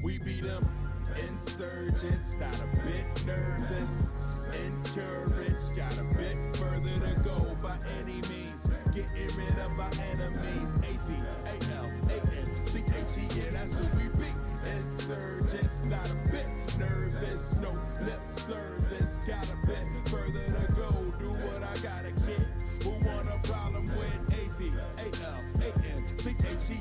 we beat them. Insurgents, not a bit nervous. Encouraged, got a bit further to go by any means. Getting rid of our enemies. A-V-A-L-A-N-C-H-E, yeah, that's who we be. Insurgents, not a bit nervous. No lip service, got a bit further to go. Do what I gotta get. Who want a problem with A-V-A-L-A-N-C-H-E,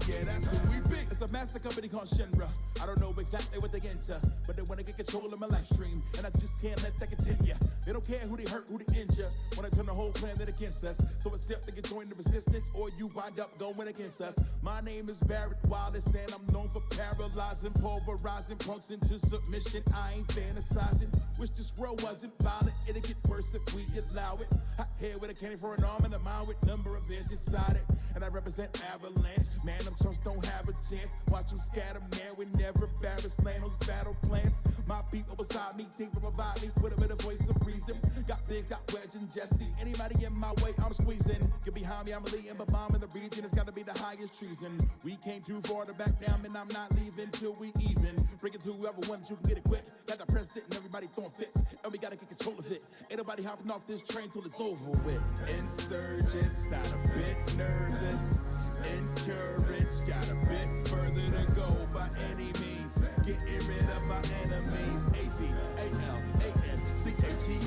yeah, that's who we be. It's a massive company called Shinra. I don't know exactly what they get into, but they wanna get control of my live stream, and I just can't let that continue. They don't care who they hurt, who they injure, wanna turn the whole planet against us. So it's up to get join the resistance, or you wind up going against us. My name is Barrett Wallace, and I'm known for paralyzing, pulverizing punks into submission. I ain't fantasizing. Wish this world wasn't violent. It'll get worse if we allow it. Hot hair with a candy for an arm and a mind with number of edges sided. And I represent Avalanche. Man, them chumps don't have a chance. Watch them scatter, man. We never embarrass Lano's battle plans. My people beside me, team to provide me with a bit of voice of reason. Got Big, got Wedge and Jesse. Anybody in my way, I'm squeezing. Get behind me, I'm leading, but mom in the region has gotta be the highest treason. We came too far to back down, and I'm not leaving till we even. Bring it to whoever wants, you can get it quick. Got the president and everybody throwing fits, and we gotta get control of it. Ain't nobody hopping off this train till it's over with. Insurgents, not a bit nervous. Encouraged, got a bit further to go by any means. Getting rid of our enemies. A-V-A-L-A-N-C-H-E,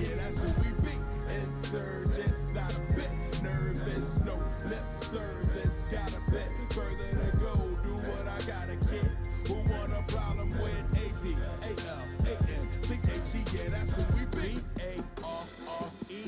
yeah, that's who we be. Insurgents, not a bit nervous. No lip service, got a bit further to go. Do what I gotta get. Who want a problem with A-V-A-L-A-N-C-H-E, yeah, that's who we be. A-R-R-E-1-T,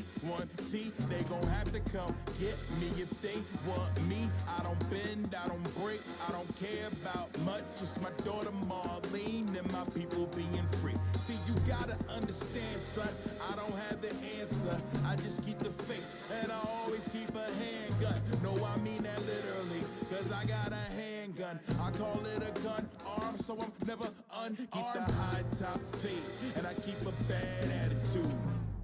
they gon' have to come get me if they want me. I don't bend, I don't break, I don't care about much. Just my daughter Marlene and my people being free. See, you gotta understand, son, I don't have the answer. I just keep the faith, and I always keep a handgun. No, I mean that literally, cause I got a handgun. I call it a gun arm, so I'm never unarmed. Keep the high top fade, and I keep a bad attitude.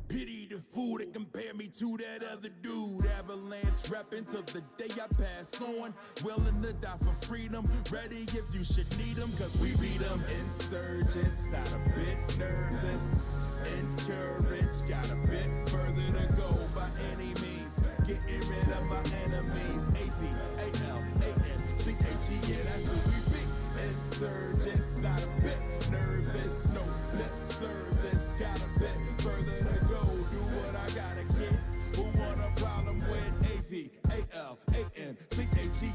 Pity the fool that compare me to that other dude. Avalanche rapping till the day I pass on. Willing to die for freedom. Ready if you should need them, cause we beat them. Insurgents, not a bit nervous. Encouraged, got a bit further to go by any means. Getting rid of our enemies. A-V-A-L-A-N-C-H-E, yeah, that's who we be. Insurgents, not a bit nervous. No lip service, got a bit further to go. Do what I gotta get. Who want a problem with A-V-A-L-A-N-C-H-E,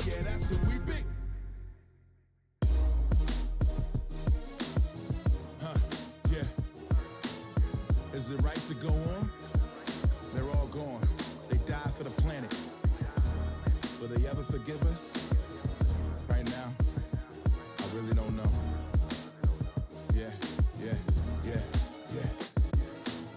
yeah, that's who we be. Yeah. Is it right to go on? They're all gone. They died for the planet. Will they ever forgive us? Right now, I really don't know. Yeah.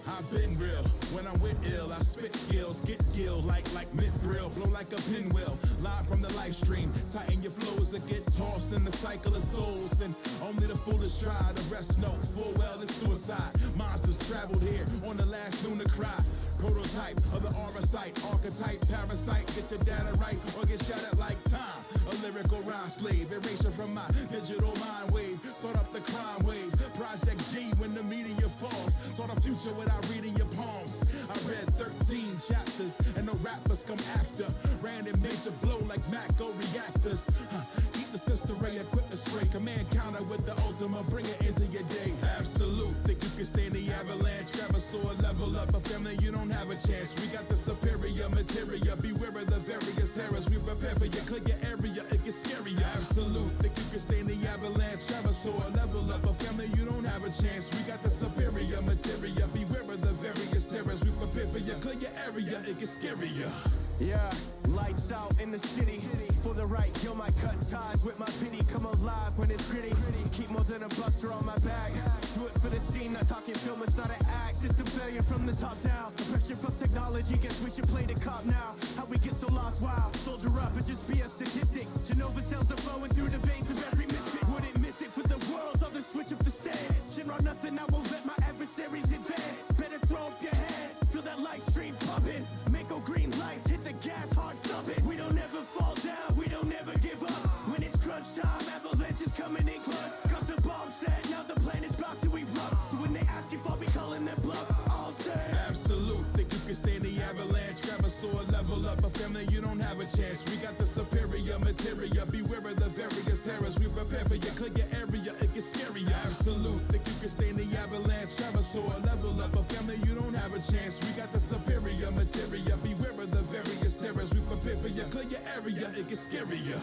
I've been real. When I'm with ill, I spit skills, get gill like mithril, blow like a pinwheel. Live from the live stream, tighten your flows or get tossed in the cycle of souls. And only the foolish try, the rest know full well it's suicide. Monsters traveled here on the last lunar cry. Prototype of the aura site, archetype, parasite. Get your data right or get shattered like time. A lyrical rhyme slave, erasure from my digital mind wave. Start up the crime wave, Project G when the meteor falls. Saw the future without reading your palms. I read 13 chapters and the rappers come after. Random major blow like Mako reactors. Keep the sister ray, equip the spray. Command counter with the ultimate, bring it into your day. Absolute, think you can stay in the avalanche. Traverse or level up a family, you don't have a chance. We got the superior material. Beware of the various terrors. We prepare for you, clear your area, it gets scarier. Absolute, think you can stay in the avalanche. Traverse or level up a family, you don't have a chance. We got the superior material. Beware of the various terrors. We prepare for you, clear your area, it gets scarier. Yeah, lights out in the city. For the right, yo, my cut ties with my pity. Come alive when it's gritty. Keep more than a buster on my back. Do it for the scene, not talking film, it's not an act. System failure from the top down. Oppression from technology, guess we should play the cop now. How we get so lost, wow. Soldier up, it just be a statistic. Genova cells are flowing through the veins of every misfit. Wouldn't miss it for the world, I'll just switch up the stand. Shit on nothing, I won't let my adversaries advance. Better throw up your head, feel that light stream pumping. Mako green lights, hit the gas, hard stop it. We don't ever fall down, we don't ever give up. When it's crunch time, avalanche is coming in clutch. Cut the bomb set. or level up. A family, you don't have a chance. We got the superior material. Beware of the various terrors. We prepare for you. Clear your area. It gets scarier. Absolute. Think you can stay in the avalanche. Travel or level up. A family, you don't have a chance. We got the superior material. Beware of the various terrors. We prepare for you. Clear your area. It gets scarier.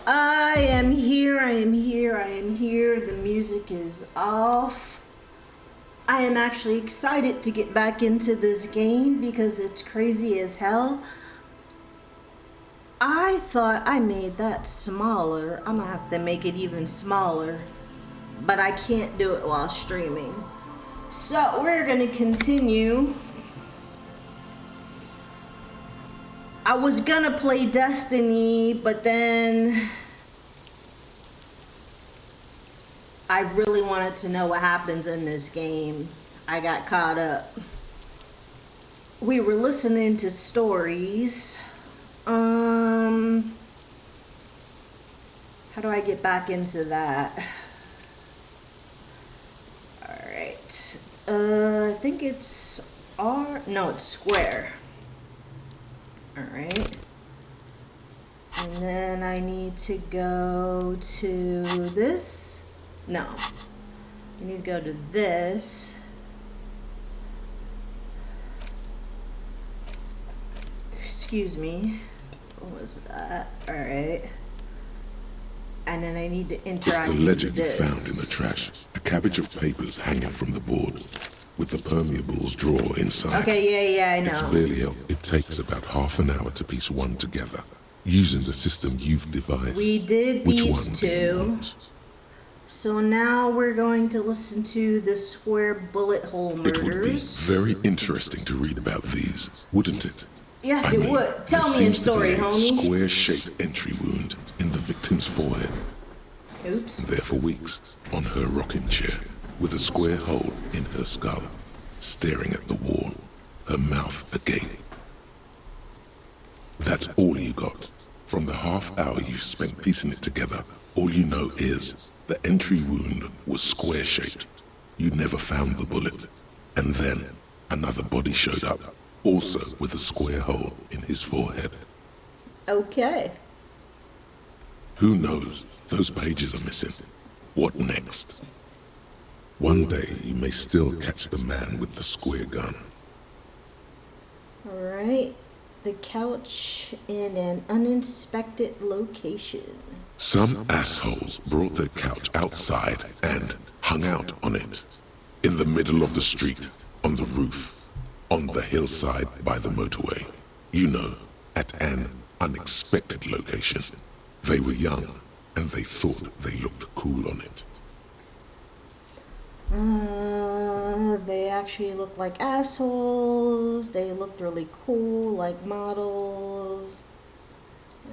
I am here. The music is off. I am actually excited to get back into this game because it's crazy as hell. I thought I made that smaller. I'm gonna have to make it even smaller, but I can't do it while streaming. So we're gonna continue. I was gonna play Destiny, but then I really wanted to know what happens in this game. I got caught up. We were listening to stories. How do I get back into that? Alright. I think it's R. No, it's square. Alright. And then I need to go to this. No. I need to go to this. Excuse me. What was that? Alright. And then I need to interact with this. It's the ledger you found in the trash. A cabbage of papers hanging from the board, with the permeables drawer inside. Okay, yeah, I know. It's barely help. It takes about half an hour to piece one together, using the system you've devised. We did Which these one do you two. want? So now we're going to listen to the square bullet hole murders. It would be very interesting to read about these, wouldn't it? Yes, I it mean, would. Tell there me a seems to story, be a homie. square-shaped entry wound in the victim's forehead. Oops. There for weeks, on her rocking chair, with a square hole in her skull. staring at the wall, her mouth agape. That's all you got. From the half hour you spent piecing it together, all you know is the entry wound was square-shaped. You never found the bullet. And then another body showed up, also with a square hole in his forehead. Okay. Who knows? Those pages are missing. What next? One day you may still catch the man with the square gun. Alright. The couch in an uninspected location. Some assholes brought their couch outside and hung out on it. In the middle of the street, on the roof, on the hillside by the motorway. You know, at an unexpected location. They were young, and they thought they looked cool on it. They actually looked like assholes. They looked really cool, like models.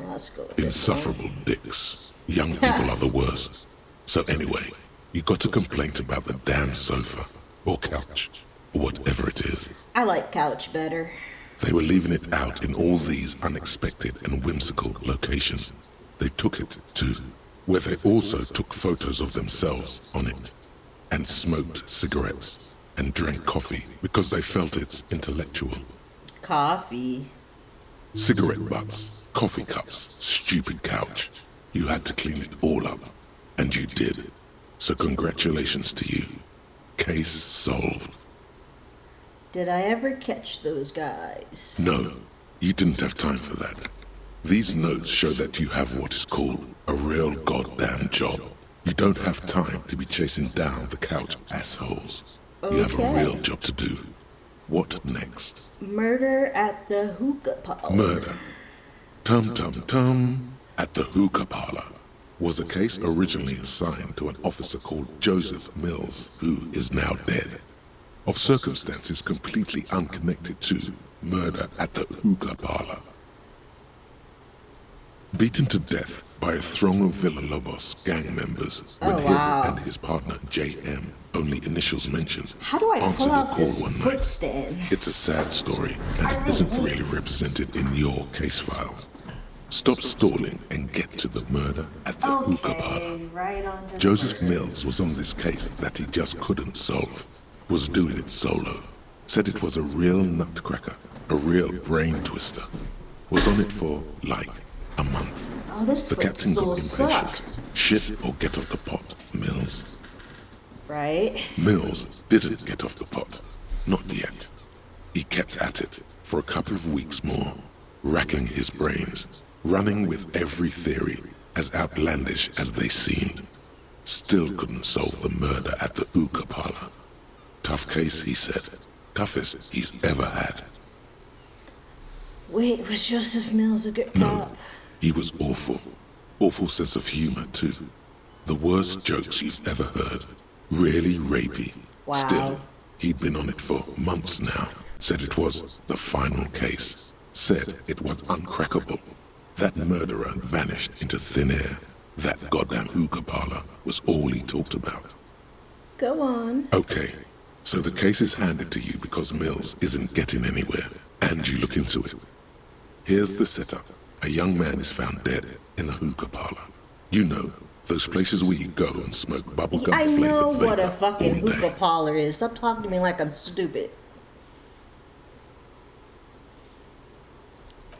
Let's go with this one. Insufferable dicks. Young people are the worst. So anyway, you got a complaint about the damn sofa, or couch, or whatever it is. I like couch better. They were leaving it out in all these unexpected and whimsical locations. They took it to where they also took photos of themselves on it, and smoked cigarettes, and drank coffee because they felt it's intellectual. Coffee. Cigarette butts, coffee cups, stupid couch. You had to clean it all up, and you did. So congratulations to you. Case solved. Did I ever catch those guys? No, you didn't have time for that. These notes show that you have what is called a real goddamn job. You don't have time to be chasing down the couch assholes. You have a real job to do. What next? Murder at the hookah parlor. Murder. Tum-tum-tum at the hookah parlor was a case originally assigned to an officer called Joseph Mills, who is now dead, of circumstances completely unconnected to murder at the hookah parlor. Beaten to death by a throng of Villalobos gang members when him and his partner J.M., only initials mentioned, How do I answered pull a out call this one foot night. stand? It's a sad story, and it isn't really represented in your case files. Stop stalling and get to the murder at the hookah parlor. Right on to Joseph Mills was on this case that he just couldn't solve, was doing it solo, said it was a real nutcracker, a real brain twister, was on it for, like, a month. Oh, this The captain footstool got impatient. sucks. Shit or get off the pot, Mills. Right? Mills didn't get off the pot. Not yet. He kept at it for a couple of weeks more, racking his brains, running with every theory, as outlandish as they seemed. Still couldn't solve the murder at the hookah parlor. Tough case, he said. Toughest he's ever had. Wait, was Joseph Mills a good No, cop? he was awful. Awful sense of humor, too. The worst jokes you've ever heard. Really rapey. Wow. Still, he'd been on it for months now. Said it was the final case. Said it was uncrackable. That murderer vanished into thin air. That goddamn hookah parlor was all he talked about. Go on. Okay, so the case is handed to you because Mills isn't getting anywhere, and you look into it. Here's the setup. A young man is found dead in a hookah parlor. You know, those places where you go and smoke bubblegum I flavored know vapor what a fucking all day. hookah parlor is. Stop talking to me like I'm stupid.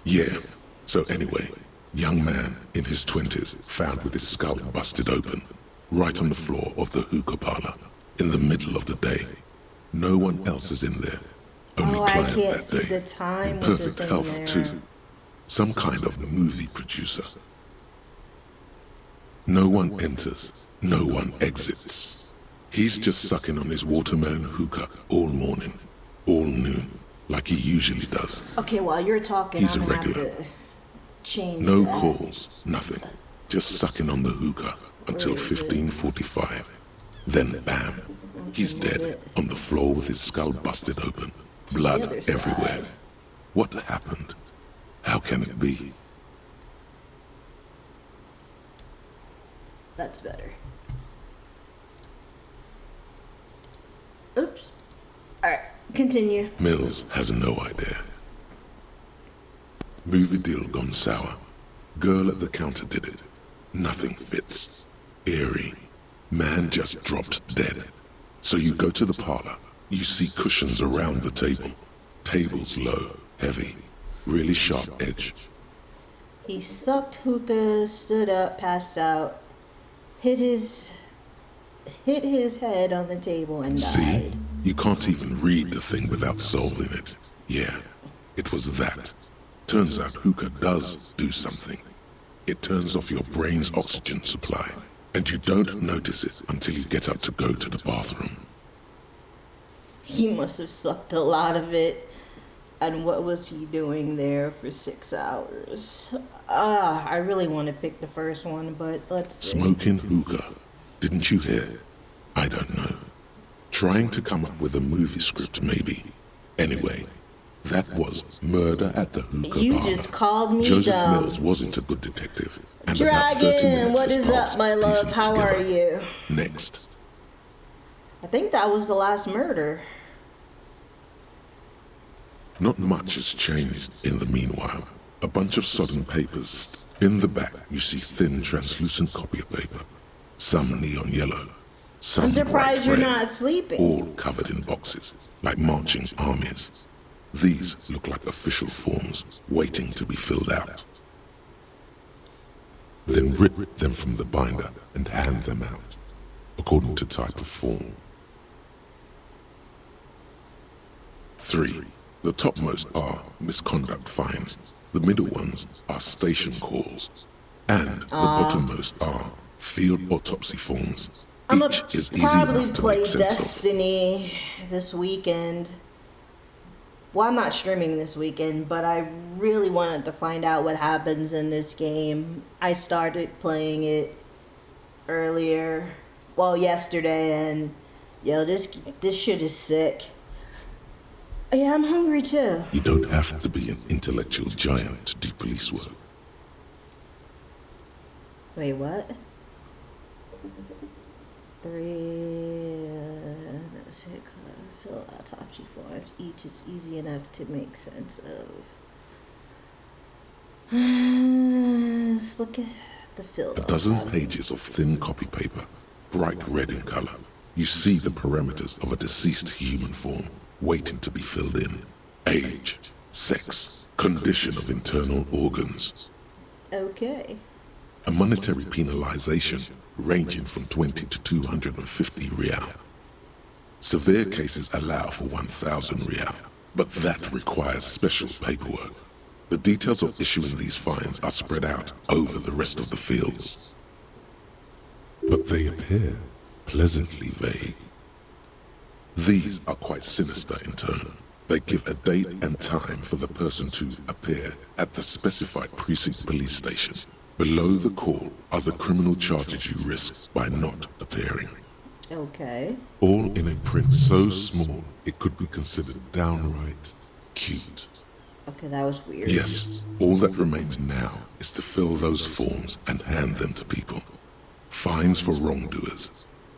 Yeah, so anyway, young man in his 20s found with his skull busted open, right on the floor of the hookah parlor, in the middle of the day. No one else is in there. Only Oh, I client can't that see day. the time In with the perfect thing health there. too. Some kind of movie producer. No one enters, no one exits. He's just sucking on his watermelon hookah all morning, all noon, like he usually does. Okay, while you're talking, He's I'm a gonna have regular. to change No that. calls, nothing. Just sucking on the hookah until Where is it? 15:45. Then bam, he's dead on the floor with his skull busted open, To the blood other side. everywhere. What happened? How can it be? That's better. Oops. Alright. Continue. Mills has no idea. Movie deal gone sour. Girl at the counter did it. Nothing fits. Eerie. Man just dropped dead. So you go to the parlor. You see cushions around the table. Tables low, heavy, really sharp edge. He sucked hookah, stood up, passed out, hit his head on the table and died. See? You can't even read the thing without solving it. Yeah, it was that. Turns out hookah does do something. It turns off your brain's oxygen supply, and you don't notice it until you get up to go to the bathroom. He must have sucked a lot of it. And what was he doing there for 6 hours? I really want to pick the first one, but let's see. Smoking hookah. Didn't you hear? I don't know. Trying to come up with a movie script, maybe. Anyway, that was Murder at the Hookah You Parlor. just called me Joseph dumb. Mills wasn't a good detective. And about 30 Dragon, minutes what has is passed up, my love? piecing How are together. you? Next. I think that was the last murder. Not much has changed in the meanwhile. A bunch of sodden papers. In the back, you see thin, translucent copier paper. Some neon yellow. Some I'm surprised bright you're red, not sleeping. all covered in boxes, like marching armies. These look like official forms, waiting to be filled out. Then rip them from the binder and hand them out, according to type of form. 3. The topmost are misconduct fines. The middle ones are station calls. And the bottommost are field autopsy forms. I'm Each gonna is easy probably enough to play make sense of. Destiny this weekend. Well, I'm not streaming this weekend, but I really wanted to find out what happens in this game. I started playing it earlier, well, yesterday, and yo, this shit is sick. Yeah, I'm hungry too. You don't have to be an intellectual giant to do police work. Wait, what? 3, no, 6, fill autopsy forms. Each is easy enough to make sense of. Let's look at the field. A dozen pages of thin copy paper, bright red in color. You see the parameters of a deceased human form, waiting to be filled in. Age, sex, condition of internal organs. Okay. A monetary penalization ranging from 20 to 250 real. Severe cases allow for 1,000 real, but that requires special paperwork. The details of issuing these fines are spread out over the rest of the fields. But they appear pleasantly vague. These are quite sinister in turn. They give a date and time for the person to appear at the specified precinct police station. Below the call are the criminal charges you risk by not appearing. Okay. All in a print so small it could be considered downright cute. Okay, that was weird. Yes, all that remains now is to fill those forms and hand them to people. Fines for wrongdoers,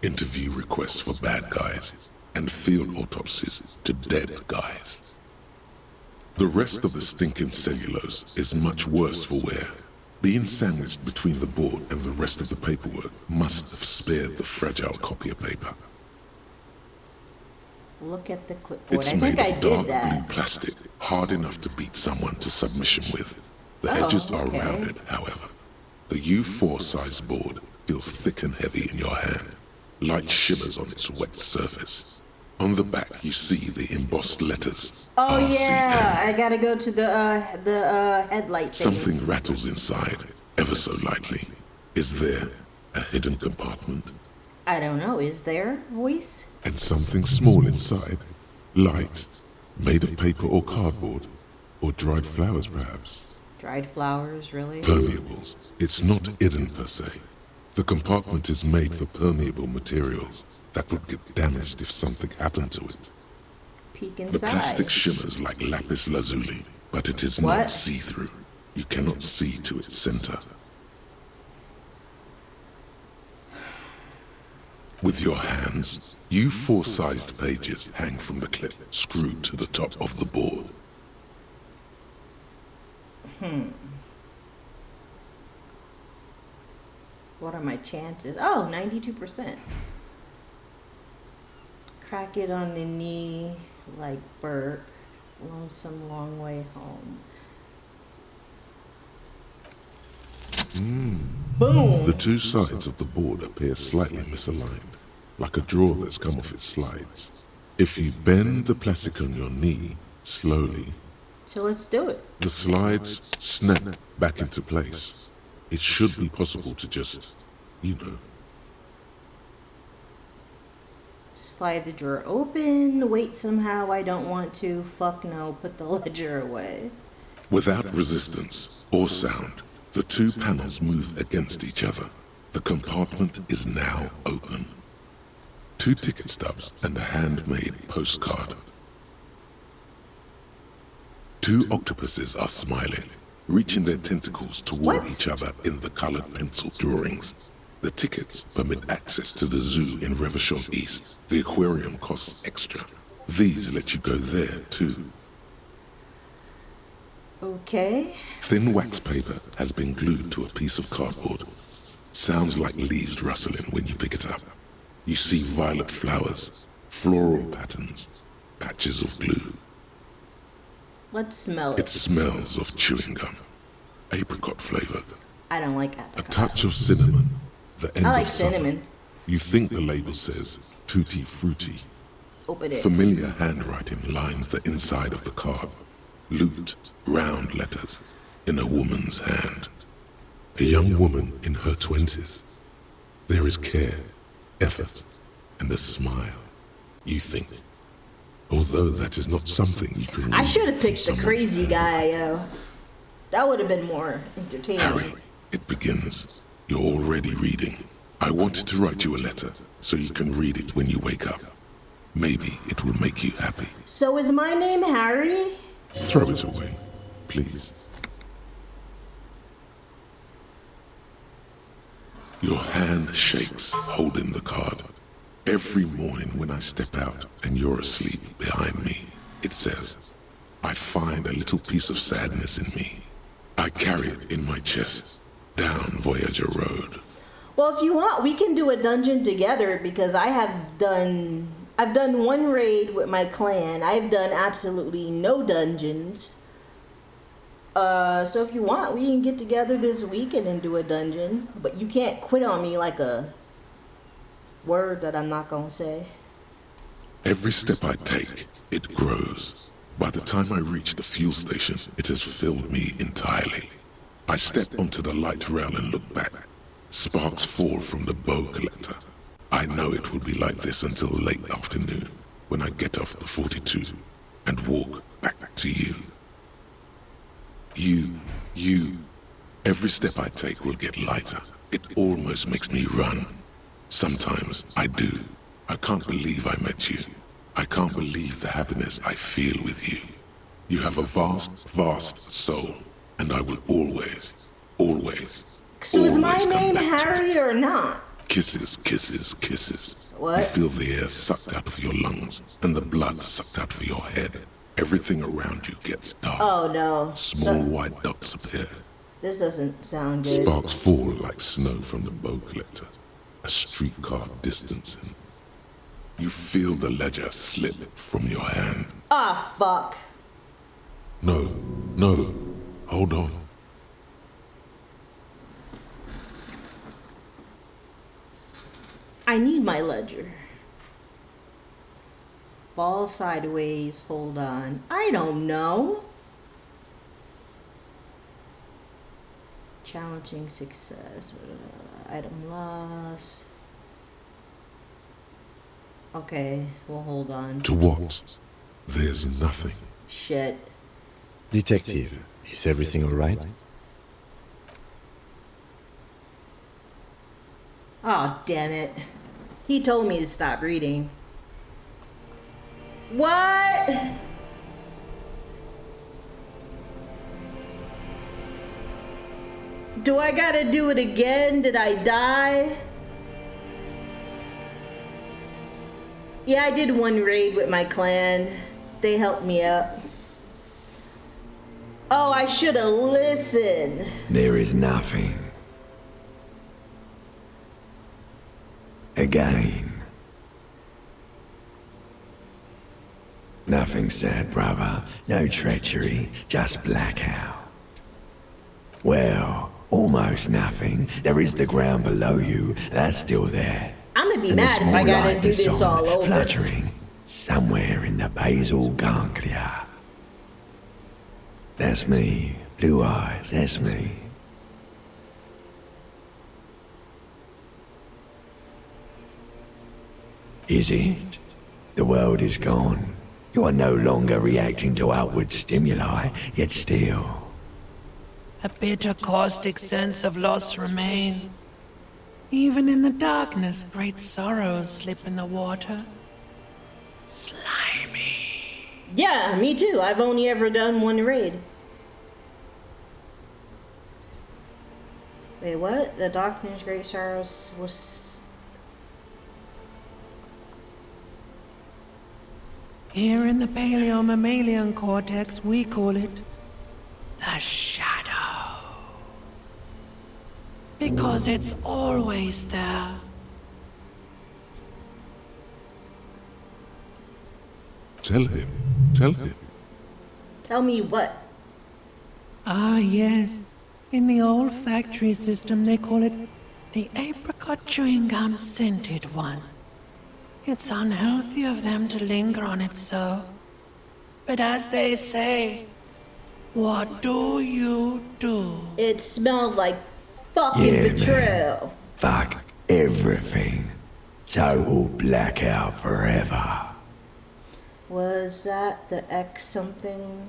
interview requests for bad guys, and field autopsies to dead guys. The rest of the stinking cellulose is much worse for wear. Being sandwiched between the board and the rest of the paperwork must have spared the fragile copier paper. Look at the clipboard. It's I think made I of dark did that. blue plastic, hard enough to beat someone to submission with. The Oh, edges are okay. rounded, however. The U4 size board feels thick and heavy in your hand. Light shimmers on its wet surface. On the back, you see the embossed letters. Oh RCM. yeah, I gotta go to the headlight thing. Something rattles inside, ever so lightly. Is there a hidden compartment? I don't know. Is there voice? And something small inside. Light, made of paper or cardboard, or dried flowers perhaps. Dried flowers, really? Permeables. It's not hidden per se. The compartment is made for permeable materials that would get damaged if something happened to it. Peek The inside. plastic shimmers like lapis lazuli, but it is What? not see-through. You cannot see to its center. With your hands, you four-sized pages hang from the clip screwed to the top of the board. What are my chances? Oh, 92%. Crack it on the knee like Burke. Lonesome long way home. Boom! The two sides of the board appear slightly misaligned, like a drawer that's come off its slides. If you bend the plastic on your knee slowly, So let's do it. the slides snap back into place. It should be possible to just, Slide the drawer open. Wait, somehow I don't want to. Fuck no, put the ledger away. Without resistance or sound, the two panels move against each other. The compartment is now open. 2 ticket stubs and a handmade postcard. 2 octopuses are smiling, reaching their tentacles toward What? each other in the colored pencil drawings. The tickets permit access to the zoo in Reverchon East. The aquarium costs extra. These let you go there too. Okay. Thin wax paper has been glued to a piece of cardboard. Sounds like leaves rustling when you pick it up. You see violet flowers, floral patterns, patches of glue. Let's smell It it. smells of chewing gum, apricot flavored, I don't like a apricot. touch of cinnamon, the end I like of summer. cinnamon. You think the label says tutti frutti. Open it. Familiar handwriting lines the inside of the card. Looped, round letters in a woman's hand. A young woman in her 20s. There is care, effort, and a smile. You think. Although that is not something you can I read should have from picked the someone's crazy hand. guy. That would have been more entertaining. Harry, it begins. You're already reading. I wanted to write you a letter so you can read it when you wake up. Maybe it will make you happy. So is my name Harry? Throw it away, please. Your hand shakes, holding the card. Every morning when I step out and you're asleep behind me, it says, I find a little piece of sadness in me. I carry it in my chest, down Voyager Road. Well, if you want, we can do a dungeon together because I've done one raid with my clan. I've done absolutely no dungeons. So if you want, we can get together this weekend and do a dungeon. But you can't quit on me like a word that I'm not gonna say. Every step I take, it grows. By the time I reach the fuel station, it has filled me entirely. I step onto the light rail and look back. Sparks fall from the bow collector. I know it will be like this until late afternoon, when I get off the 42 and walk back to you. You. Every step I take will get lighter. It almost makes me run. Sometimes I do. I can't believe I met you. I can't believe the happiness I feel with you. You have a vast, vast soul, and I will always, So is my always come name back to Harry it. or not? Kisses, kisses, kisses. What? You feel the air sucked out of your lungs and the blood sucked out of your head. Everything around you gets dark. Oh no. Small white dots appear. This doesn't sound good. Sparks fall like snow from the bow collector. A streetcar distancing. You feel the ledger slip from your hand. Ah, fuck. No, hold on. I need my ledger. Ball sideways, hold on. I don't know. Challenging success. Item loss. Okay, well, hold on. To what? There's nothing. Shit. Detective, is everything all right? Oh, damn it. He told me to stop reading. What? Do I gotta do it again? Did I die? Yeah, I did one raid with my clan. They helped me out. Oh, I should have listened. There is nothing. Again. Nothing sad, brother. No treachery, just blackout. Well, almost nothing. There is the ground below you. That's still there. I'm gonna be And the mad if I small gotta light do that's this on, all over. fluttering somewhere in the basal ganglia. That's me. Blue eyes, that's me. Is it? The world is gone. You are no longer reacting to outward stimuli, yet still. A bitter, caustic sense of loss remains. Even in the darkness, great sorrows slip in the water. Slimy. Yeah, me too. I've only ever done one raid. Wait, what? The darkness, great sorrows was... Here in the paleo-mammalian cortex, we call it the shadow. Because it's always there. Tell him. Tell him. Tell me what? Ah, yes. In the olfactory system, they call it the apricot chewing gum scented one. It's unhealthy of them to linger on it so. But as they say, what do you do? It smelled like fucking Yeah, betrayal. Fuck everything. Total blackout forever. Was that the X something?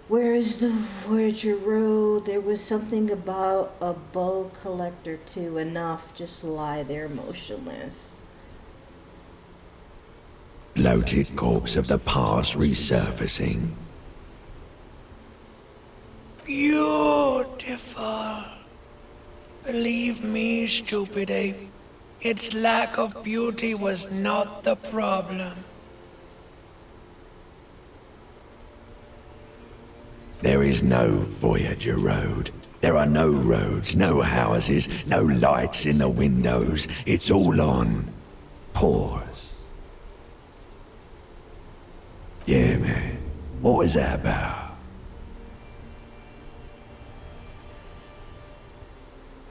Where's the Voyager Road? There was something about a bow collector too. Enough, just lie there motionless. Bloated corpse of the past resurfacing. Beautiful. Believe me, stupid ape, its lack of beauty was not the problem. There is no Voyager Road. There are no roads, no houses, no lights in the windows. It's all on pause. Yeah, man. What was that about?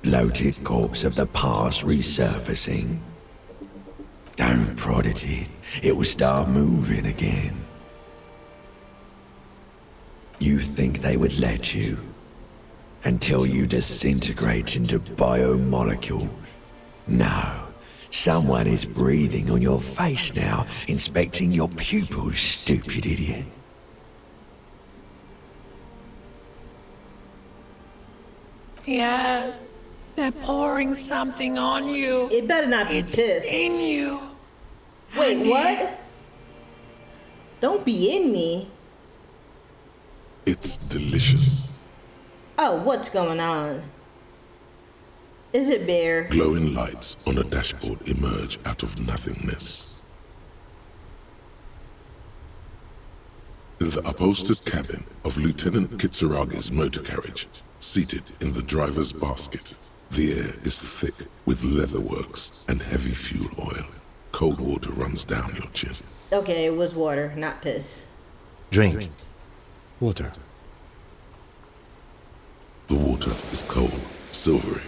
Bloated corpse of the past resurfacing. Don't prod at it. It will start moving again. You think they would let you? Until you disintegrate into biomolecules? No. Someone is breathing on your face now, inspecting your pupils, stupid idiot. Yes, they're pouring something on you. It better not be It's piss. in you. Wait, And what? Don't be in me. It's delicious. Oh, what's going on? Is it Bear? Glowing lights on a dashboard emerge out of nothingness. In the upholstered cabin of Lieutenant Kitsuragi's motor carriage, seated in the driver's basket, the air is thick with leatherworks and heavy fuel oil. Cold water runs down your chin. Okay, it was water, not piss. Drink. Water. The water is cold, silvery,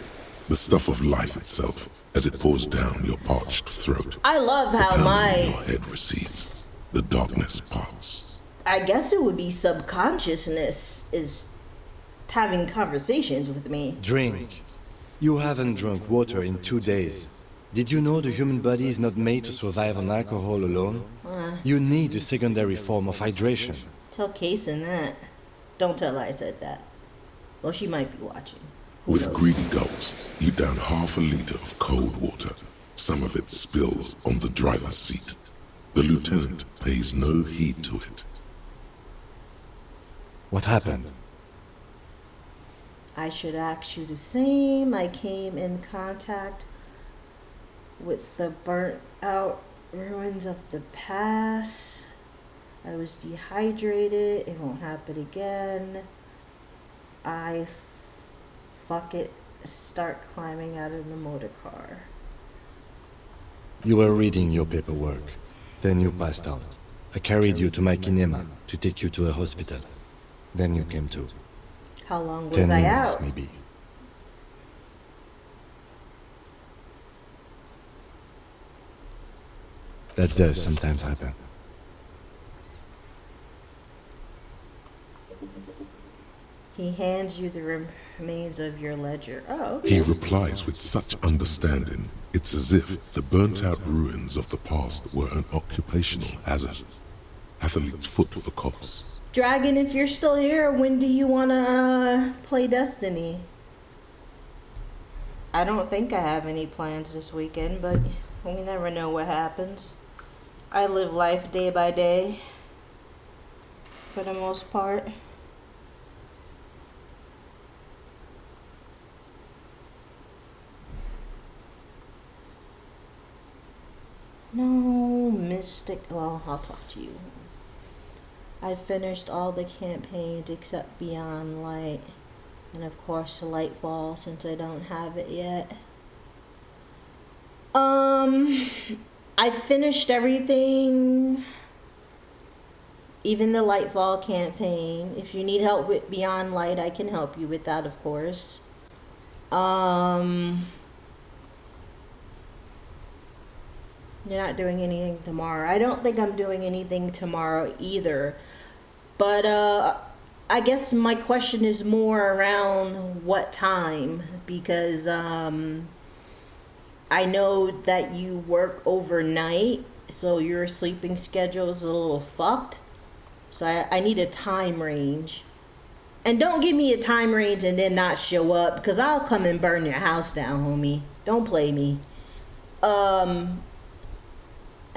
the stuff of life itself as it pours down your parched throat. I love The how pounding in my... your head recedes. The darkness parts. I guess it would be subconsciousness is having conversations with me. Drink. You haven't drunk water in 2 days. Did you know the human body is not made to survive on alcohol alone? You need a secondary form of hydration. Tell Kason that. Don't tell her I said that. Well, she might be watching. Who With knows? greedy gulps, you down half a liter of cold water. Some of it spills on the driver's seat. The lieutenant pays no heed to it. What happened? I should ask you the same. I came in contact with the burnt out ruins of the past. I was dehydrated. It won't happen again. Fuck it. Start climbing out of the motor car. You were reading your paperwork. Then you passed out. I carried you to my kinema to take you to a hospital. Then you came to. How long was 10 I minutes, out? maybe. That does sometimes happen. He hands you the remains of your ledger. Oh, okay. He replies with such understanding, it's as if the burnt-out ruins of the past were an occupational hazard. Athlete's foot for cops. Dragon, if you're still here, when do you want to play Destiny? I don't think I have any plans this weekend, but we never know what happens. I live life day by day, for the most part. No, Mystic. Well, I'll talk to you. I finished all the campaigns except Beyond Light. And of course, Lightfall, since I don't have it yet. I finished everything. Even the Lightfall campaign. If you need help with Beyond Light, I can help you with that, of course. You're not doing anything tomorrow. I don't think I'm doing anything tomorrow either. But I guess my question is more around what time, because I know that you work overnight, so your sleeping schedule is a little fucked. So I need a time range. And don't give me a time range and then not show up, because I'll come and burn your house down, homie. Don't play me. And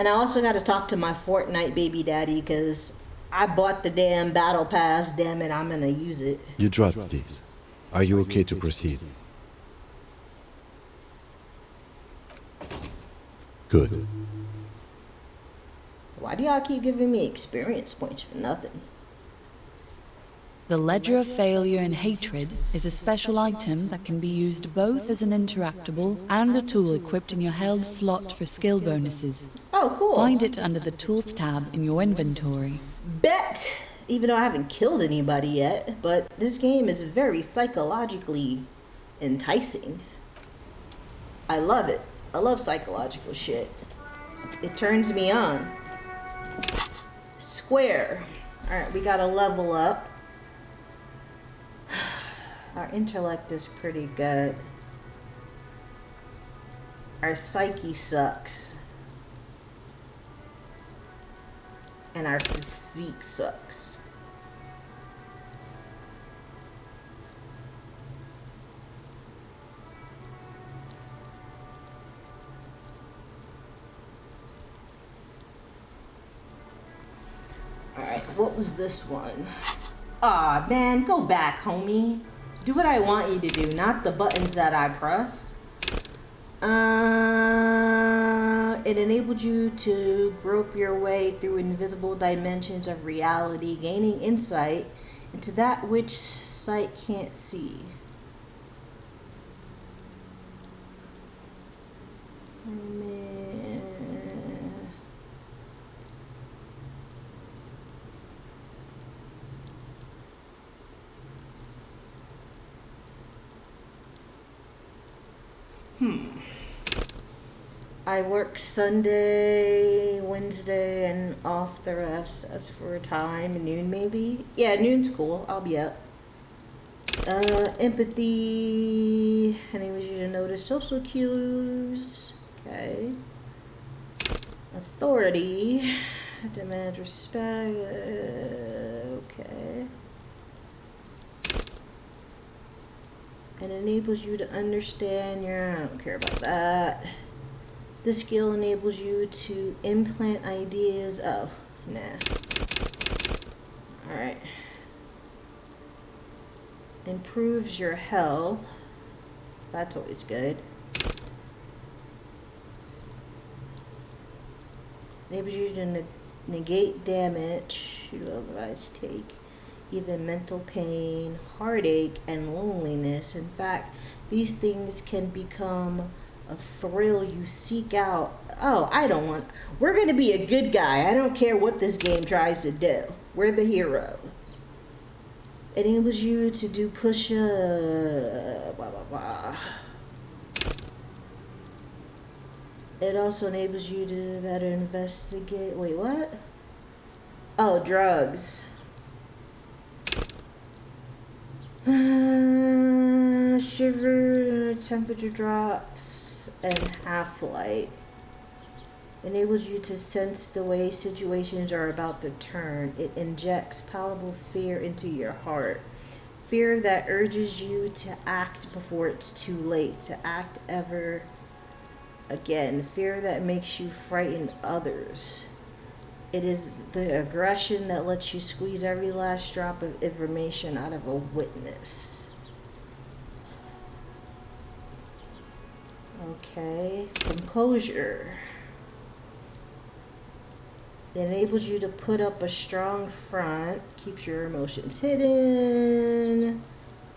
I also got to talk to my Fortnite baby daddy, because I bought the damn battle pass. Damn it, I'm going to use it. You dropped these. Are you okay to proceed? Good. Why do y'all keep giving me experience points for nothing? The Ledger of Failure and Hatred is a special item that can be used both as an interactable and a tool equipped in your held slot for skill bonuses. Oh, cool. Find it under the Tools tab in your inventory. Bet! Even though I haven't killed anybody yet, but this game is very psychologically enticing. I love it. I love psychological shit. It turns me on. Square. Alright, we gotta level up. Our intellect is pretty good. Our psyche sucks. And our physique sucks. Alright, what was this one? Aw, man, go back, homie. Do what I want you to do, not the buttons that I pressed. It enabled you to grope your way through invisible dimensions of reality, gaining insight into that which sight can't see. I work Sunday, Wednesday, and off the rest. As for time, noon maybe? Yeah, noon's cool. I'll be up. Empathy. Enables you to notice social cues. Okay. Authority. Demand respect. Okay. And enables you to understand your... I don't care about that. This skill enables you to implant ideas. Oh, nah. Alright. Improves your health. That's always good. Enables you to negate damage you otherwise take, even mental pain, heartache, and loneliness. In fact, these things can become a thrill you seek out. Oh, we're gonna be a good guy. I don't care what this game tries to do. We're the hero. It enables you to do push-ups, blah, blah, blah. It also enables you to better investigate. Wait, what? Oh, drugs. Shiver, temperature drops, and half-light. Enables you to sense the way situations are about to turn. It injects palpable fear into your heart. Fear that urges you to act before it's too late, to act ever again. Fear that makes you frighten others. It is the aggression that lets you squeeze every last drop of information out of a witness. Okay, composure. It enables you to put up a strong front, keeps your emotions hidden,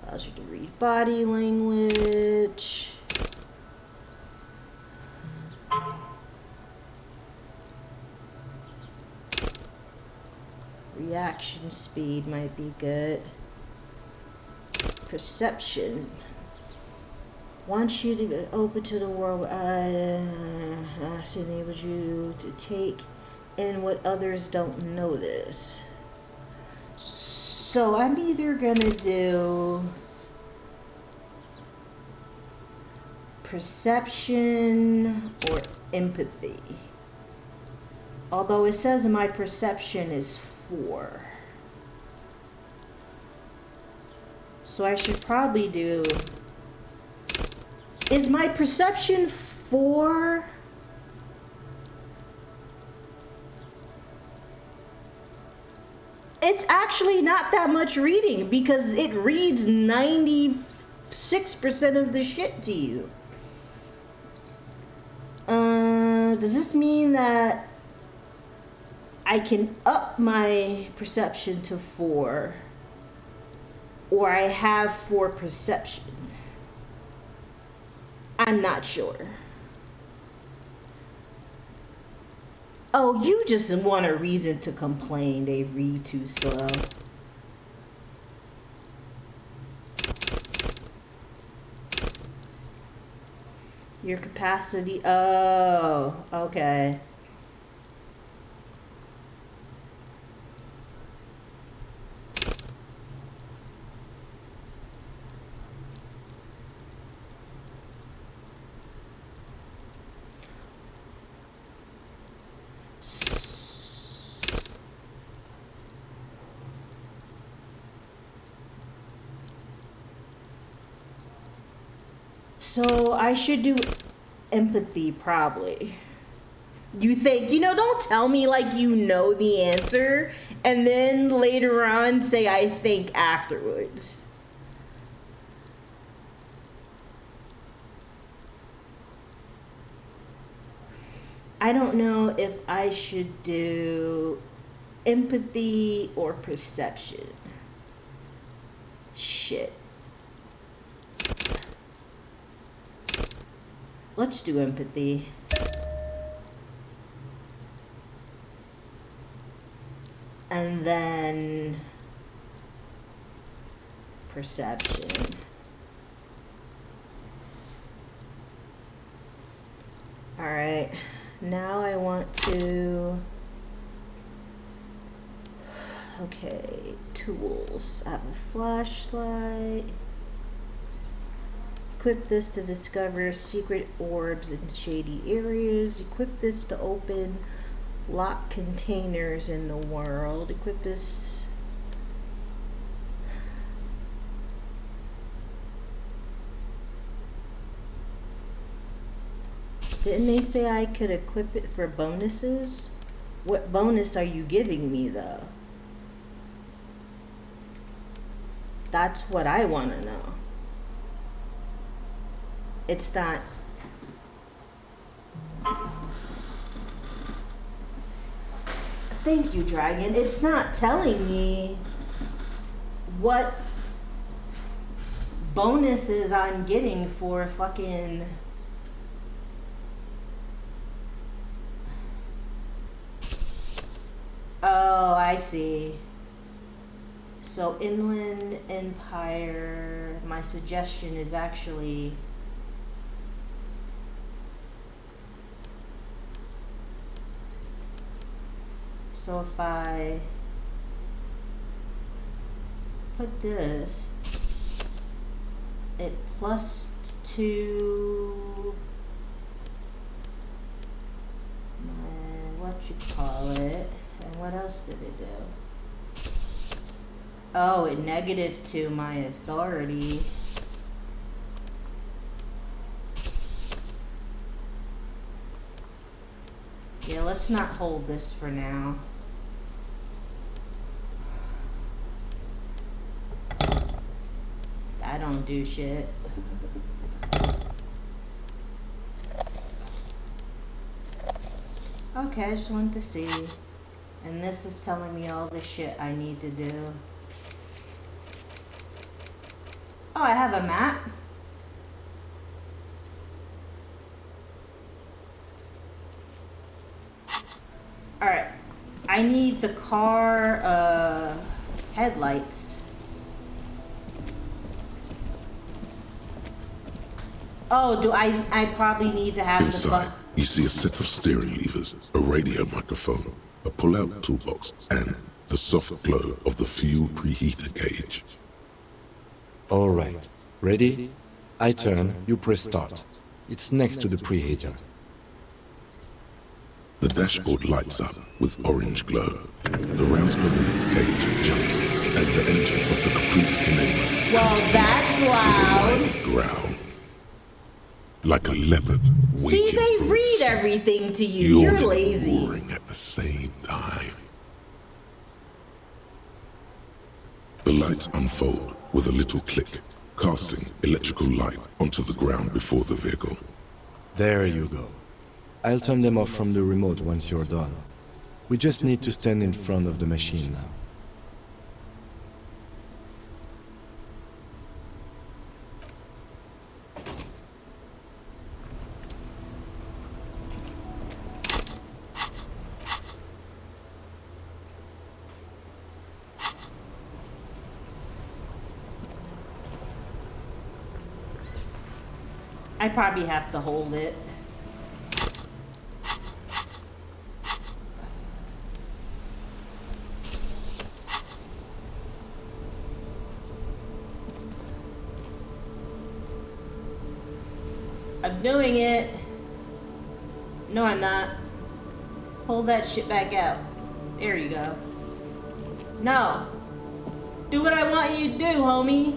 allows you to read body language. Reaction speed might be good. Perception. Wants you to be open to the world. It enables you to take in what others don't notice. So I'm either gonna do perception or empathy. Although it says my perception is 4. So I should probably do... Is my perception 4? It's actually not that much reading because it reads 96% of the shit to you. Does this mean that I can up my perception to 4? Or I have 4 perception? I'm not sure. Oh, you just want a reason to complain they read too slow. Your capacity, oh, okay. So I should do empathy probably. You think, don't tell me like you know the answer and then later on say I think afterwards. I don't know if I should do empathy or perception. Shit. Let's do empathy. And then perception. All right. Now I want to... Okay, tools. I have a flashlight. Equip this to discover secret orbs in shady areas. Equip this to open locked containers in the world. Equip this... Didn't they say I could equip it for bonuses? What bonus are you giving me though? That's what I want to know. It's not... Thank you, Dragon. It's not telling me what bonuses I'm getting for fucking... Oh, I see. So Inland Empire, my suggestion is actually... So if I put this, it plus 2 my what you call it, and what else did it do? Oh, it -2 my authority. Yeah, let's not hold this for now. I don't do shit. Okay, I just wanted to see. And this is telling me all the shit I need to do. Oh, I have a map. Alright. I need the car headlights. Oh, do I probably need to have Inside, you see a set of steering levers, a radio microphone, a pull-out toolbox, and the soft glow of the fuel preheater gauge. All right. Ready? I turn, you press start. It's next to the preheater. The dashboard lights up with orange glow. The rouse balloon gauge jumps, and the engine of the Caprice Kinema Well, that's loud. with a whiny growl. Like a leopard. See, they read everything to you. You're lazy. Roaring at the same time. The lights unfold with a little click, casting electrical light onto the ground before the vehicle. There you go. I'll turn them off from the remote once you're done. We just need to stand in front of the machine now. I probably have to hold it. I'm doing it. No, I'm not. Pull that shit back out. There you go. No. Do what I want you to do, homie.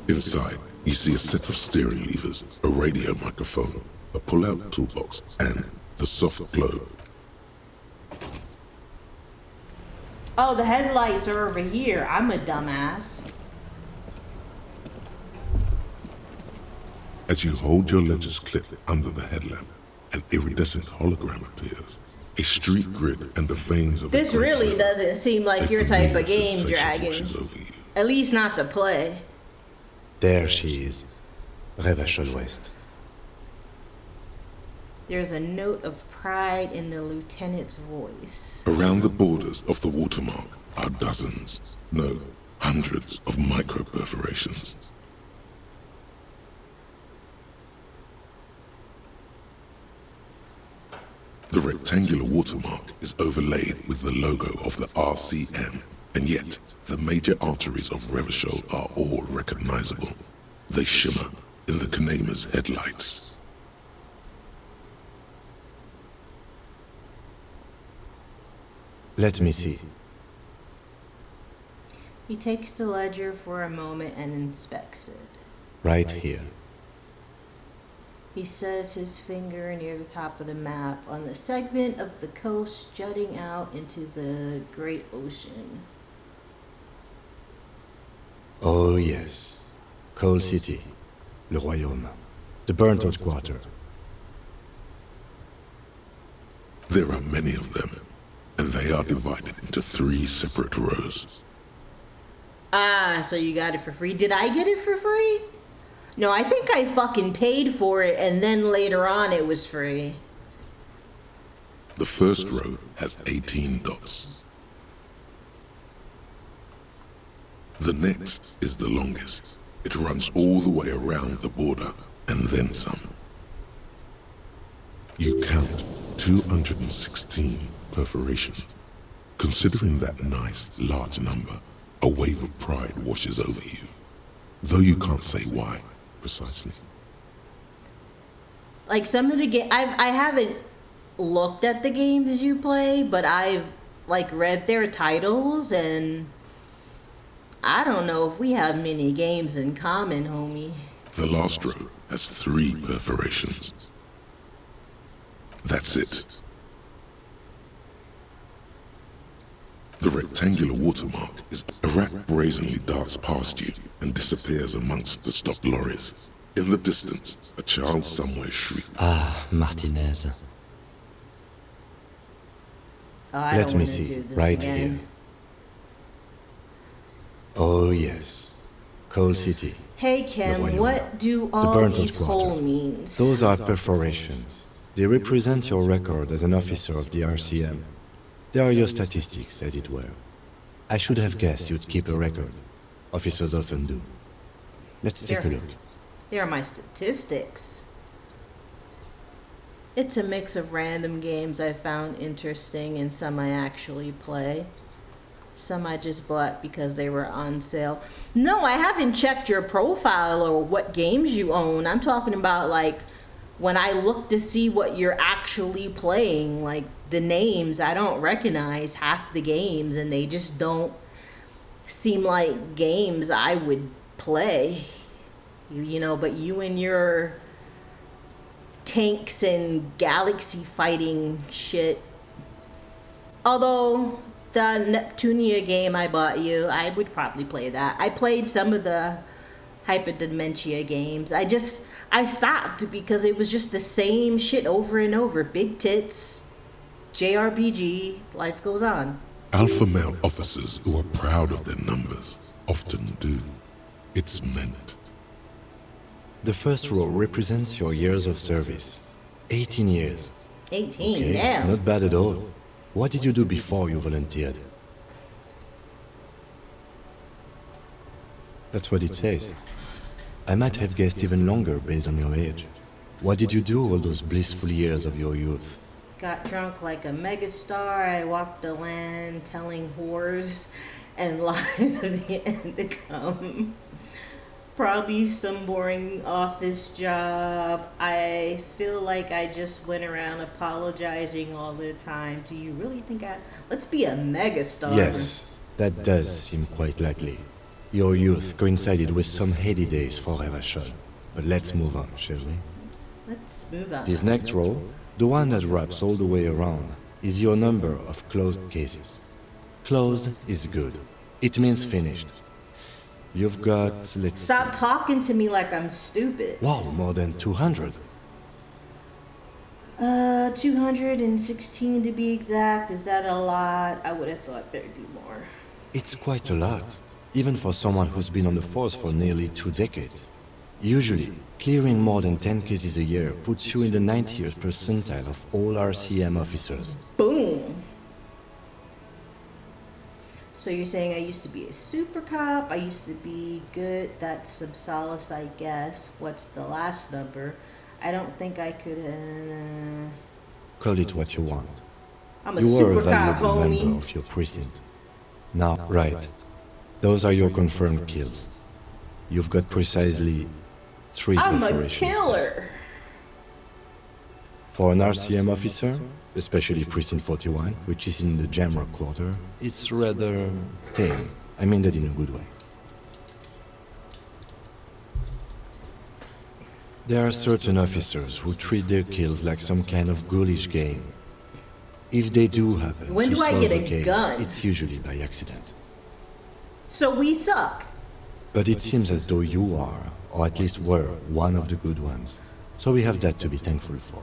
Inside, you see a set of steering levers, a radio microphone, a pull-out toolbox, and the soft glow. Oh, the headlights are over here. I'm a dumbass. As you hold your ledger's clip under the headlamp, an iridescent hologram appears. A street grid and the veins of This really doesn't seem like your type of game, Dragon. At least not to play. There she is. Revachol West. There's a note of pride in the lieutenant's voice. Around the borders of the watermark are dozens, no, hundreds of micro-perforations. The rectangular watermark is overlaid with the logo of the RCM, and yet the major arteries of Revachol are all recognizable. They shimmer in the Kinema's headlights. Let me see. He takes the ledger for a moment and inspects it. Right here. He says his finger near the top of the map on the segment of the coast jutting out into the great ocean. Oh yes. Coal City. Le Royaume. The burnt out quarter. There are many of them, and they are divided into 3 separate rows. Ah, so you got it for free. Did I get it for free? No, I think I fucking paid for it and then later on it was free. The first row has 18 dots. The next is the longest. It runs all the way around the border and then some. You count 216 perforations. Considering that nice, large number, a wave of pride washes over you. Though you can't say why, precisely. Like some of the I haven't looked at the games you play, but I've like read their titles and I don't know if we have many games in common, homie. The last row has 3 perforations. That's it. The rectangular watermark is a rat brazenly darts past you and disappears amongst the stopped lorries. In the distance, a child somewhere shrieks. Ah, Martinez. Oh, I Let don't me wanna see, do this right again. here. Oh yes, Coal City. Hey The Kim, Royal. what do The all burnt these squatter. hole means? Those are perforations. They represent your record as an officer of the RCM. They are your statistics, as it were. I should have guessed you'd keep a record. Officers often do. Let's take a look. They are my statistics. It's a mix of random games I found interesting and some I actually play. Some I just bought because they were on sale. No, I haven't checked your profile or what games you own. I'm talking about like when I look to see what you're actually playing, like the names, I don't recognize half the games and they just don't seem like games I would play. You know, but you and your tanks and galaxy fighting shit. Although the Neptunia game I bought you, I would probably play that. I played some of the Hyperdementia games. I stopped because it was just the same shit over and over. Big tits, JRPG, life goes on. Alpha male officers who are proud of their numbers often do. It's meant. The first row represents your years of service. 18 years. 18, Okay, damn. not bad at all. What did you do before you volunteered? That's what it says. I might have guessed even longer based on your age. What did you do all those blissful years of your youth? Got drunk like a megastar. I walked the land telling whores and lies of the end to come. Probably some boring office job. I feel like I just went around apologizing all the time. Do you really think let's be a megastar? Yes, that does seem quite likely. Your youth coincided with some heady days for Ravashon. But let's move on, shall we? Let's move on. This next row, the one that wraps all the way around, is your number of closed cases. Closed is good. It means finished. You've got, let's Stop see. talking to me like I'm stupid. Wow, more than 200. 216 to be exact. Is that a lot? I would have thought there'd be more. It's quite a lot, even for someone who's been on the force for nearly 2 decades. Usually, clearing more than 10 cases a year puts you in the 90th percentile of all RCM officers. Boom! So you're saying I used to be a super cop, I used to be good, that's some solace, I guess. What's the last number? I don't think I could, Call it what you want. I'm a You are a super cop, valuable member homie. of your precinct. Now, right. Those are your confirmed kills. You've got precisely 3 I'm a perforations. killer! For an RCM officer, especially Precinct 41, which is in the Jamrock quarter, it's rather tame. I mean that in a good way. There are certain officers who treat their kills like some kind of ghoulish game. If they do happen When to do I solve get a a case, gun? it's usually by accident. So we suck. But it seems as though you are, or at least were, one of the good ones. So we have that to be thankful for.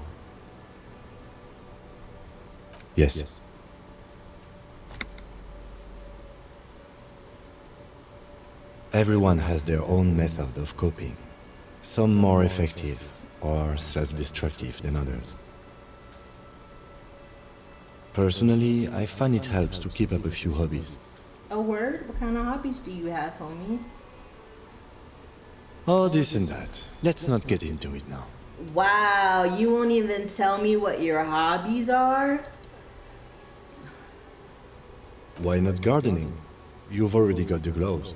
Yes. Everyone has their own method of coping, some more effective or self-destructive than others. Personally, I find it helps to keep up a few hobbies. A word? What kind of hobbies do you have, homie? Oh, this and that. Let's not get into it now. Wow, you won't even tell me what your hobbies are? Why not gardening? You've already got the gloves.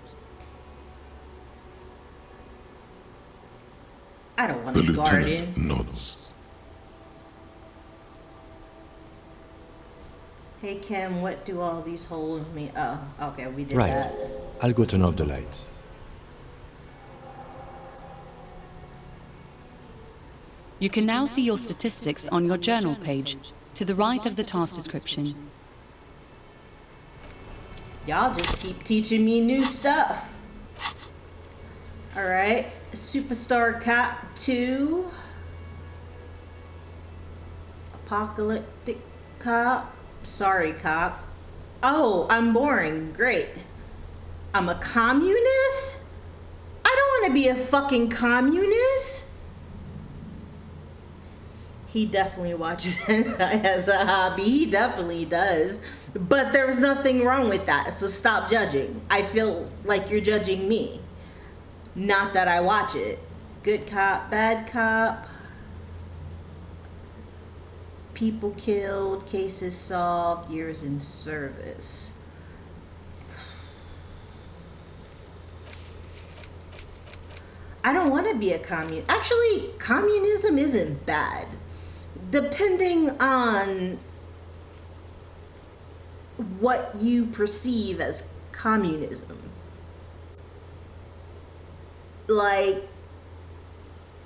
I don't want The to lieutenant garden. nods. Hey Kim, what do all these holes mean? Oh, okay, we did Right. that. I'll go turn off the lights. You can now see your statistics on your journal page, to the right of the task description. Y'all just keep teaching me new stuff. Alright, Superstar Cop 2. Apocalyptic Cop. Sorry, Cop. Oh, I'm boring. Great. I'm a communist? I don't want to be a fucking communist. He definitely watches hentai as a hobby. He definitely does. But there's nothing wrong with that. So stop judging. I feel like you're judging me. Not that I watch it. Good cop, bad cop. People killed, cases solved, years in service. I don't want to be a communist. Actually, communism isn't bad. Depending on what you perceive as communism. Like,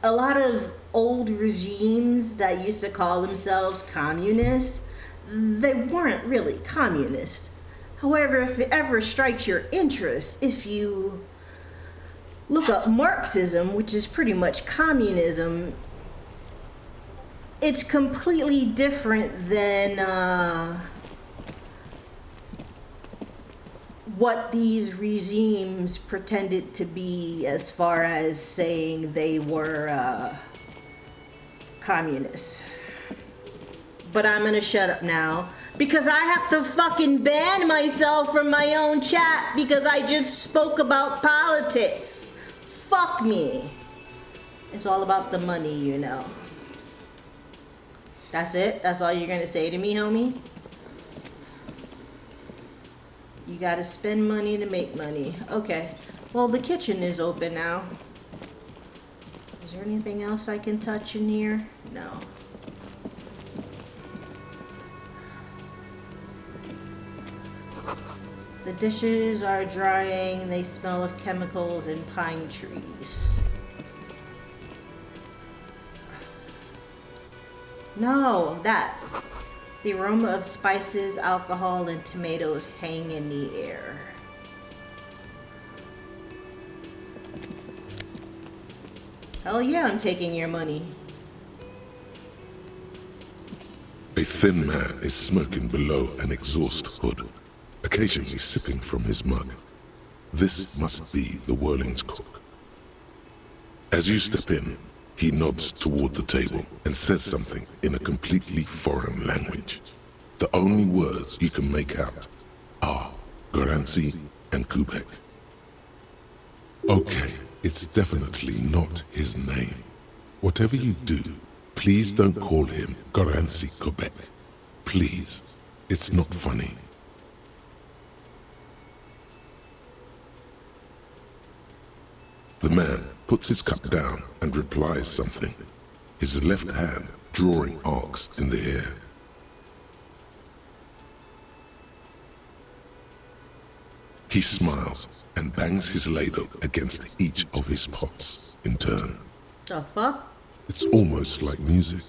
a lot of old regimes that used to call themselves communists, they weren't really communists. However, if it ever strikes your interest, if you look up Marxism, which is pretty much communism, it's completely different than what these regimes pretended to be, as far as saying they were communists. But I'm gonna shut up now because I have to fucking ban myself from my own chat because I just spoke about politics. Fuck me. It's all about the money, you know. That's it? That's all you're gonna say to me, homie? You gotta spend money to make money. Okay. Well, the kitchen is open now. Is there anything else I can touch in here? No. The dishes are drying. They smell of chemicals and pine trees. No, that. The aroma of spices, alcohol, and tomatoes hang in the air. Hell yeah, I'm taking your money. A thin man is smoking below an exhaust hood, occasionally sipping from his mug. This must be the Whirling's cook. As you step in, he nods toward the table and says something in a completely foreign language. The only words you can make out are Garancy and Kubek. Okay, it's definitely not his name. Whatever you do, please don't call him Garancy Kubek. Please, it's not funny. The man puts his cup down and replies something, his left hand drawing arcs in the air. He smiles and bangs his ladle against each of his pots in turn. The fuck? It's almost like music,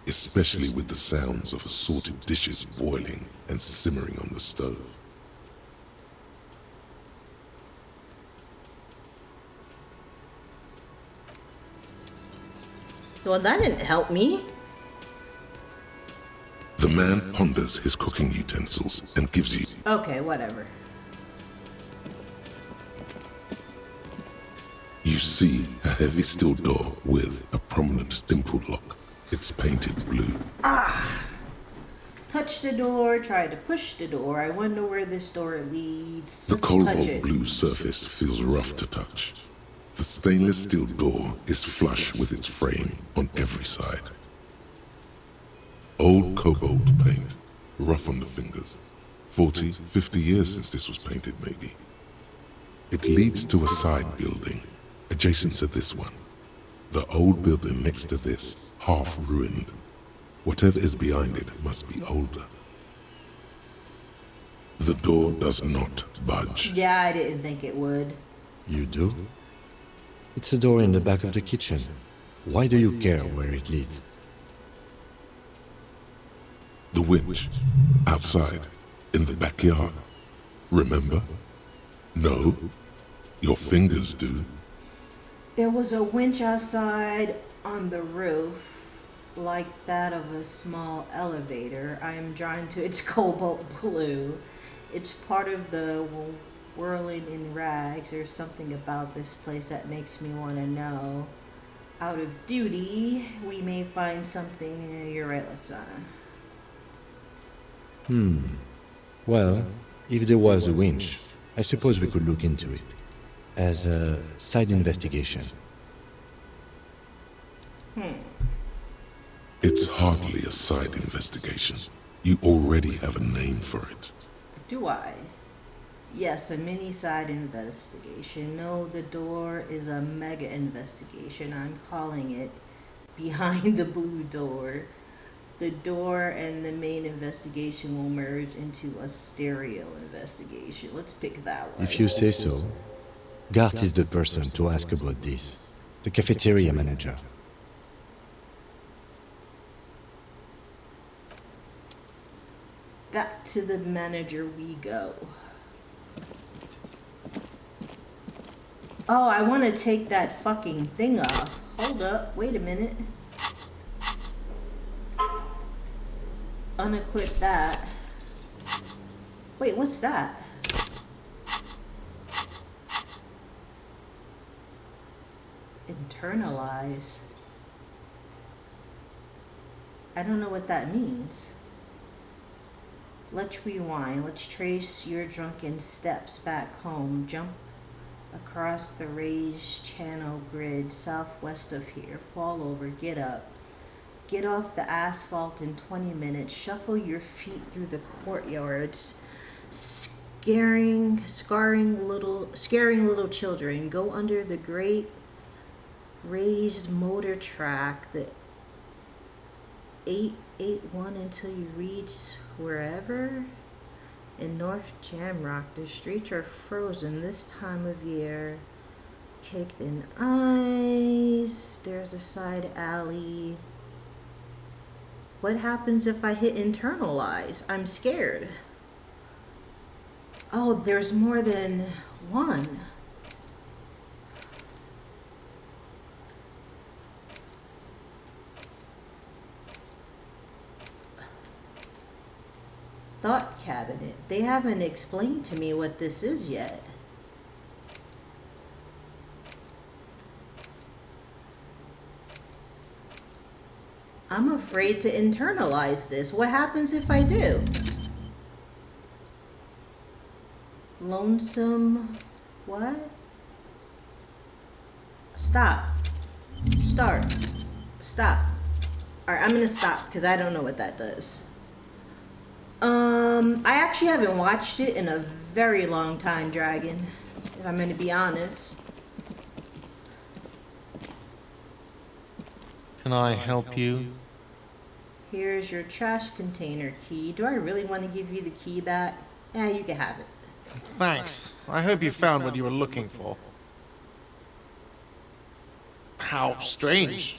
especially with the sounds of assorted dishes boiling and simmering on the stove. Well, that didn't help me. The man ponders his cooking utensils and gives you. Okay, whatever. You see a heavy steel door with a prominent dimpled lock. It's painted blue. Touch the door, try to push the door. I wonder where this door leads. The Let's touch cobalt it. blue surface feels rough to touch. The stainless steel door is flush with its frame on every side. Old cobalt paint, rough on the fingers. 40, 50 years since this was painted, maybe. It leads to a side building, adjacent to this one. The old building next to this, half ruined. Whatever is behind it must be older. The door does not budge. Yeah, I didn't think it would. You do? It's a door in the back of the kitchen. Why do you care where it leads? The winch, outside, in the backyard. Remember? No, your fingers do. There was a winch outside on the roof, like that of a small elevator. I am drawn to its cobalt blue. It's part of the whirling in rags. There's something about this place that makes me want to know. Out of duty, we may find something. You're right, Lasana. Well, if there was a winch, I suppose we could look into it. As a side investigation. It's hardly a side investigation. You already have a name for it. Do I? Yes, a mini side investigation. No, the door is a mega investigation. I'm calling it Behind the Blue Door. The door and the main investigation will merge into a stereo investigation. Let's pick that one. If you say so. Gart is the person to ask about this. The cafeteria manager. Back to the manager we go. Oh, I want to take that fucking thing off. Hold up, wait a minute. Unequip that. Wait, what's that? Internalize. I don't know what that means. Let's rewind. Let's trace your drunken steps back home. Jump across the raised channel grid southwest of here. Fall over. Get up. Get off the asphalt in 20 minutes. Shuffle your feet through the courtyards. Scaring little children. Go under the great raised motor track. The 881 until you reach wherever in North Jamrock. The streets are frozen this time of year, caked in ice. There's a side alley. What happens if I hit internalize? I'm scared. Oh, there's more than one. Thought cabinet. They haven't explained to me what this is yet. I'm afraid to internalize this. What happens if I do? Lonesome. What? Stop. Start. Stop. Alright, I'm gonna stop because I don't know what that does. I actually haven't watched it in a very long time, Dragon. If I'm gonna be honest. Can I help you? Here's your trash container key. Do I really want to give you the key back? Yeah, you can have it. Thanks. I hope you found what you were looking for. How strange.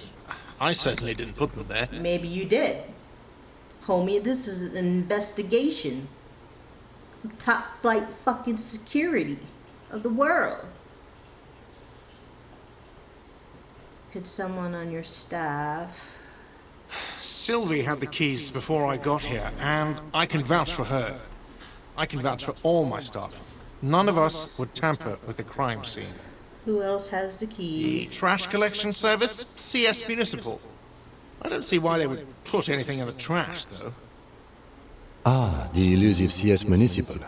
I certainly didn't put them there. Maybe you did. Homie, this is an investigation. Top flight fucking security of the world. Could someone on your staff... Sylvie had the keys before I got here, and I can vouch for her. I can vouch for all my staff. None of us would tamper with the crime scene. Who else has the The keys? trash collection service? CS Municipal. I don't see why they would put anything in the trash, though. Ah, the elusive CS Municipal.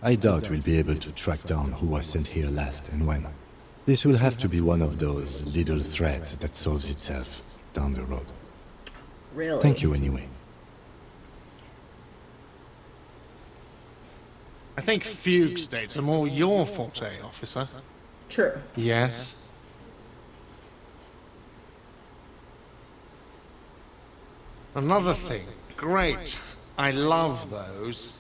I doubt we'll be able to track down who was sent here last and when. This will have to be one of those little threads that solves itself down the road. Really? Thank you anyway. I think fugue states are more your forte, officer. True. Yes. Another thing. Great. I love those.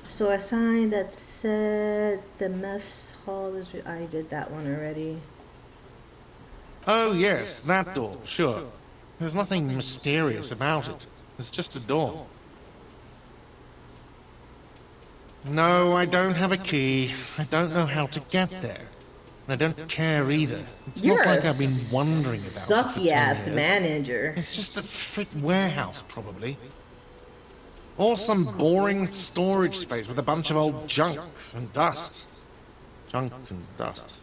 So a sign that said the mess hall is. I did that one already. Oh, yes, that door, sure. There's nothing mysterious about it. It's just a door. No, I don't have a key. I don't know how to get there. And I don't care either. It's You're not like a I've been wondering about it for 10 sucky ass years. manager. It's just a frick warehouse, probably. Or some boring storage space with a bunch of old junk and dust. Junk and dust.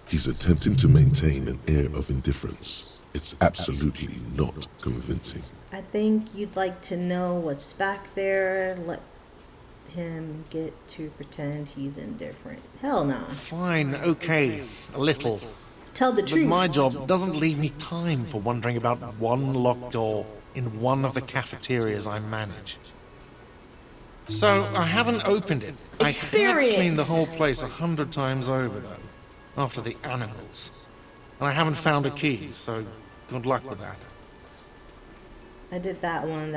He's attempting to maintain an air of indifference. It's absolutely not convincing. I think you'd like to know what's back there. Let him get to pretend he's indifferent. Hell no. Fine, okay, a little. Tell the But truth. my job doesn't leave me time for wondering about one locked door in one of the cafeterias I manage. So, I haven't opened it. I have cleaned the whole place 100 times over, though, after the animals. And I haven't found a key, so good luck with that. I did that one.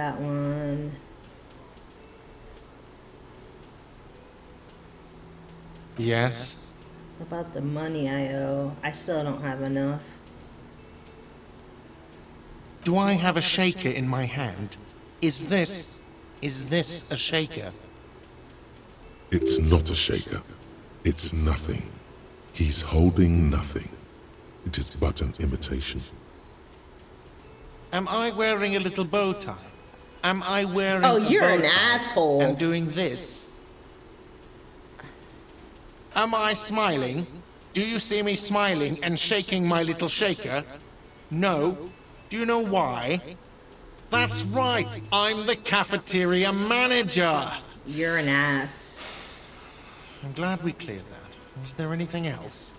Yes? About the money I owe. I still don't have enough. Do I have a shaker in my hand? Is this a shaker? It's not a shaker. It's nothing. He's holding nothing. It is but an imitation. Am I wearing a little bow tie? Am I wearing Oh, a you're bow an tie asshole. and doing this? Am I smiling? Do you see me smiling and shaking my little shaker? No. Do you know why? That's right. I'm the cafeteria manager. You're an ass. I'm glad we cleared that. Is there anything else?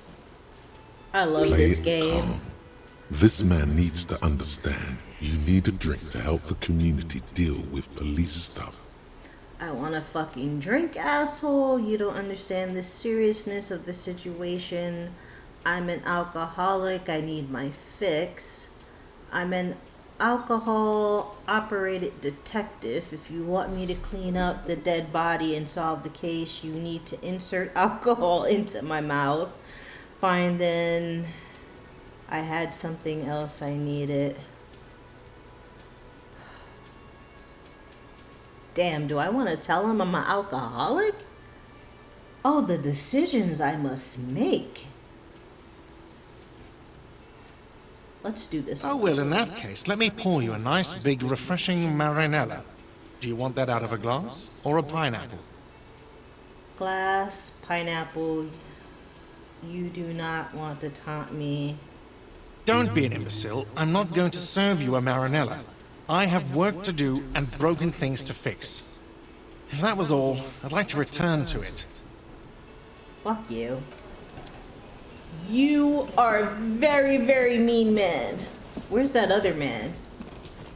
I love Play this it game. calm. This man needs to understand you need a drink to help the community deal with police stuff. I want a fucking drink, asshole. You don't understand the seriousness of the situation. I'm an alcoholic. I need my fix. I'm an alcohol-operated detective. If you want me to clean up the dead body and solve the case, you need to insert alcohol into my mouth. Fine, then. I had something else I needed. Damn, do I want to tell him I'm an alcoholic? Oh, the decisions I must make. Let's do this. Oh, well, in that case, let me pour you a nice, big, refreshing marinella. Do you want that out of a glass or a pineapple? Glass, pineapple. You do not want to taunt me. Don't be an imbecile. I'm not going to serve you a marinella. I have work to do and broken things to fix. If that was all, I'd like to return to it. Fuck you. You are a very, very mean man. Where's that other man?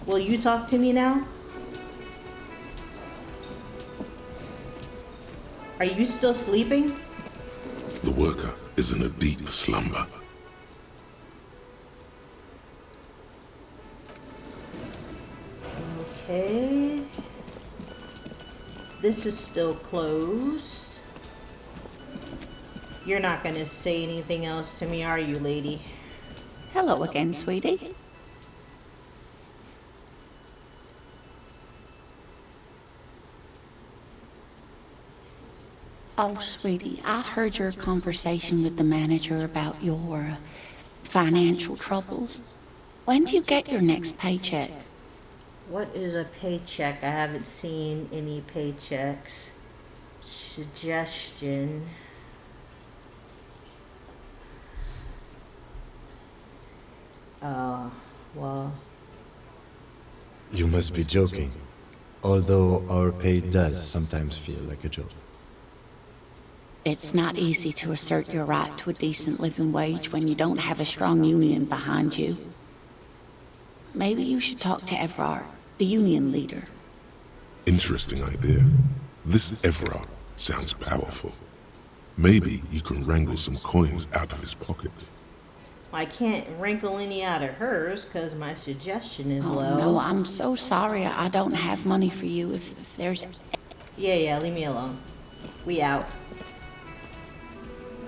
Will you talk to me now? Are you still sleeping? The worker is in a deep slumber. Okay. This is still closed. You're not gonna say anything else to me, are you, lady? Hello again, sweetie. Oh, sweetie, I heard your conversation with the manager about your financial troubles. When do you get your next paycheck? What is a paycheck? I haven't seen any paychecks. Suggestion. Well. You must be joking. Although our pay does sometimes feel like a joke. It's not easy to assert your right to a decent living wage when you don't have a strong union behind you. Maybe you should talk to Everard, the union leader. Interesting idea. This Everard sounds powerful. Maybe you can wrangle some coins out of his pocket. I can't wrinkle any out of hers because my suggestion is low. No, I'm so sorry. I don't have money for you if there's... Yeah, leave me alone. We out.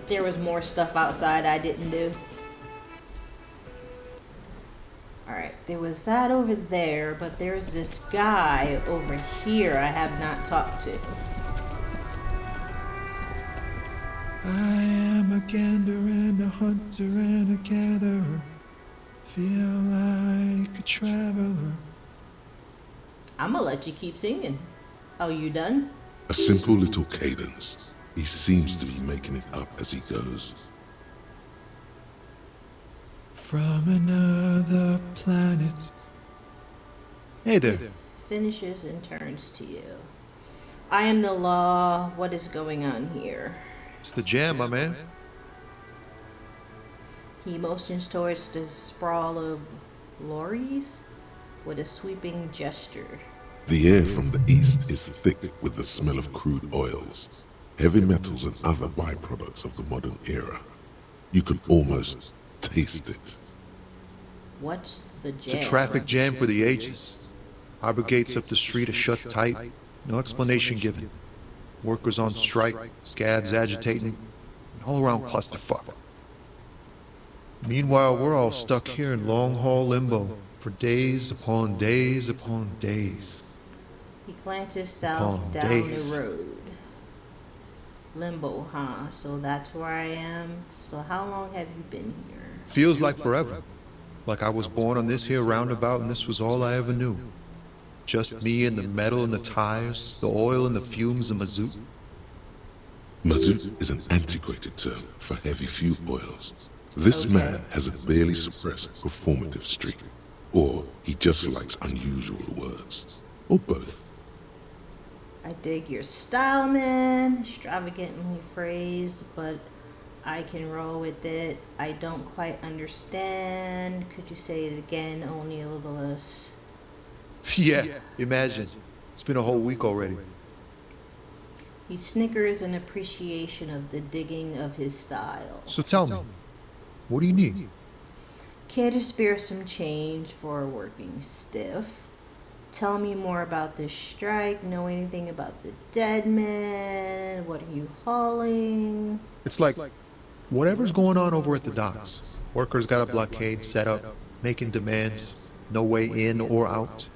There was more stuff outside I didn't do. Alright, there was that over there, but there's this guy over here I have not talked to. I am a gander and a hunter and a gatherer. Feel like a traveler. I'm gonna let you keep singing. Oh, you done? A simple little cadence. He seems to be making it up as he goes. From another planet. Hey there. Finishes and turns to you. I am the law. What is going on here? It's the jam, my man. He motions towards the sprawl of lorries with a sweeping gesture. The air from the east is thick with the smell of crude oils, heavy metals and other byproducts of the modern era. You can almost taste it. What's the jam? It's a traffic jam for the ages. Harbor gates up the street are shut tight. No explanation given. Workers on strike, scabs agitating, an all-around clusterfuck. Meanwhile, we're all stuck here in long-haul limbo for days upon days upon days. He glances south down the road. Limbo, huh? So that's where I am. So how long have you been here? Feels like forever. Like I was born on this here roundabout and this was all I ever knew. Just me and the metal and the tires, the oil and the fumes of mazout. Mazout is an antiquated term for heavy fuel oils. This man has a barely suppressed performative streak, or he just likes unusual words, or both. I dig your style, man. Extravagantly phrased, but I can roll with it. I don't quite understand. Could you say it again, only a little less? Yeah, imagine. It's been a whole week already. He snickers in appreciation of the digging of his style. So tell me, what do you need? Care to spare some change for a working stiff? Tell me more about this strike. Know anything about the dead man? What are you hauling? It's like, whatever's going on over at the docks. Workers got a blockade set up, making demands, no way in or out.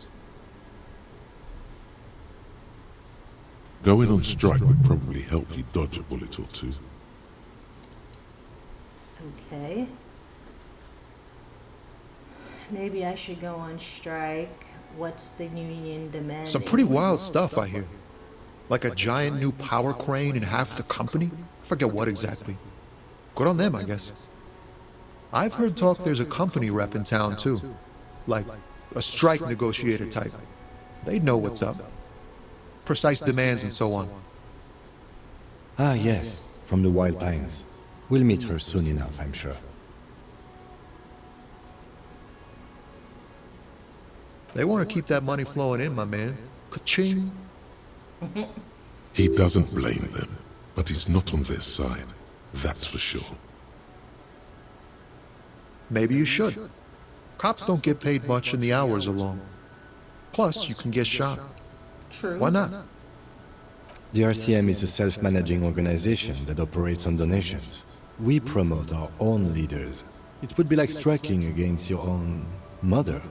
Going on strike would probably help you dodge a bullet or two. Okay. Maybe I should go on strike. What's the union demanding? Some pretty wild stuff, I hear. Like a giant new power crane in half the company? I forget what exactly. Good on them, I guess. I've heard talk there's a company rep in town, too. Like a strike negotiator type. They'd know what's up. Precise demands and so on. Ah, yes, from the Wild Pines. We'll meet her soon enough, I'm sure. They want to keep that money flowing in, my man. Ka-ching. He doesn't blame them, but he's not on their side, that's for sure. Maybe you should. Cops don't get paid much and the hours are long. Plus, you can get shot. True. Why not? The RCM is a self-managing organization that operates on donations. We promote our own leaders. It would be like striking against your own mother.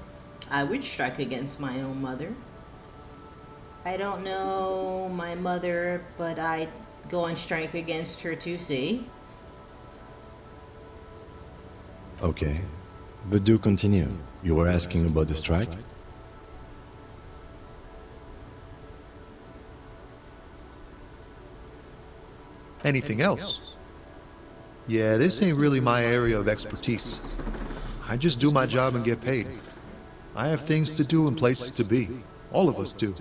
I would strike against my own mother. I don't know my mother, but I go on strike against her too, see? Okay, but do continue. You were asking about the strike? Anything else? Yeah, this ain't really my area of expertise. I just do my job and get paid. I have things to do and places to be. All of us do.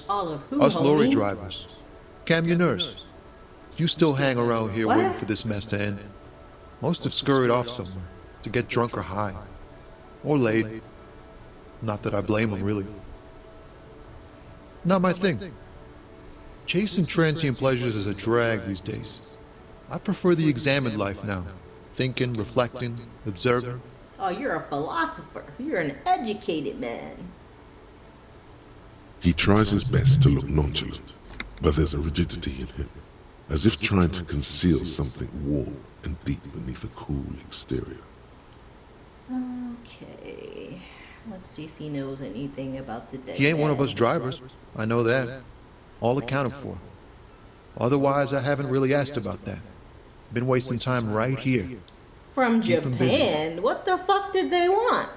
All of who, Us lorry homie? drivers. Camionneurs. You still hang around here waiting for this mess to end. Most have scurried off somewhere to get drunk or high. Or laid. Not that I blame them, really. Not my thing. Chasing transient pleasures is a drag these days. I prefer the examined life now. Thinking, reflecting, observing. Oh, you're a philosopher. You're an educated man. He tries his best to look nonchalant, but there's a rigidity in him, as if trying to conceal something warm and deep beneath a cool exterior. Okay. Let's see if he knows anything about the dead He ain't one of man. us drivers. I know that. All accounted for. Otherwise, I haven't really asked about that. Been wasting time right here. From Keep 'em busy. Japan? What the fuck did they want?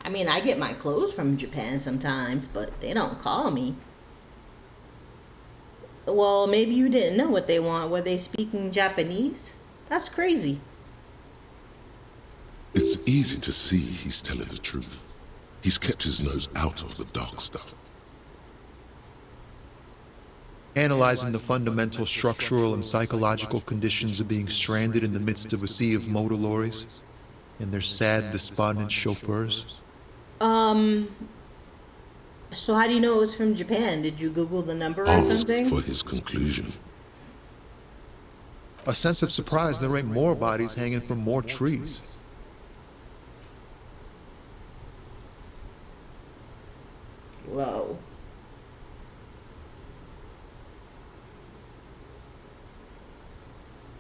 I mean, I get my clothes from Japan sometimes, but they don't call me. Well, maybe you didn't know what they want. Were they speaking Japanese? That's crazy. It's easy to see he's telling the truth. He's kept his nose out of the dark stuff. Analyzing the fundamental structural and psychological conditions of being stranded in the midst of a sea of motor lorries and their sad, despondent chauffeurs. So how do you know it was from Japan? Did you Google the number or Asked something? for his conclusion. A sense of surprise there ain't more bodies hanging from more trees. Low.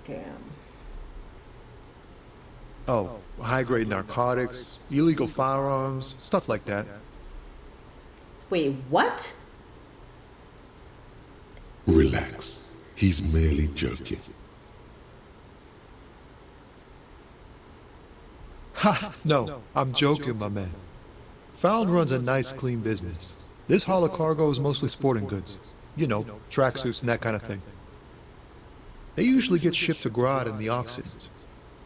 Damn. Oh, high-grade narcotics, illegal firearms, stuff like that. Wait, what? Relax. He's merely joking. Ha! No, I'm joking, my man. Found runs a nice, clean business. This haul of cargo is mostly sporting goods. You know, tracksuits and that kind of thing. They usually get shipped to Grad in the Occident,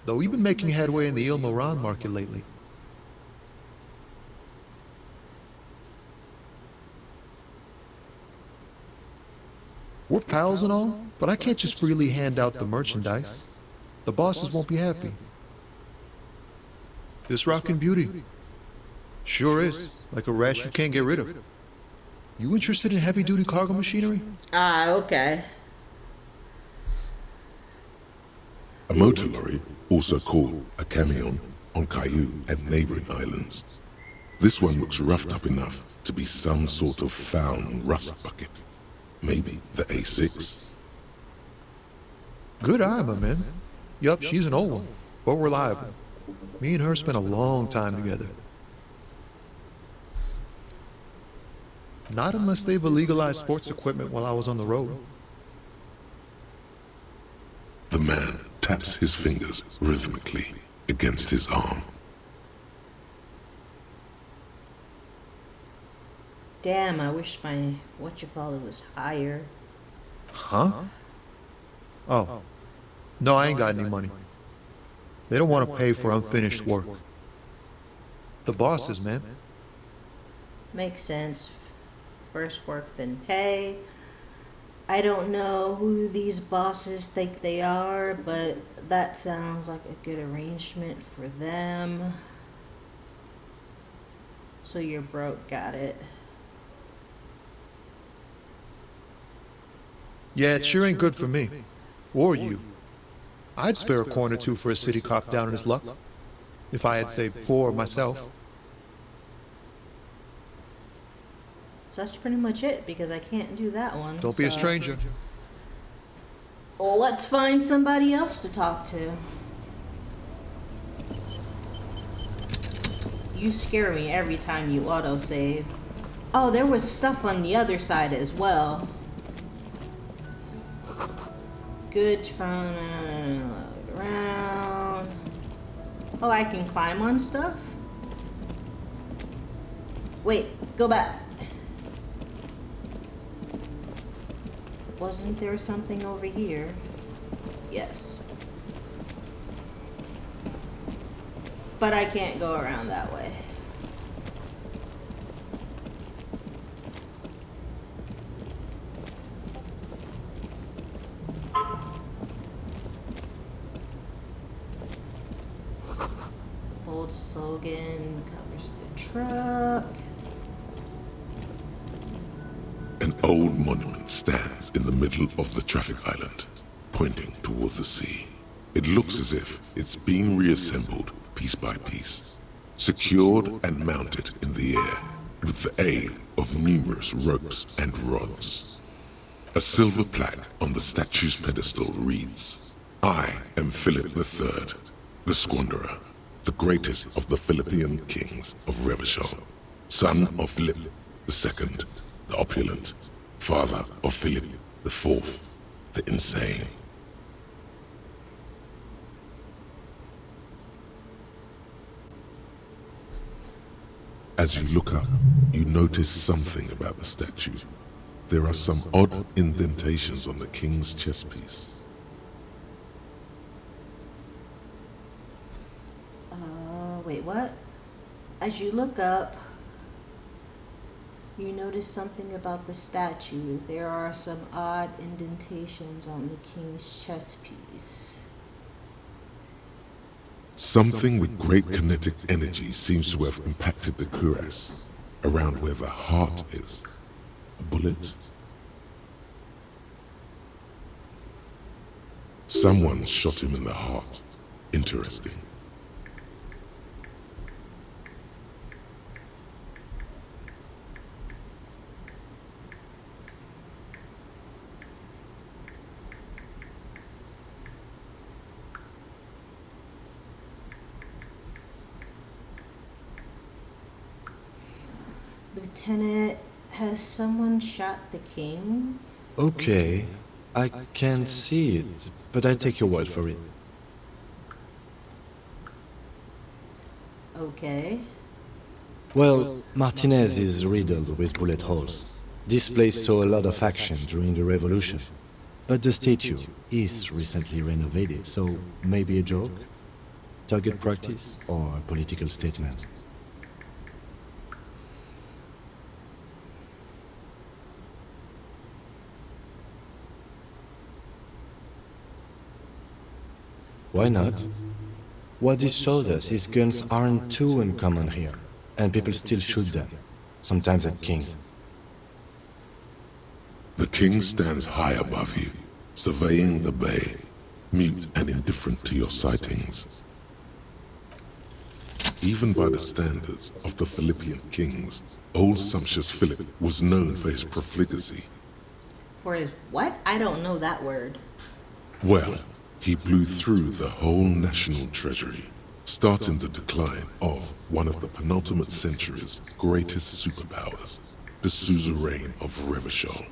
though we've been making headway in the Il Moran market lately. We're pals and all, but I can't just freely hand out the merchandise. The bosses won't be happy. This rockin' beauty. Sure is, like a rash you can't get rid of. You interested in heavy-duty cargo machinery? Ah, okay. A motor lorry, also called a camion, on Caillou and neighboring islands. This one looks roughed up enough to be some sort of found rust bucket. Maybe the A6. Good eye, my man. Yup, she's an old one, but reliable. Me and her spent a long time together. Not unless they've illegalized sports equipment while I was on the road. The man taps his fingers rhythmically against his arm. Damn, I wish my whatchamacallit was higher. Huh? Oh. No, I ain't got any money. They don't want to pay for unfinished work. The bosses, man. Makes sense. First work, then pay. I don't know who these bosses think they are, but that sounds like a good arrangement for them. So you're broke, got it. Yeah, it sure ain't good for me. Or you. I'd spare a coin or two for a city cop down in his luck. If I had saved 4 myself. So that's pretty much it, because I can't do that one. Don't be a so- stranger. Well, let's find somebody else to talk to. You scare me every time you autosave. Oh, there was stuff on the other side as well. Goods from around. Oh, I can climb on stuff? Wait, go back. Wasn't there something over here? Yes. But I can't go around that way. Bold slogan covers the truck. An old monument stands in the middle of the traffic island, pointing toward the sea. It looks as if it's being reassembled piece by piece, secured and mounted in the air with the aid of numerous ropes and rods. A silver plaque on the statue's pedestal reads, "I am Philip III, the Squanderer, the greatest of the Philippian kings of Revachol, son of Philip II, the opulent, father of Philip IV, the insane." As you look up, you notice something about the statue. There are some odd indentations on the king's chest piece. Wait, what? As you look up, you notice something about the statue. There are some odd indentations on the king's chest piece. Something with great kinetic energy seems to have impacted the cuirass, around where the heart is. A bullet? Someone shot him in the heart. Interesting. Lieutenant, has someone shot the king? Okay, I can't see it, but I take your word for it. Okay. Well, Martinez is riddled with bullet holes. This place saw a lot of action during the revolution. But the statue is recently renovated, so maybe a joke? Target practice or a political statement? Why not? What this shows us is guns aren't too uncommon here, and people still shoot them, sometimes at kings. The king stands high above you, surveying the bay, mute and indifferent to your sightings. Even by the standards of the Philippian kings, old sumptuous Philip was known for his profligacy. For his what? I don't know that word. Well, he blew through the whole national treasury, starting the decline of one of the penultimate century's greatest superpowers, the suzerain of Revachol.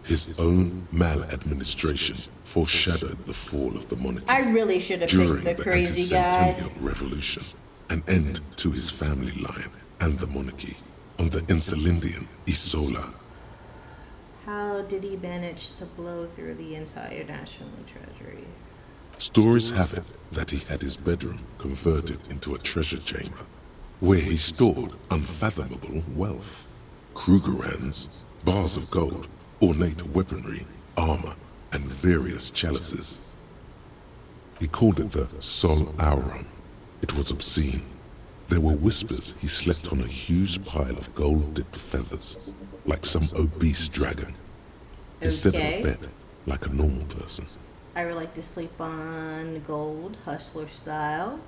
His own maladministration foreshadowed the fall of the monarchy. I really should have during picked the crazy guy. Anti-Centennial Revolution, an end to his family line and the monarchy on the Insulindian Isola. How did he manage to blow through the entire national treasury? Stories have it that he had his bedroom converted into a treasure chamber, where he stored unfathomable wealth. Krugerrands, bars of gold, ornate weaponry, armor, and various chalices. He called it the Sol Auron. It was obscene. There were whispers he slept on a huge pile of gold-dipped feathers, like some obese dragon, instead of a bed, like a normal person. I would like to sleep on gold, hustler style.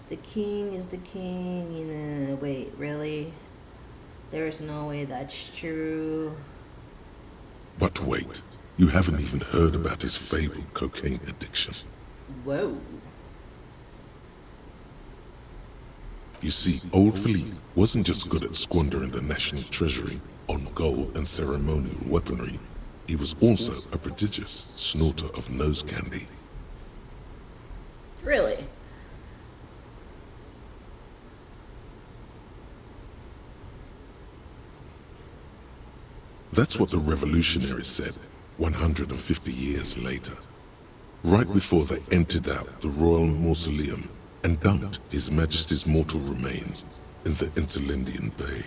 The king is the king, you know, wait, really? There's no way that's true. But wait, you haven't even heard about his fabled cocaine addiction. Whoa. You see, old Philippe wasn't just good at squandering the national treasury. on gold and ceremonial weaponry, he was also a prodigious snorter of nose candy. Really? That's what the revolutionaries said 150 years later, right before they emptied out the royal mausoleum and dumped His Majesty's mortal remains in the Elysium Bay.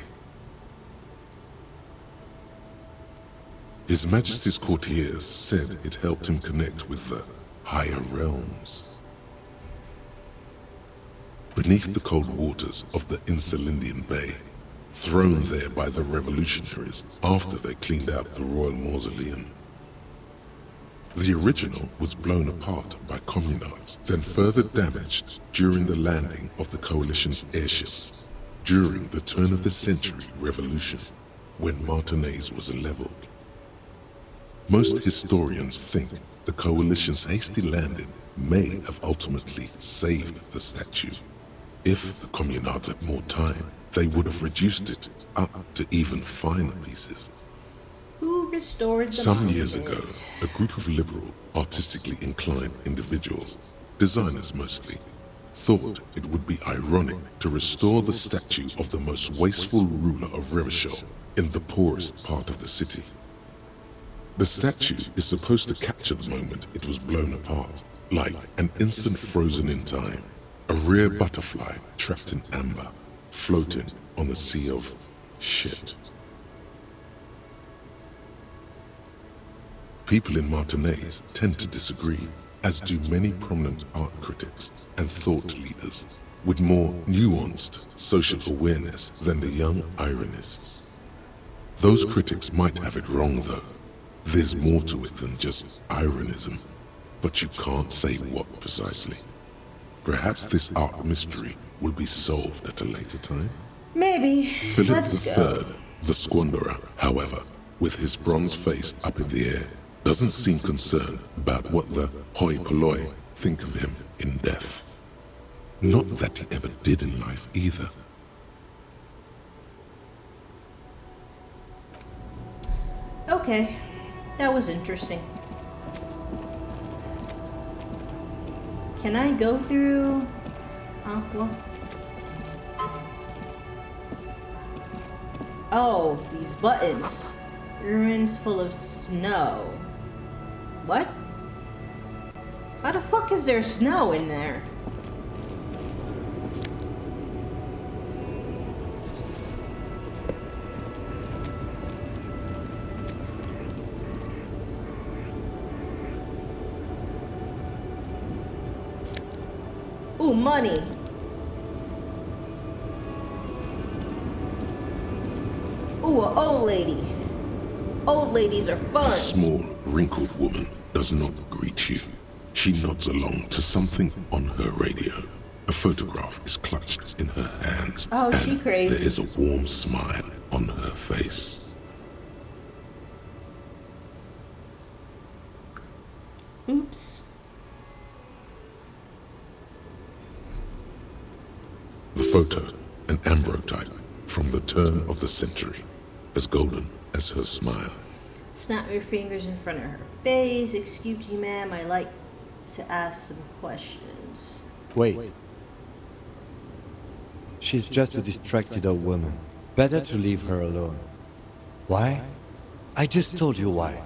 His Majesty's courtiers said it helped him connect with the higher realms. Beneath the cold waters of the Elysium Bay, thrown there by the revolutionaries after they cleaned out the royal mausoleum. The original was blown apart by communards, then further damaged during the landing of the coalition's airships during the turn-of-the-century revolution, when Martinez was leveled. Most historians think the coalition's hasty landing may have ultimately saved the statue. If the communards had more time, they would have reduced it up to even finer pieces. Who restored the Some years monument? ago, a group of liberal, artistically inclined individuals, designers mostly, thought it would be ironic to restore the statue of the most wasteful ruler of Revachol in the poorest part of the city. The statue is supposed to capture the moment it was blown apart, like an instant frozen in time, a rare butterfly trapped in amber, floating on a sea of shit. People in Martinez tend to disagree, as do many prominent art critics and thought leaders with more nuanced social awareness than the young ironists. Those critics might have it wrong though. There's more to it than just ironism, but you can't say what precisely. Perhaps this art mystery will be solved at a later time? Maybe. Philip Let's go. III, the squanderer, however, with his bronze face up in the air, doesn't seem concerned about what the hoi polloi think of him in death. Not that he ever did in life either. Okay, that was interesting. Can I go through? Well. Oh, these buttons. Ruins full of snow. What? How the fuck is there snow in there? Ooh, money. Ooh, an old lady. Old ladies are fun. The small, wrinkled woman does not greet you. She nods along to something on her radio. A photograph is clutched in her hands. Oh, and she crazy. there is a warm smile on her face. Oops. The photo, an ambrotype from the turn of the century, as golden as her smile. Snap your fingers in front of her face. Excuse me, ma'am. I'd like to ask some questions. Wait. She's just a distracted old woman. Better to leave her alone. Why? I just told you why.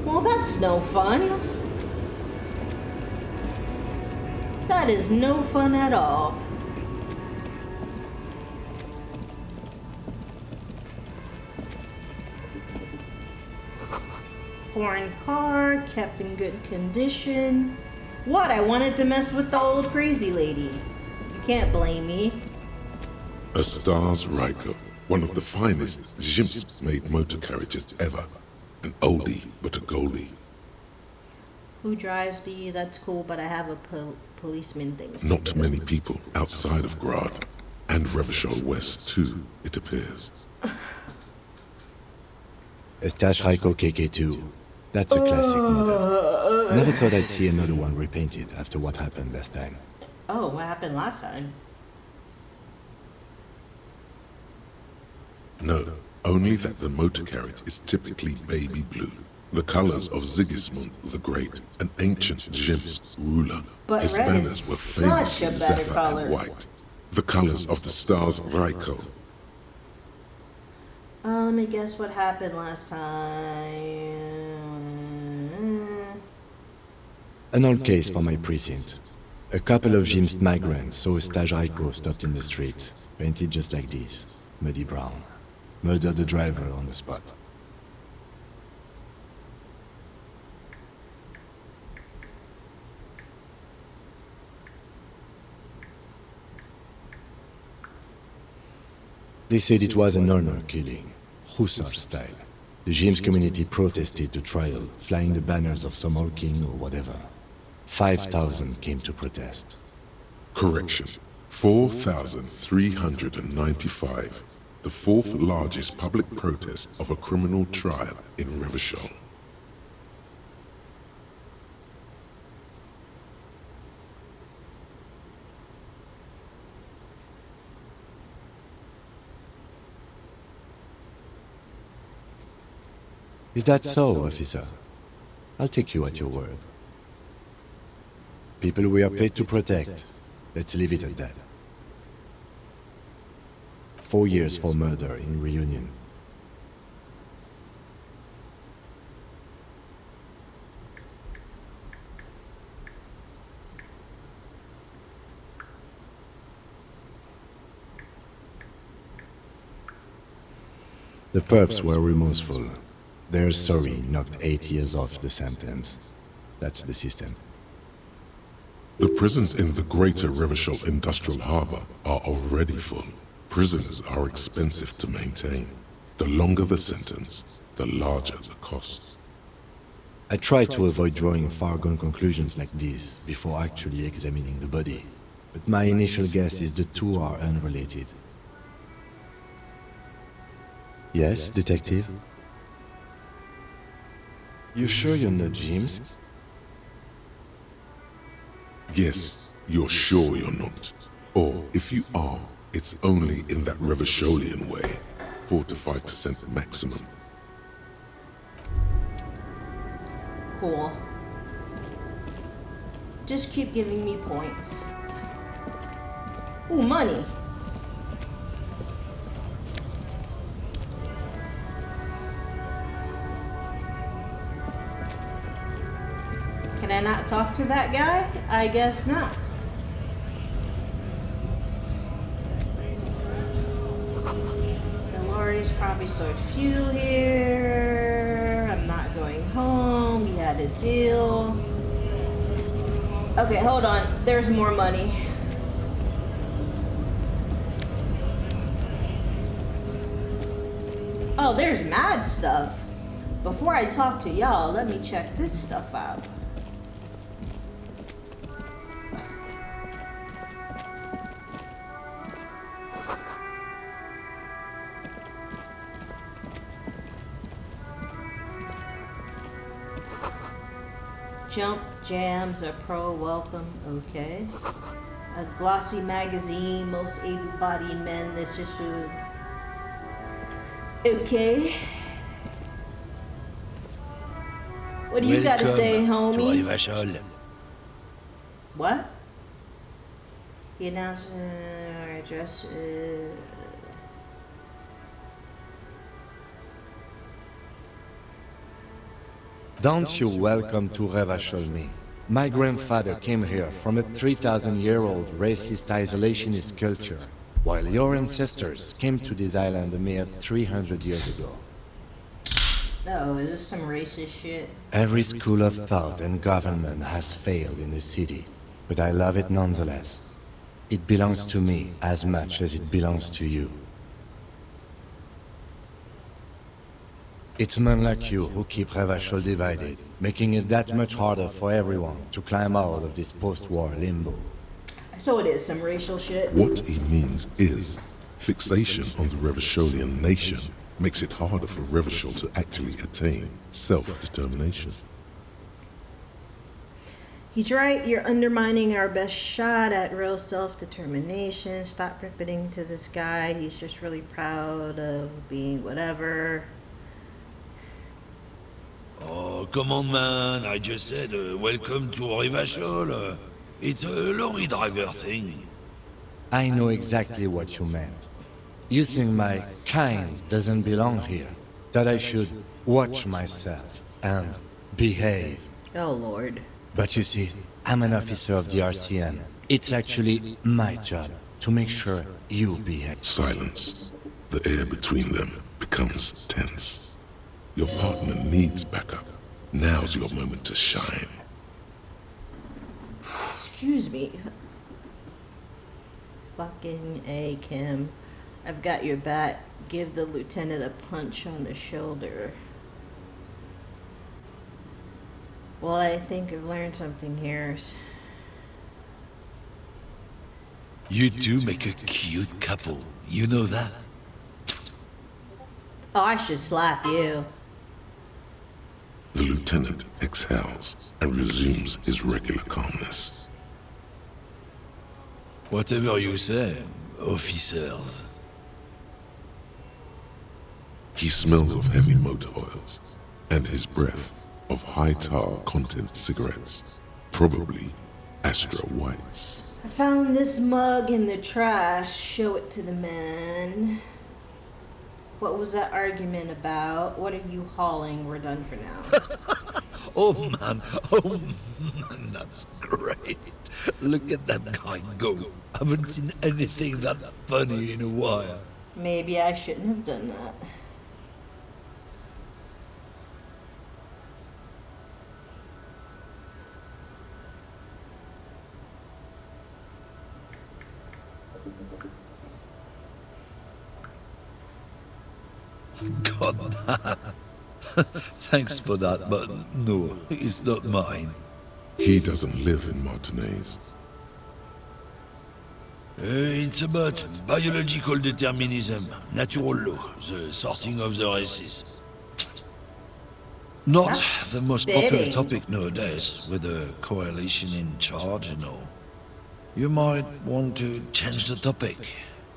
Well, that's no fun. That is no fun at all. Foreign car, kept in good condition. What? I wanted to mess with the old crazy lady. You can't blame me. A Stars Riker, one of the finest Zhimps-made motor carriages ever. An oldie, but a goldie. Who drives these? That's cool, but I have a policeman thing. Not many people outside of Grad, and Revachol West too, it appears. Estache Raiko KK2. That's a classic model. Never thought I'd see another one repainted after what happened last time. Oh, what happened last time? No, only that the motor carriage is typically baby blue, the colors of Sigismund the Great, an ancient Dzimsk ruler. But His red banners is were such a famously better zephyr color. and white, the colors of the stars Raiko. Let me guess what happened last time. An old case for my precinct. A couple of Jim's migrants saw a stage Raiko stopped in the street, painted just like this, muddy brown. Murdered the driver on the spot. They said it was an honor killing, Hussar style. The Jim's community protested the trial, flying the banners of some old king or whatever. 5,000 came to protest. Correction. 4,395. The fourth largest public protest of a criminal trial in Revachol. Is that so, officer? I'll take you at your word. People we are paid to protect. Let's leave it at that. 4 years for murder in Reunion. The perps were remorseful. Their sorry knocked 8 years off the sentence. That's the system. The prisons in the greater Revachol Industrial Harbor are already full. Prisoners are expensive to maintain. The longer the sentence, the larger the cost. I try to avoid drawing far-gone conclusions like these before actually examining the body, but my initial guess is the two are unrelated. Yes, detective? You sure you're not James? Yes, you're sure you're not. Or if you are, it's only in that Revacholian way. 4 to 5% maximum. Cool. Just keep giving me points. Ooh, money. Can I not talk to that guy? I guess not. The lorries probably stored fuel here. I'm not going home. You had a deal. Okay, hold on. There's more money. Oh, there's mad stuff. Before I talk to y'all, let me check this stuff out. Jump jams are pro welcome. Okay. A glossy magazine, most able-bodied men. This just food. Okay. What do you got to say, homie? What? He announced our address. Don't you welcome to Revachol me. My grandfather came here from a 3,000-year-old racist isolationist culture, while your ancestors came to this island a mere 300 years ago. Oh, is this some racist shit? Every school of thought and government has failed in the city, but I love it nonetheless. It belongs to me as much as it belongs to you. It's men like you who keep Revachol divided, making it that much harder for everyone to climb out of this post-war limbo. So it is some racial shit. What he means is, fixation on the Revacholian nation makes it harder for Revachol to actually attain self-determination. He's right. You're undermining our best shot at real self-determination. Stop ripping to this guy. He's just really proud of being whatever. Oh, come on, man. I just said, welcome to Rivachol. It's a lorry driver thing. I know exactly what you meant. You think my kind doesn't belong here, that I should watch myself and behave. Oh, Lord. But you see, I'm an officer of the RCM. It's actually my job to make sure you behave. Silence. The air between them becomes tense. Your partner needs backup. Now's your moment to shine. Excuse me. Fucking A, Kim. I've got your back. Give the lieutenant a punch on the shoulder. Well, I think I've learned something here. You two make a cute couple. You know that? Oh, I should slap you. The lieutenant exhales and resumes his regular calmness. Whatever you say, officers. He smells of heavy motor oils and his breath of high tar content cigarettes, probably Astra Whites. I found this mug in the trash. Show it to the man. What was that argument about? What are you hauling? We're done for now. Oh man, that's great. Look at that guy go. Haven't seen anything that funny in a while. Maybe I shouldn't have done that. God, thanks for that, but no, it's not mine. He doesn't live in Martinez. It's about biological determinism, natural law, the sorting of the races. Not That's the most popular spitting. topic nowadays, with the coalition in charge and all. You might want to change the topic.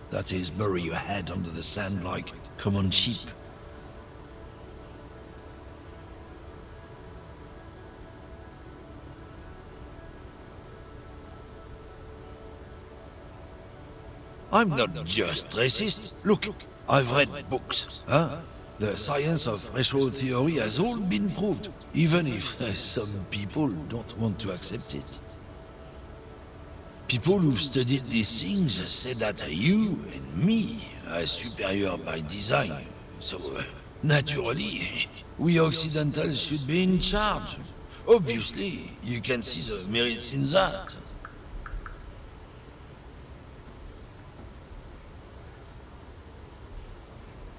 That is, bury your head under the sand like common sheep. I'm not just racist. Look, I've read books, huh? The science of racial theory has all been proved, even if some people don't want to accept it. People who've studied these things say that you and me are superior by design. So, naturally, we Occidentals should be in charge. Obviously, you can see the merits in that.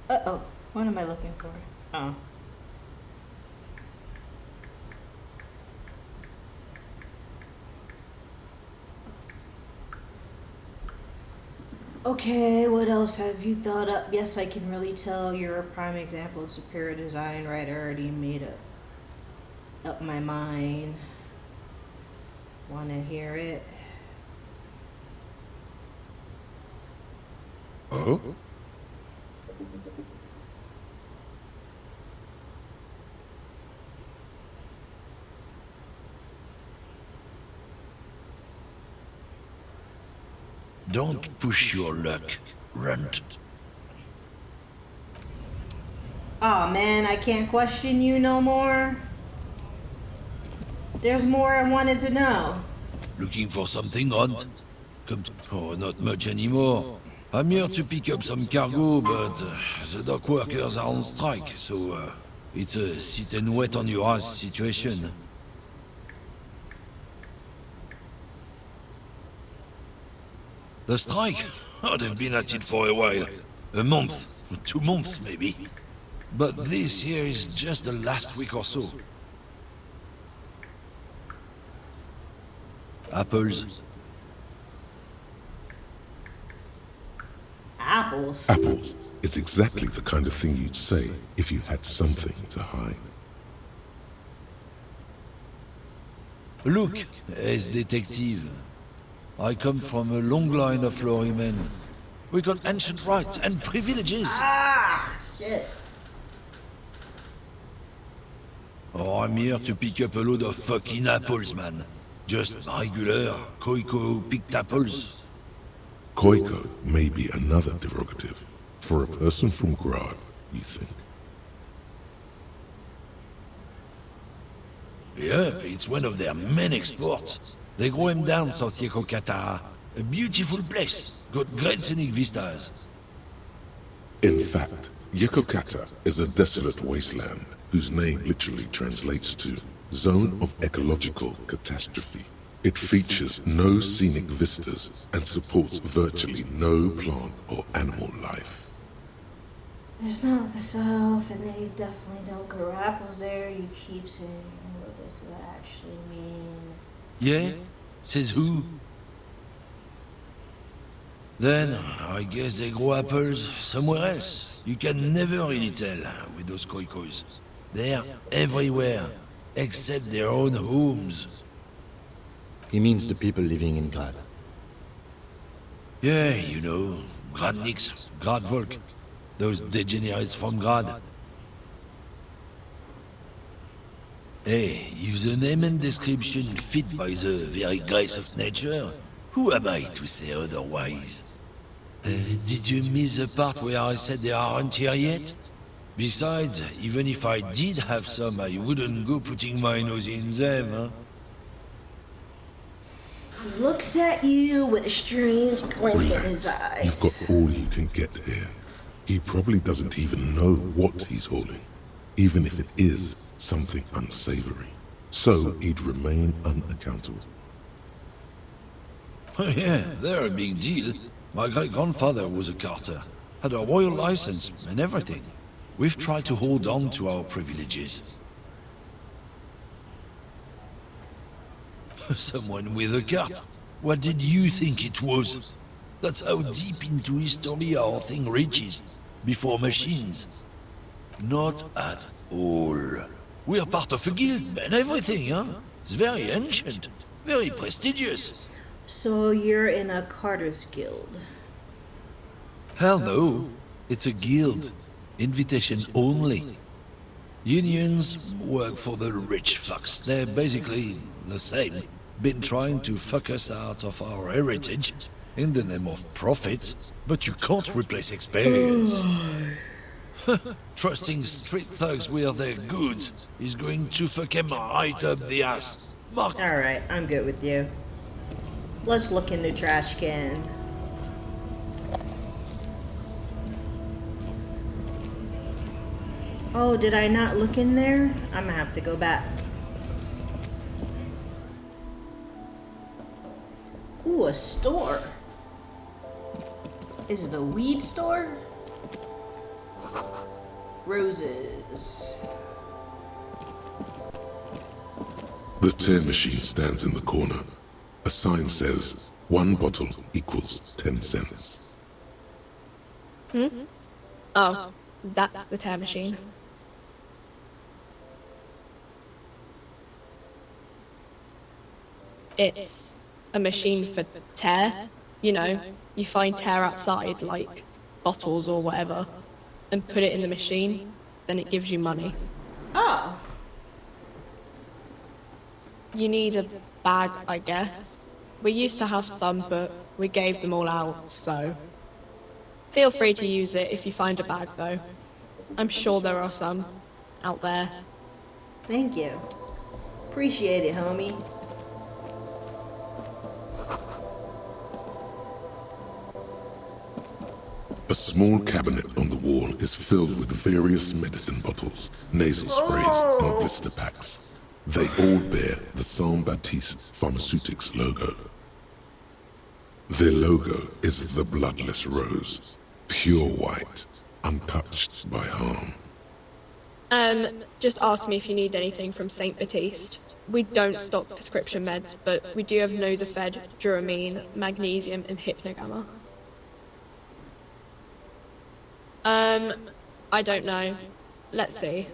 Uh-oh. What am I looking for? Oh. Okay, what else have you thought up? Yes, I can really tell you're a prime example of superior design, right? I already made up my mind. Wanna hear it? Oh? Don't push your luck, Runt. Aw, man, I can't question you no more. There's more I wanted to know. Looking for something, Runt? Oh, not much anymore. I'm here to pick up some cargo, but the dock workers are on strike, so it's a sit and wait on your ass situation. The strike? Oh, they've been at it for a while. A month, 2 months maybe. But this here is just the last week or so. Apples. Apples? Apples is exactly the kind of thing you'd say if you had something to hide. Look, as detective, I come from a long line of lawmen. We got ancient rights and privileges. Ah, shit. Oh, I'm here to pick up a load of fucking apples, man. Just regular Koiko picked apples. Koiko may be another derogative. For a person from Grad, you think? Yep, it's one of their main exports. They grow them down South Yekokata. A beautiful place. Got great scenic vistas. In fact, Yekokata is a desolate wasteland whose name literally translates to Zone of Ecological Catastrophe. It features no scenic vistas and supports virtually no plant or animal life. It's not the south, and they definitely don't grow apples there. You keep saying, what does it actually mean? Yeah? Says who? Then, I guess they grow apples somewhere else. You can never really tell with those Koikos. They're everywhere, except their own homes. He means the people living in Grad. Yeah, you know, Gradniks, Gradvolk, those degenerates from Grad. Hey, if the name and description fit by the very grace of nature, who am I to say otherwise? Did you miss the part where I said they aren't here yet? Besides, even if I did have some, I wouldn't go putting my nose in them, huh? He looks at you with a strange glint in his eyes. You've got all you can get here. He probably doesn't even know what he's hauling, even if it is something unsavory. So he'd remain unaccountable. Oh yeah, they're a big deal. My great-grandfather was a carter, had a royal license and everything. We've tried to hold on to our privileges. Someone with a cart. What did you think it was? That's how deep into history our thing reaches, before machines. Not at all. We're part of a guild and everything, huh? It's very ancient, very prestigious. So you're in a Carter's Guild? Hell no. It's a guild. Invitation only. Unions work for the rich fucks. They're basically the same. Been trying to fuck us out of our heritage in the name of profit, but you can't replace experience. Trusting street thugs with their goods is going to fuck them right up the ass. Mark. Alright, I'm good with you. Let's look in the trash can. Oh, did I not look in there? I'm gonna have to go back. Ooh, a store. Is it a weed store? Roses. The tear machine stands in the corner. A sign says, 1 bottle equals 10 cents. Oh, that's the tear machine. It's a machine for tear. You know, you find tear outside, like bottles or whatever, and put it in the machine, then it gives you money. Oh. You need a bag, I guess. We used to have some, but we gave them all out, so... Feel free to use it if you find a bag, though. I'm sure there are some out there. Thank you. Appreciate it, homie. A small cabinet on the wall is filled with various medicine bottles, nasal sprays, and blister packs. They all bear the Saint Baptiste Pharmaceutics logo. Their logo is the bloodless rose, pure white, untouched by harm. Just ask me if you need anything from Saint Baptiste. We don't stock prescription meds, but we do have Nosafed, Duramine, Magnesium, and Hypnogamma. I don't know. Let's see.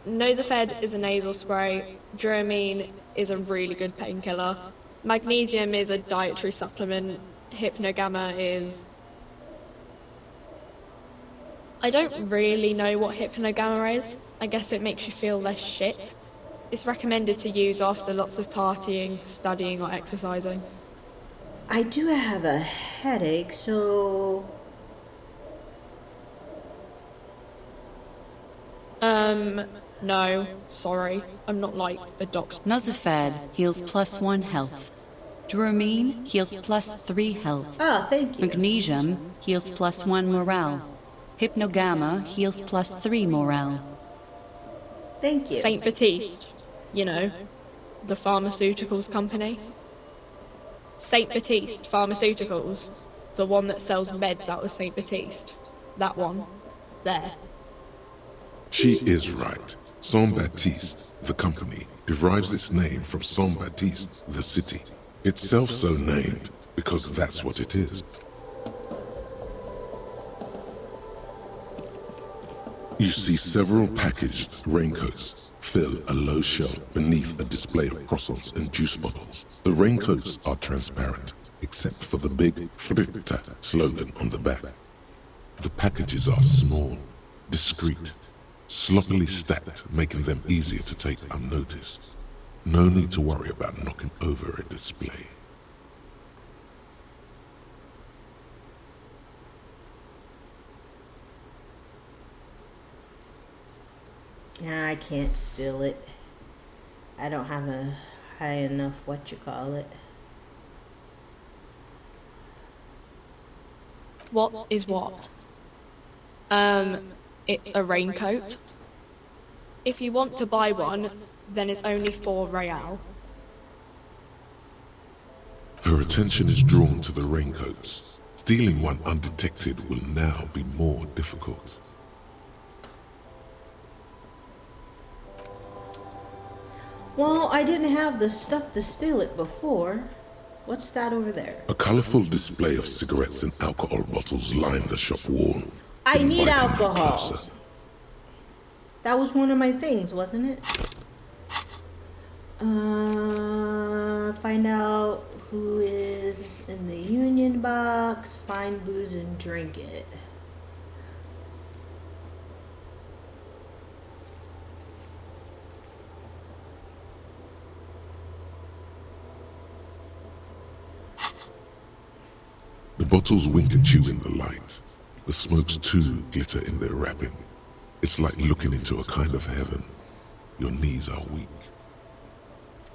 Nosafed is a nasal spray. Dramamine is a really good painkiller. Magnesium is a dietary supplement. Hypnogamma is... I don't really know what hypnogamma is. I guess it makes you feel less shit. It's recommended to use after lots of partying, studying, or exercising. I do have a headache, so... No, sorry. I'm not like a doctor. Nosafed heals +1 health. Dramamine heals +3 health. Ah, thank you. Magnesium heals +1 morale. Hypnogamma heals +3 morale. Thank you. Saint Baptiste, you know, the pharmaceuticals company. Saint Baptiste Pharmaceuticals, the one that sells meds out of Saint Baptiste. That one. There. She is right. Saint Baptiste, the company, derives its name from Saint Baptiste, the city. Itself so named because that's what it is. You see several packaged raincoats fill a low shelf beneath a display of croissants and juice bottles. The raincoats are transparent, except for the big Fritta slogan on the back. The packages are small, discreet, sloppily stacked, making them easier to take unnoticed. No need to worry about knocking over a display. Nah, I can't steal it. I don't have a high enough what-you-call-it. What is what? It's a raincoat. If you want to buy one, then it's only 4 real. Her attention is drawn to the raincoats. Stealing one undetected will now be more difficult. Well, I didn't have the stuff to steal it before. What's that over there? A colorful display of cigarettes and alcohol bottles line the shop wall. I need inviting you alcohol. closer. That was one of my things, wasn't it? Find out who is in the union box, find booze and drink it. The bottles wink at you in the light. The smokes too glitter in their wrapping. It's like looking into a kind of heaven. Your knees are weak.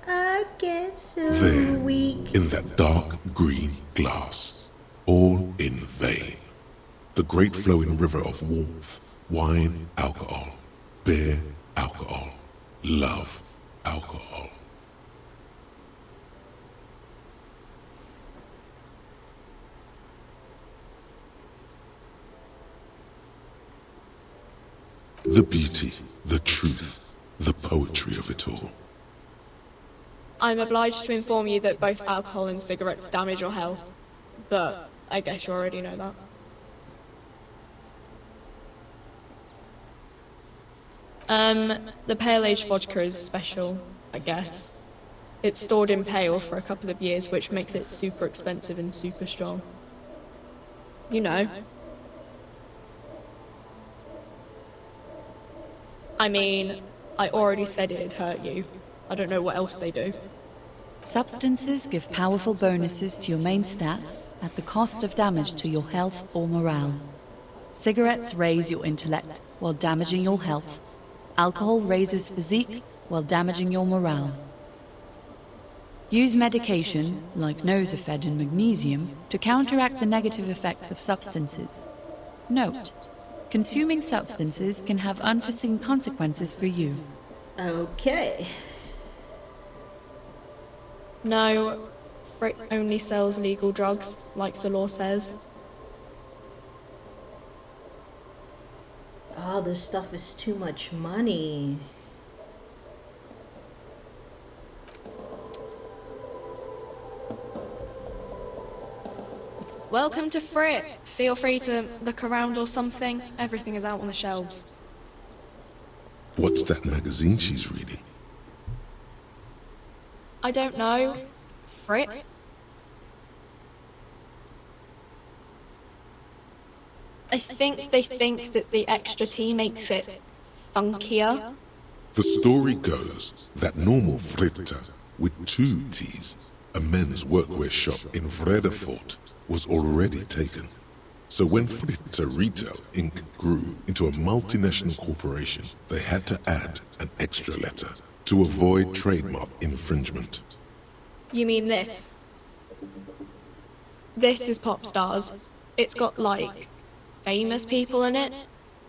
I get so There, weak. in that dark green glass, all in vain. The great flowing river of warmth, wine, alcohol, beer, alcohol, love, alcohol. The beauty, the truth, the poetry of it all. I'm obliged to inform you that both alcohol and cigarettes damage your health, but I guess you already know that. The pale age vodka is special, I guess. It's stored in pale for a couple of years, which makes it super expensive and super strong. You know. I mean, I already said it'd hurt you. I don't know what else they do. Substances give powerful bonuses to your main stats at the cost of damage to your health or morale. Cigarettes raise your intellect while damaging your health. Alcohol raises physique while damaging your morale. Use medication, like Nosafed and magnesium, to counteract the negative effects of substances. Note: consuming substances can have unforeseen consequences for you. Okay. No, Frit only sells legal drugs, like the law says. Oh, this stuff is too much money. Welcome to Frit. Feel free to look around or something. Everything is out on the shelves. What's that magazine she's reading? I don't know. Frick? I think they think that the extra T makes it funkier. The story goes that normal Fritta, with 2 T's, a men's workwear shop in Vredefort, was already taken. So when Fritta Retail Inc. grew into a multinational corporation, they had to add an extra letter to avoid trademark infringement. You mean this? This is Pop Stars. It's got, like, famous people in it.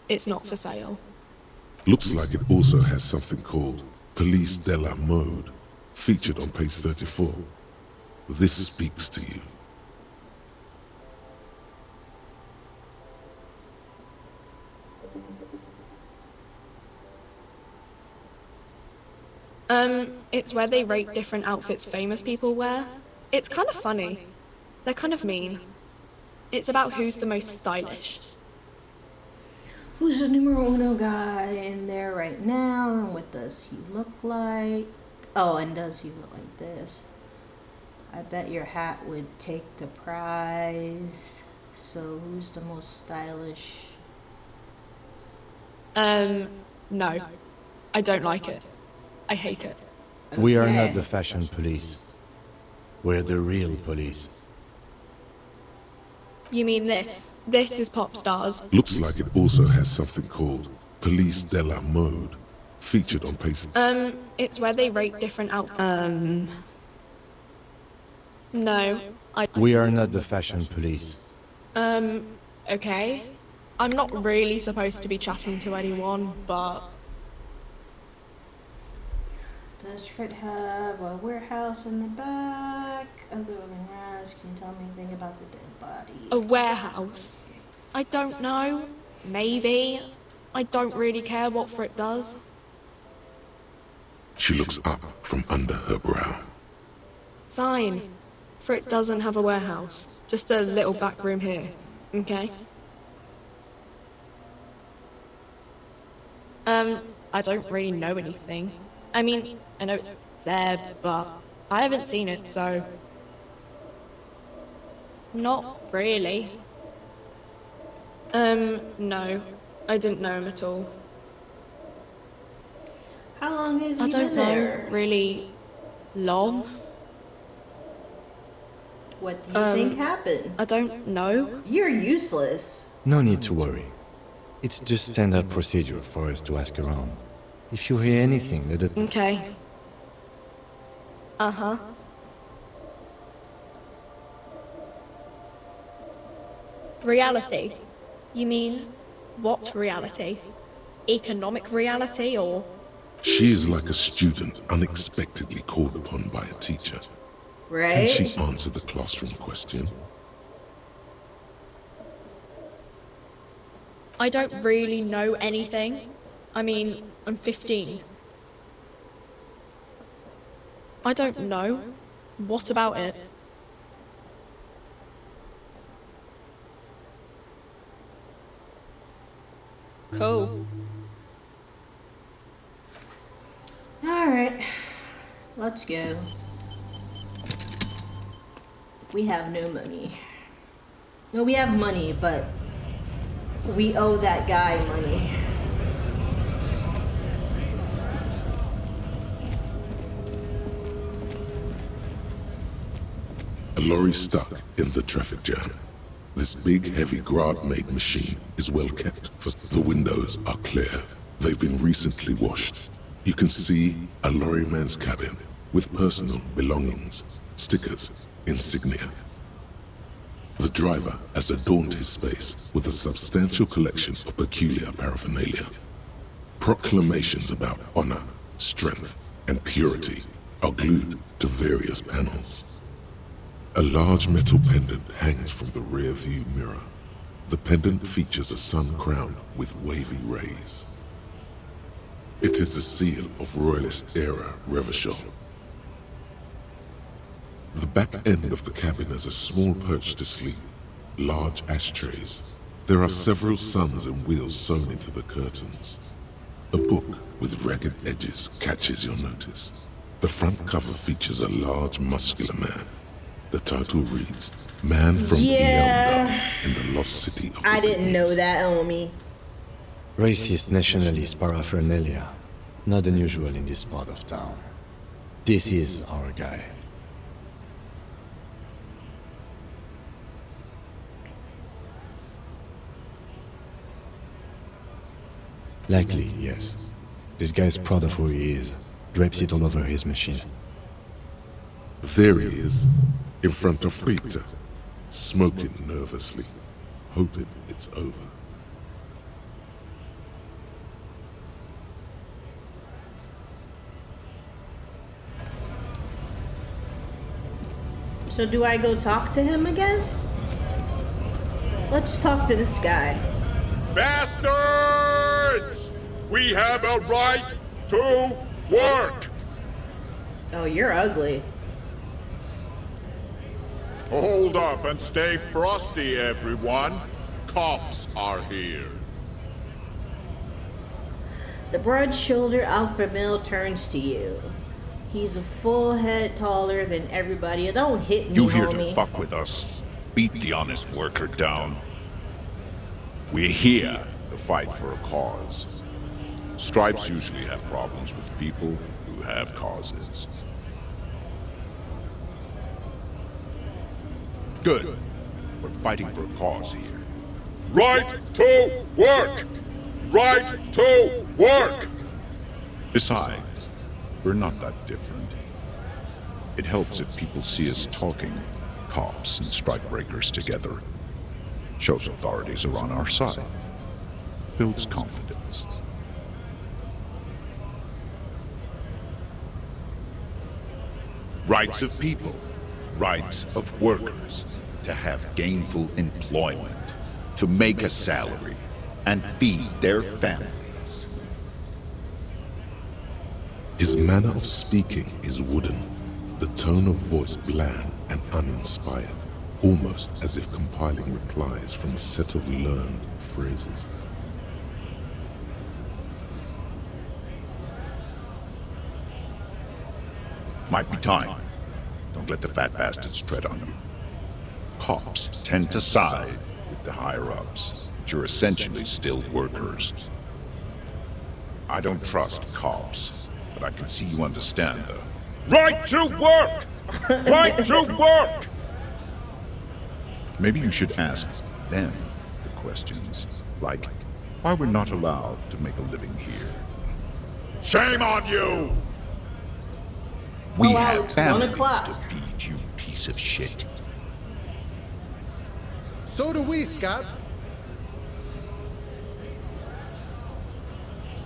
It's not for sale. Looks like it also has something called Police de la Mode, featured on page 34. This speaks to you. It's where they rate different outfits famous people wear. It's kind of funny. They're kind of mean. It's about who's the most stylish. Who's the numero uno guy in there right now, and what does he look like? Oh, and does he look like this? I bet your hat would take the prize. So who's the most stylish? No. I don't like it. I hate it. We are not the fashion police. We're the real police. You mean this? This is Pop Stars. Looks like it also has something called Police de la Mode, featured on page... It's where they rate different No, We are not the fashion police. Okay. I'm not really supposed to be chatting to anyone, but... Does Fred have a warehouse in the back of the living house? Can you tell me anything about the dead body? A warehouse? I don't know. Maybe. I don't really care what Frit does. She looks up from under her brow. Fine. Frit doesn't have a warehouse. Just a little back room here. Okay? I don't really know anything. I mean, I know it's there, but I haven't seen it, so... Not really. No. I didn't know him at all. How long has he I don't been know, there? really long. What do you think happened? I don't know. You're useless. No need to worry. It's just standard procedure for us to ask around. If you hear anything, let it... Okay. Uh-huh. Reality? You mean, what reality? Economic reality, or...? She is like a student unexpectedly called upon by a teacher. Right? Can she answer the classroom question? I don't really know anything. I mean, I'm 15. I don't know. What about it? Cool. Alright. Let's go. We have no money. No, we have money, but we owe that guy money. A lorry stuck in the traffic jam. This big, heavy Grad-made machine is well kept, for the windows are clear. They've been recently washed. You can see a lorryman's cabin with personal belongings, stickers, insignia. The driver has adorned his space with a substantial collection of peculiar paraphernalia. Proclamations about honor, strength, and purity are glued to various panels. A large metal pendant hangs from the rear view mirror. The pendant features a sun crowned with wavy rays. It is the seal of Royalist era Revachol. The back end of the cabin has a small perch to sleep, large ashtrays. There are several suns and wheels sewn into the curtains. A book with ragged edges catches your notice. The front cover features a large, muscular man. The title reads, Man from Beyond in the Lost City of the I didn't know that, homie. Racist nationalist paraphernalia. Not unusual in this part of town. This is our guy. Likely, yes. This guy's proud of who he is. Drapes it all over his machine. There he is, in front of Peter, smoking nervously, hoping it's over. So do I go talk to him again? Let's talk to this guy. Bastards! We have a right to work! Oh, you're ugly. Hold up and stay frosty, everyone. Cops are here. The broad-shouldered alpha male turns to you. He's a full head taller than everybody. Don't hit me, You here homie. to fuck with us? Beat the honest worker down. We're here to fight for a cause. Stripes usually have problems with people who have causes. Good. We're fighting for a cause here. Right to work! Right to work! Besides, we're not that different. It helps if people see us talking, cops and strikebreakers together. Shows authorities are on our side. Builds confidence. Rights of people. Rights of workers. To have gainful employment. To make a salary. And feed their families. His manner of speaking is wooden, the tone of voice bland and uninspired, almost as if compiling replies from a set of learned phrases. Might be time. Don't let the fat bastards tread on you. Cops tend to side with the higher-ups, but you're essentially still workers. I don't trust cops, but I can see you understand the right to work! Right to work! Maybe you should ask them the questions, like why we're not allowed to make a living here. Shame on you! We have it's 1 families o'clock. to feed, you piece of shit. So do we, Scott.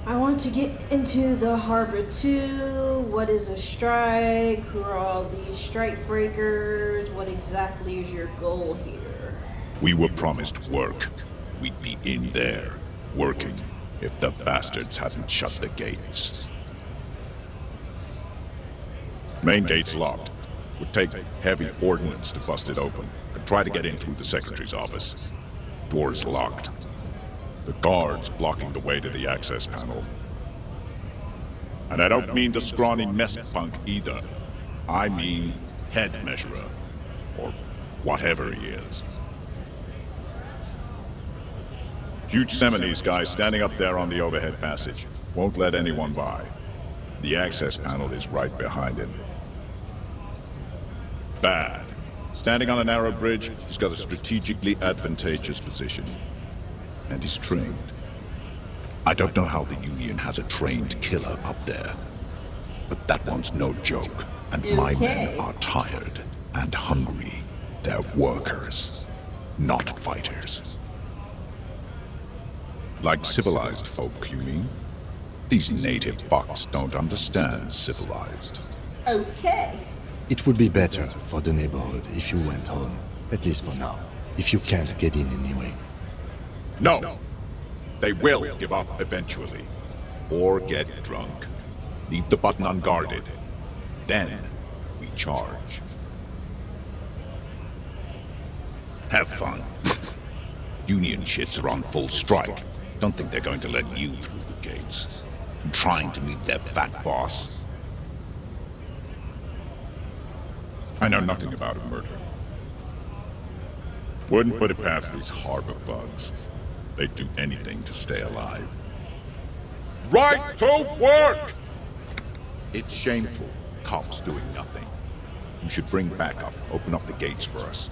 I want to get into the harbor too. What is a strike? Who are all these strike breakers? What exactly is your goal here? We were promised work. We'd be in there, working, if the bastards hadn't shut the gates. Main gate's locked. Would take heavy ordnance to bust it open. Could try to get in through the secretary's office. Door's locked. The guard's blocking the way to the access panel. And I don't mean the scrawny mess punk either. I mean head measurer. Or whatever he is. Huge Seminese guy standing up there on the overhead passage. Won't let anyone by. The access panel is right behind him. Bad. Standing on a narrow bridge, he's got a strategically advantageous position. And he's trained. I don't know how the Union has a trained killer up there. But that one's no joke. And my men are tired and hungry. They're workers, not fighters. Like civilized folk, you mean? These native fucks don't understand civilized. Okay. It would be better for the neighborhood if you went home, at least for now, if you can't get in anyway. No! They will give up eventually. Or get drunk. Leave the button unguarded. Then, we charge. Have fun. Union shits are on full strike. Don't think they're going to let you through the gates. and trying to meet their fat boss. I know nothing about a murder. Wouldn't put it past these harbor bugs. They'd do anything to stay alive. Right to work! It's shameful. Cops doing nothing. You should bring backup. Open up the gates for us.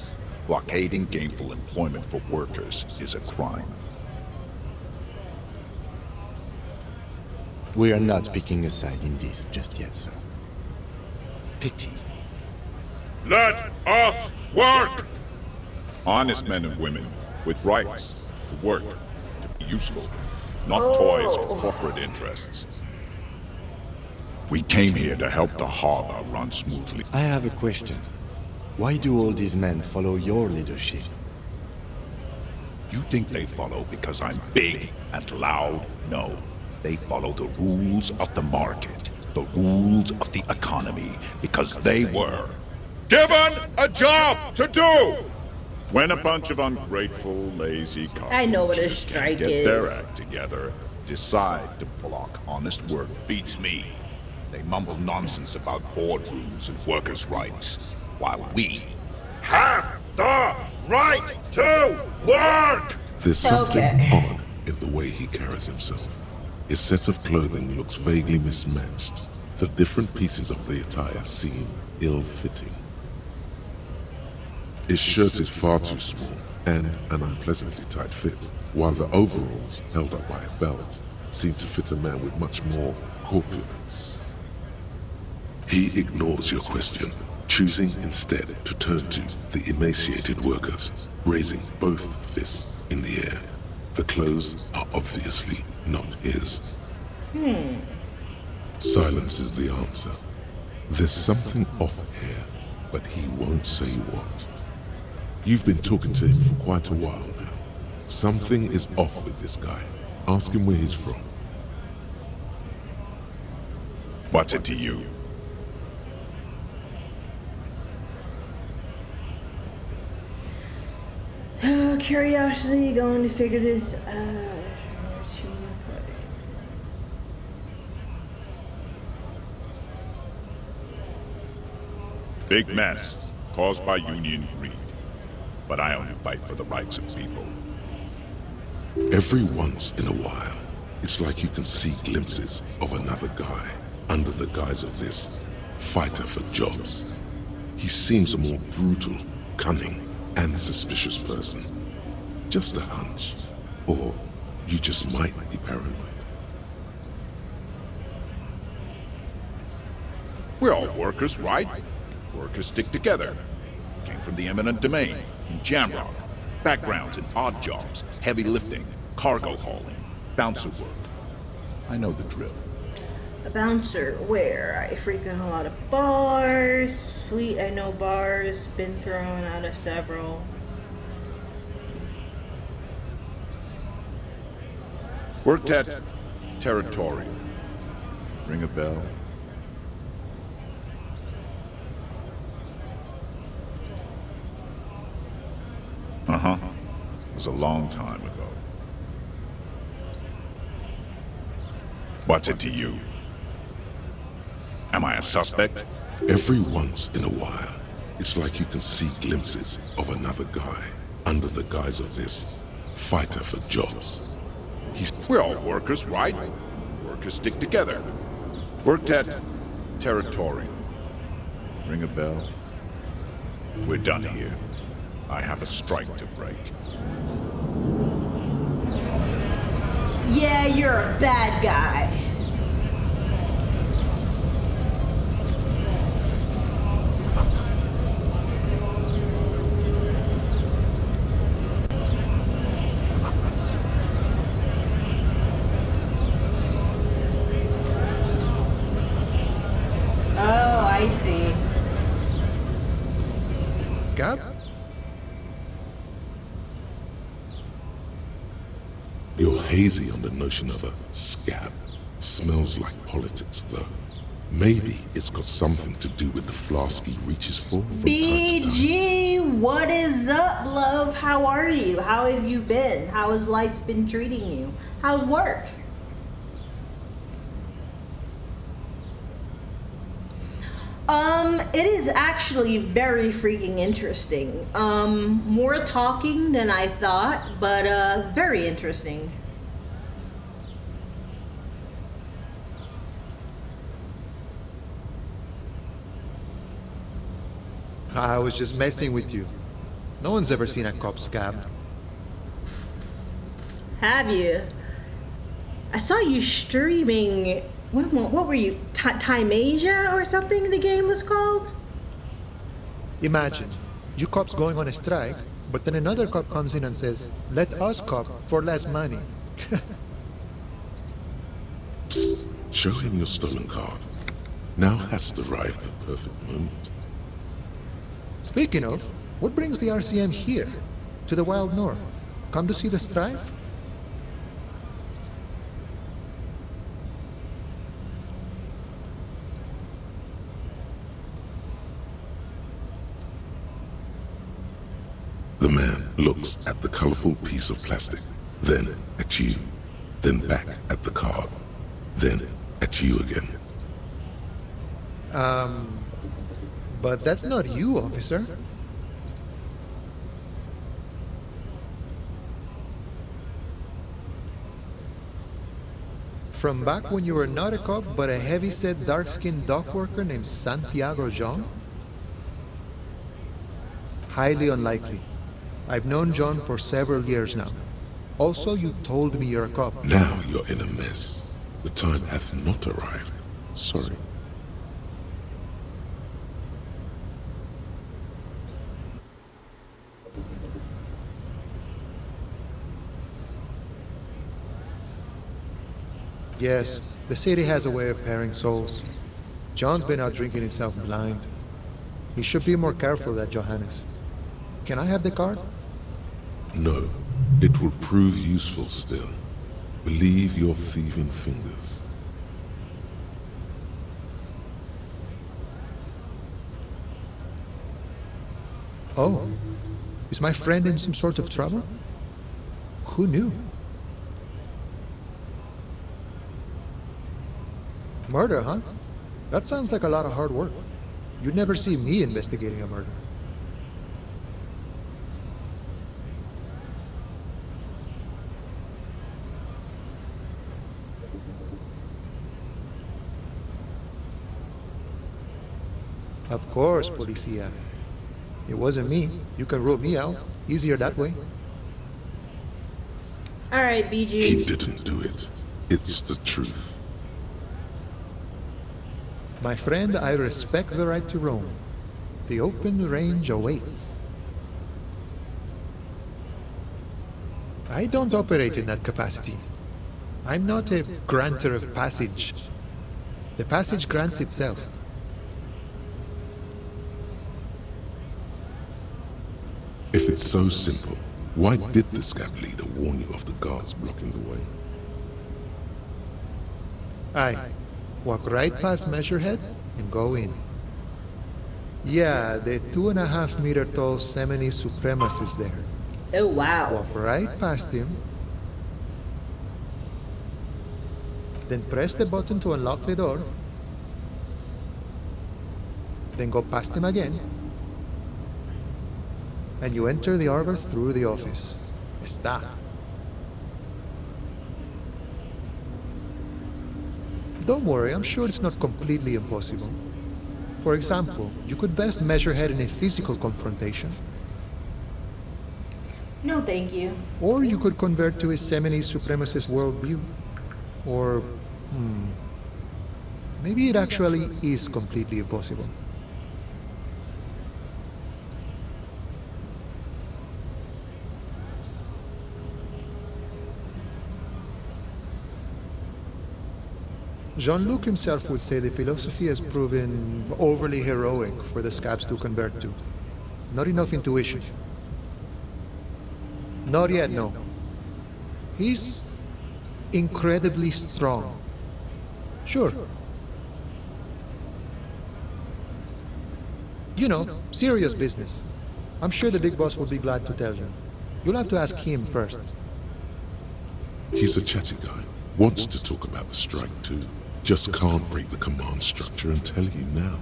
Blockading gainful employment for workers is a crime. We are not picking a side in this just yet, sir. Pity. Let us work! Honest men and women with rights to work, to be useful, not toys for corporate interests. We came here to help the harbor run smoothly. I have a question. Why do all these men follow your leadership? You think they follow because I'm big and loud? No. They follow the rules of the market, the rules of the economy, because they were given a job to do! When a bunch of ungrateful, lazy cops I know what a strike get is. their act together, decide to block honest work, beats me. They mumble nonsense about boardrooms and workers' rights, while we have the right to work! There's something odd in the way he carries himself. His set of clothing looks vaguely mismatched. The different pieces of the attire seem ill-fitting. His shirt is far too small and an unpleasantly tight fit, while the overalls, held up by a belt, seem to fit a man with much more corpulence. He ignores your question, choosing instead to turn to the emaciated workers, raising both fists in the air. The clothes are obviously not his. Silence is the answer. There's something off here, but he won't say what. You've been talking to him for quite a while now. Something is off with this guy. Ask him where he's from. What's it to you? Curiosity, going to figure this out. Big mess, caused by union greed. But I only fight for the rights of people. Every once in a while, it's like you can see glimpses of another guy under the guise of this fighter for jobs. He seems a more brutal, cunning, and suspicious person. Just a hunch. Or you just might be paranoid. We're all workers, right? Workers stick together. Came from the eminent domain, in Jamrock. Backgrounds in odd jobs, heavy lifting, cargo hauling, bouncer work. I know the drill. A bouncer where? I frequent a lot of bars. Sweet, I know bars. Been thrown out of several. Worked at Territorial. Ring a bell? Uh-huh. It was a long time ago. What's it to you? Am I a suspect? Every once in a while, it's like you can see glimpses of another guy under the guise of this fighter for jobs. We're all workers, right? Workers stick together. Worked at Territorial. Ring a bell? We're done here. I have a strike to break. Yeah, you're a bad guy. Oh, I see. Scab? You're hazy on the notion of a scab. Smells like politics, though. Maybe it's got something to do with the flask he reaches for from time to time. BG, what is up, love? How are you? How have you been? How has life been treating you? How's work? It is actually very freaking interesting. More talking than I thought, but very interesting. I was just messing with you. No one's ever seen a cop scab. Have you? I saw you streaming. What were you? Time Asia or something the game was called? Imagine, you cops going on a strike, but then another cop comes in and says, let us cop for less money. Psst, show him your stolen card. Now has arrived the perfect moment. Speaking of, what brings the RCM here, to the Wild North? Come to see the strife? The man looks at the colorful piece of plastic, then at you, then back at the card, then at you again. But that's not you, officer. From back when you were not a cop, but a heavy-set, dark-skinned dock worker named Santiago John? Highly unlikely. I've known John for several years now. Also, you told me you're a cop. Now you're in a mess. The time hath not arrived. Sorry. Yes, the city has a way of pairing souls. John's been out drinking himself blind. He should be more careful, that Johannes. Can I have the card? No, it will prove useful still. Believe your thieving fingers. Oh, is my friend in some sort of trouble? Who knew? Murder, huh? That sounds like a lot of hard work. You'd never see me investigating a murder. Of course, Policia. It wasn't me. You can rule me out. Easier that way. Alright, BG. He didn't do it. It's the truth. My friend, I respect the right to roam. The open range awaits. I don't operate in that capacity. I'm not a granter of passage. The passage grants itself. If it's so simple, why did the scab leader warn you of the guards blocking the way? Aye. Walk right past Measurehead and go in. Yeah, the 2.5-meter tall Semini Supremus is there. Oh, wow. Walk right past him. Then press the button to unlock the door. Then go past him again. And you enter the arbor through the office. Está. Don't worry, I'm sure it's not completely impossible. For example, you could best measure head in a physical confrontation. No, thank you. Or you could convert to a Semini supremacist worldview. Or, maybe it actually is completely impossible. Jean-Luc himself would say the philosophy has proven overly heroic for the scabs to convert to. Not enough intuition. Not yet, no. He's incredibly strong. Sure. You know, serious business. I'm sure the big boss will be glad to tell you. You'll have to ask him first. He's a chatty guy. Wants to talk about the strike too. Just can't break the command structure and tell you now.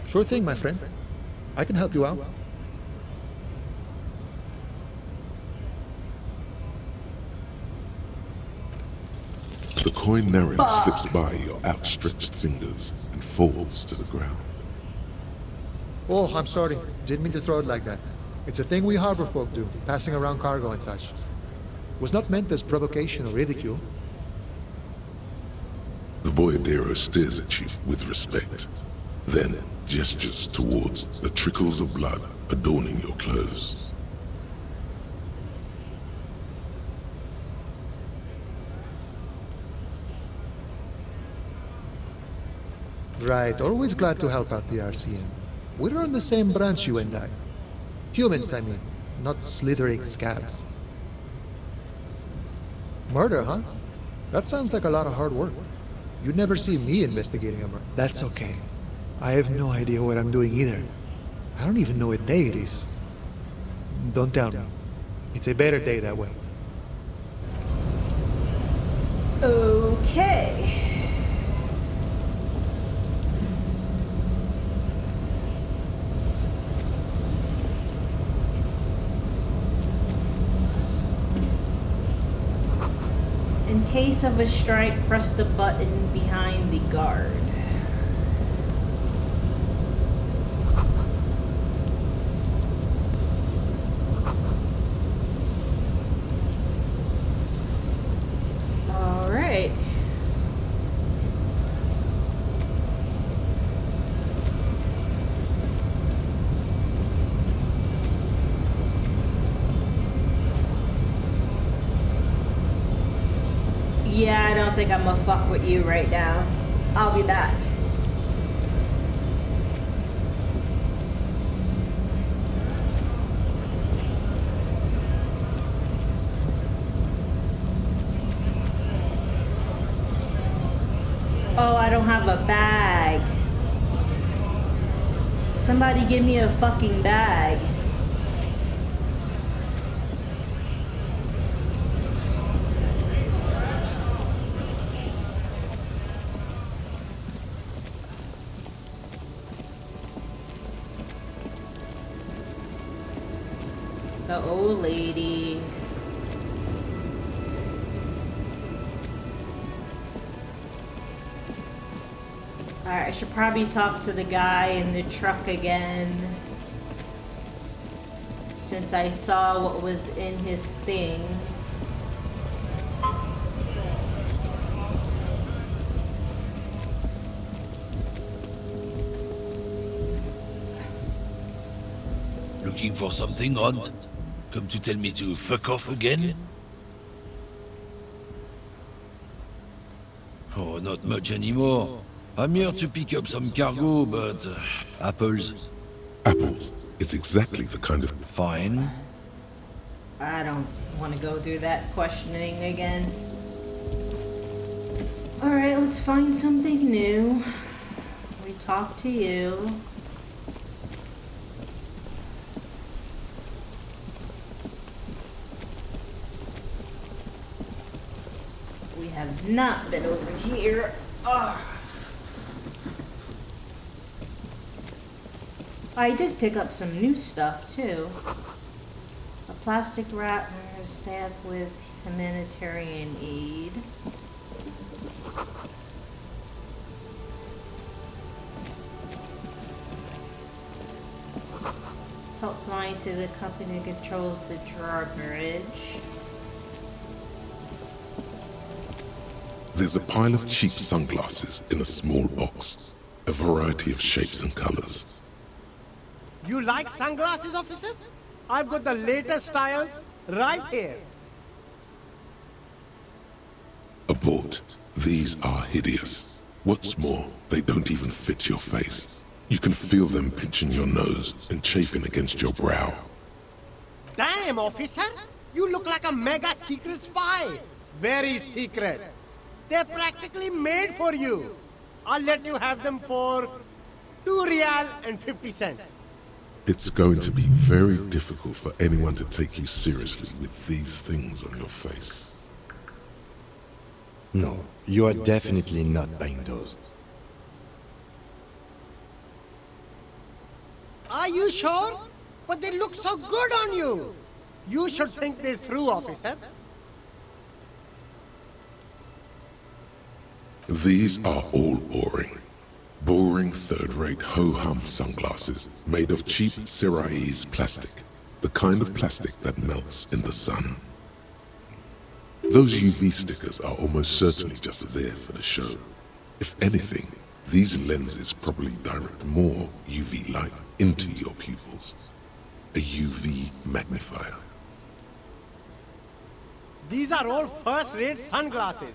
Sure thing, my friend. I can help you out. The coin narrow slips by your outstretched fingers and falls to the ground. Oh, I'm sorry. Didn't mean to throw it like that. It's a thing we harbor folk do, passing around cargo and such. Was not meant as provocation or ridicule. The boyadero stares at you with respect, then gestures towards the trickles of blood adorning your clothes. Right, always glad to help out the RCM. We're on the same branch, you and I. Humans, I mean, not slithering scabs. Murder, huh? That sounds like a lot of hard work. You'd never see me investigating a murder. That's okay. I have no idea what I'm doing either. I don't even know what day it is. Don't tell me. It's a better day that way. Okay. In case of a strike, press the button behind the guard. All right. Yeah, I don't think I'm gonna fuck with you right now. I'll be back. Oh, I don't have a bag. Somebody give me a fucking bag. The old lady. Alright, I should probably talk to the guy in the truck again. Since I saw what was in his thing. Looking for something, Rod? Come to tell me to fuck off again? Oh, not much anymore. I'm here to pick up some cargo, but... apples? Apples is exactly the kind of... Fine. I don't want to go through that questioning again. Alright, let's find something new. We talk to you. We have not been over here. Ugh. I did pick up some new stuff too. A plastic wrapper staffed with humanitarian aid. Helpline to the company that controls the drawbridge. There's a pile of cheap sunglasses in a small box, a variety of shapes and colors. You like sunglasses, officer? I've got the latest styles right here. Abort. These are hideous. What's more, they don't even fit your face. You can feel them pinching your nose and chafing against your brow. Damn, officer! You look like a mega secret spy. Very secret. They're practically made for you. I'll let you have them for $2.50. It's going to be very difficult for anyone to take you seriously with these things on your face. No, you are definitely not buying those. Are you sure? But they look so good on you. You should think this through, officer. These are all boring. Boring third-rate ho-hum sunglasses made of cheap Syrahese plastic, the kind of plastic that melts in the sun. Those UV stickers are almost certainly just there for the show. If anything, these lenses probably direct more UV light into your pupils. A UV magnifier. These are all first-rate sunglasses.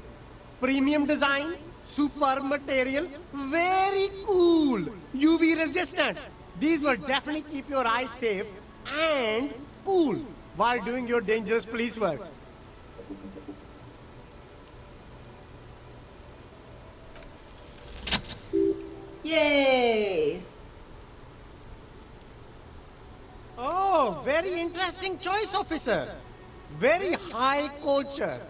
Premium design, super material, very cool. UV resistant. These will definitely keep your eyes safe and cool while doing your dangerous police work. Yay! Oh, very interesting choice, officer. Very high culture.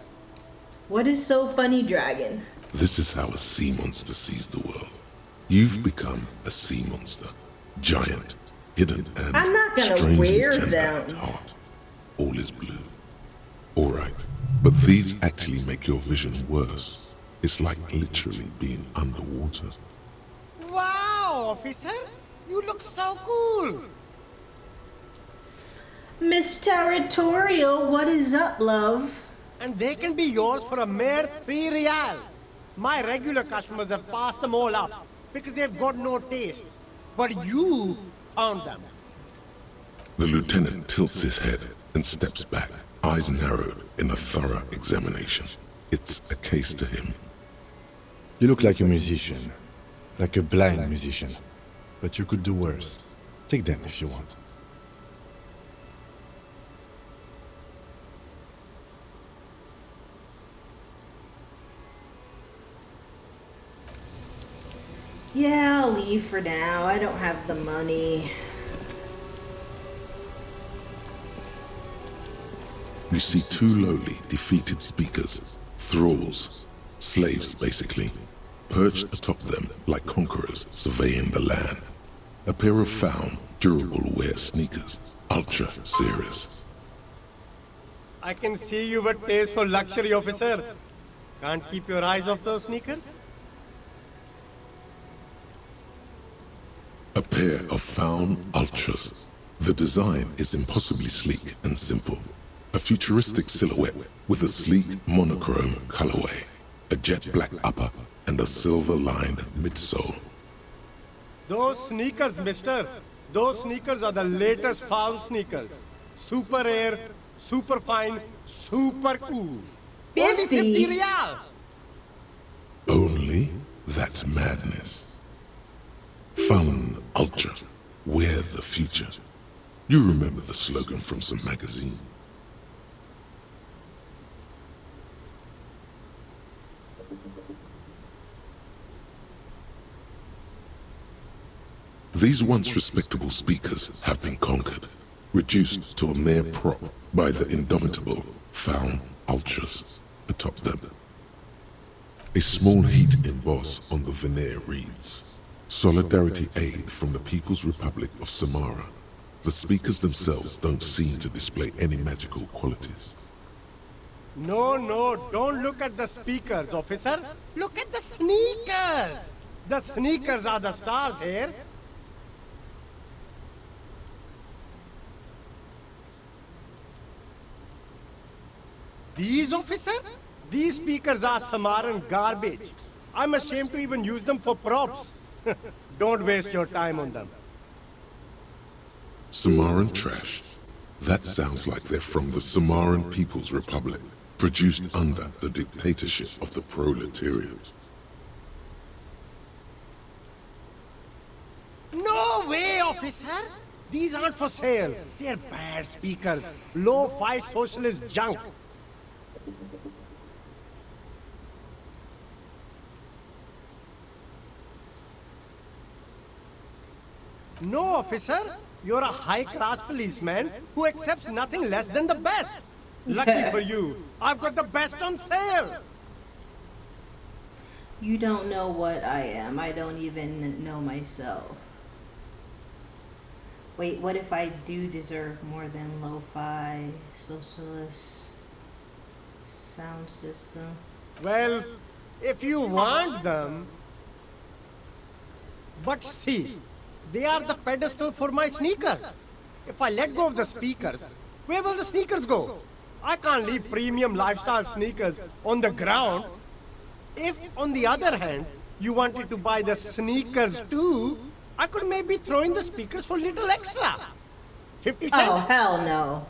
What is so funny, Dragon? This is how a sea monster sees the world. You've become a sea monster. Giant, hidden, and I'm not gonna strangely wear tender them. at heart. All is blue. Alright, but these actually make your vision worse. It's like literally being underwater. Wow, officer. You look so cool. Miss Territorial, what is up, love? And they can be yours for a mere 3 real. My regular customers have passed them all up because they've got no taste. But you found them. The lieutenant tilts his head and steps back, eyes narrowed in a thorough examination. It's a case to him. You look like a musician. Like a blind musician. But you could do worse. Take them if you want. Yeah, I'll leave for now. I don't have the money. You see 2 lowly, defeated speakers, thralls, slaves basically, perched atop them like conquerors surveying the land. A pair of found, durable wear sneakers, ultra serious. I can see you with taste for luxury, officer. Can't keep your eyes off those sneakers? A pair of found ultras. The design is impossibly sleek and simple. A futuristic silhouette with a sleek monochrome colorway, a jet black upper, and a silver-lined midsole. Those sneakers, mister. Those sneakers are the latest found sneakers. Super air, super fine, super cool. 50? 50 real. Only? That's madness. Found Ultra, wear the future. You remember the slogan from some magazine. These once respectable speakers have been conquered, reduced to a mere prop by the indomitable Found Ultras atop them. A small heat emboss on the veneer reads, Solidarity Aid from the People's Republic of Samara. The speakers themselves don't seem to display any magical qualities. No, don't look at the speakers, officer. Look at the sneakers. The sneakers are the stars here. These, officer? These speakers are Samaran garbage. I'm ashamed to even use them for props. Don't waste your time on them. Samaran trash? That sounds like they're from the Samaran People's Republic, produced under the dictatorship of the proletariat. No way, officer! These aren't for sale. They're bad speakers. Low-fi socialist junk. No, officer. You're a high-class policeman who accepts nothing less than the best. Lucky for you, I've got the best on sale. You don't know what I am. I don't even know myself. Wait, what if I do deserve more than lo-fi socialist sound system? Well, if you want them... But see, they are the pedestal for my sneakers. If I let go of the speakers, where will the sneakers go? I can't leave premium lifestyle sneakers on the ground. If, on the other hand, you wanted to buy the sneakers too, I could maybe throw in the speakers for little extra. 50 cents? Oh, hell no.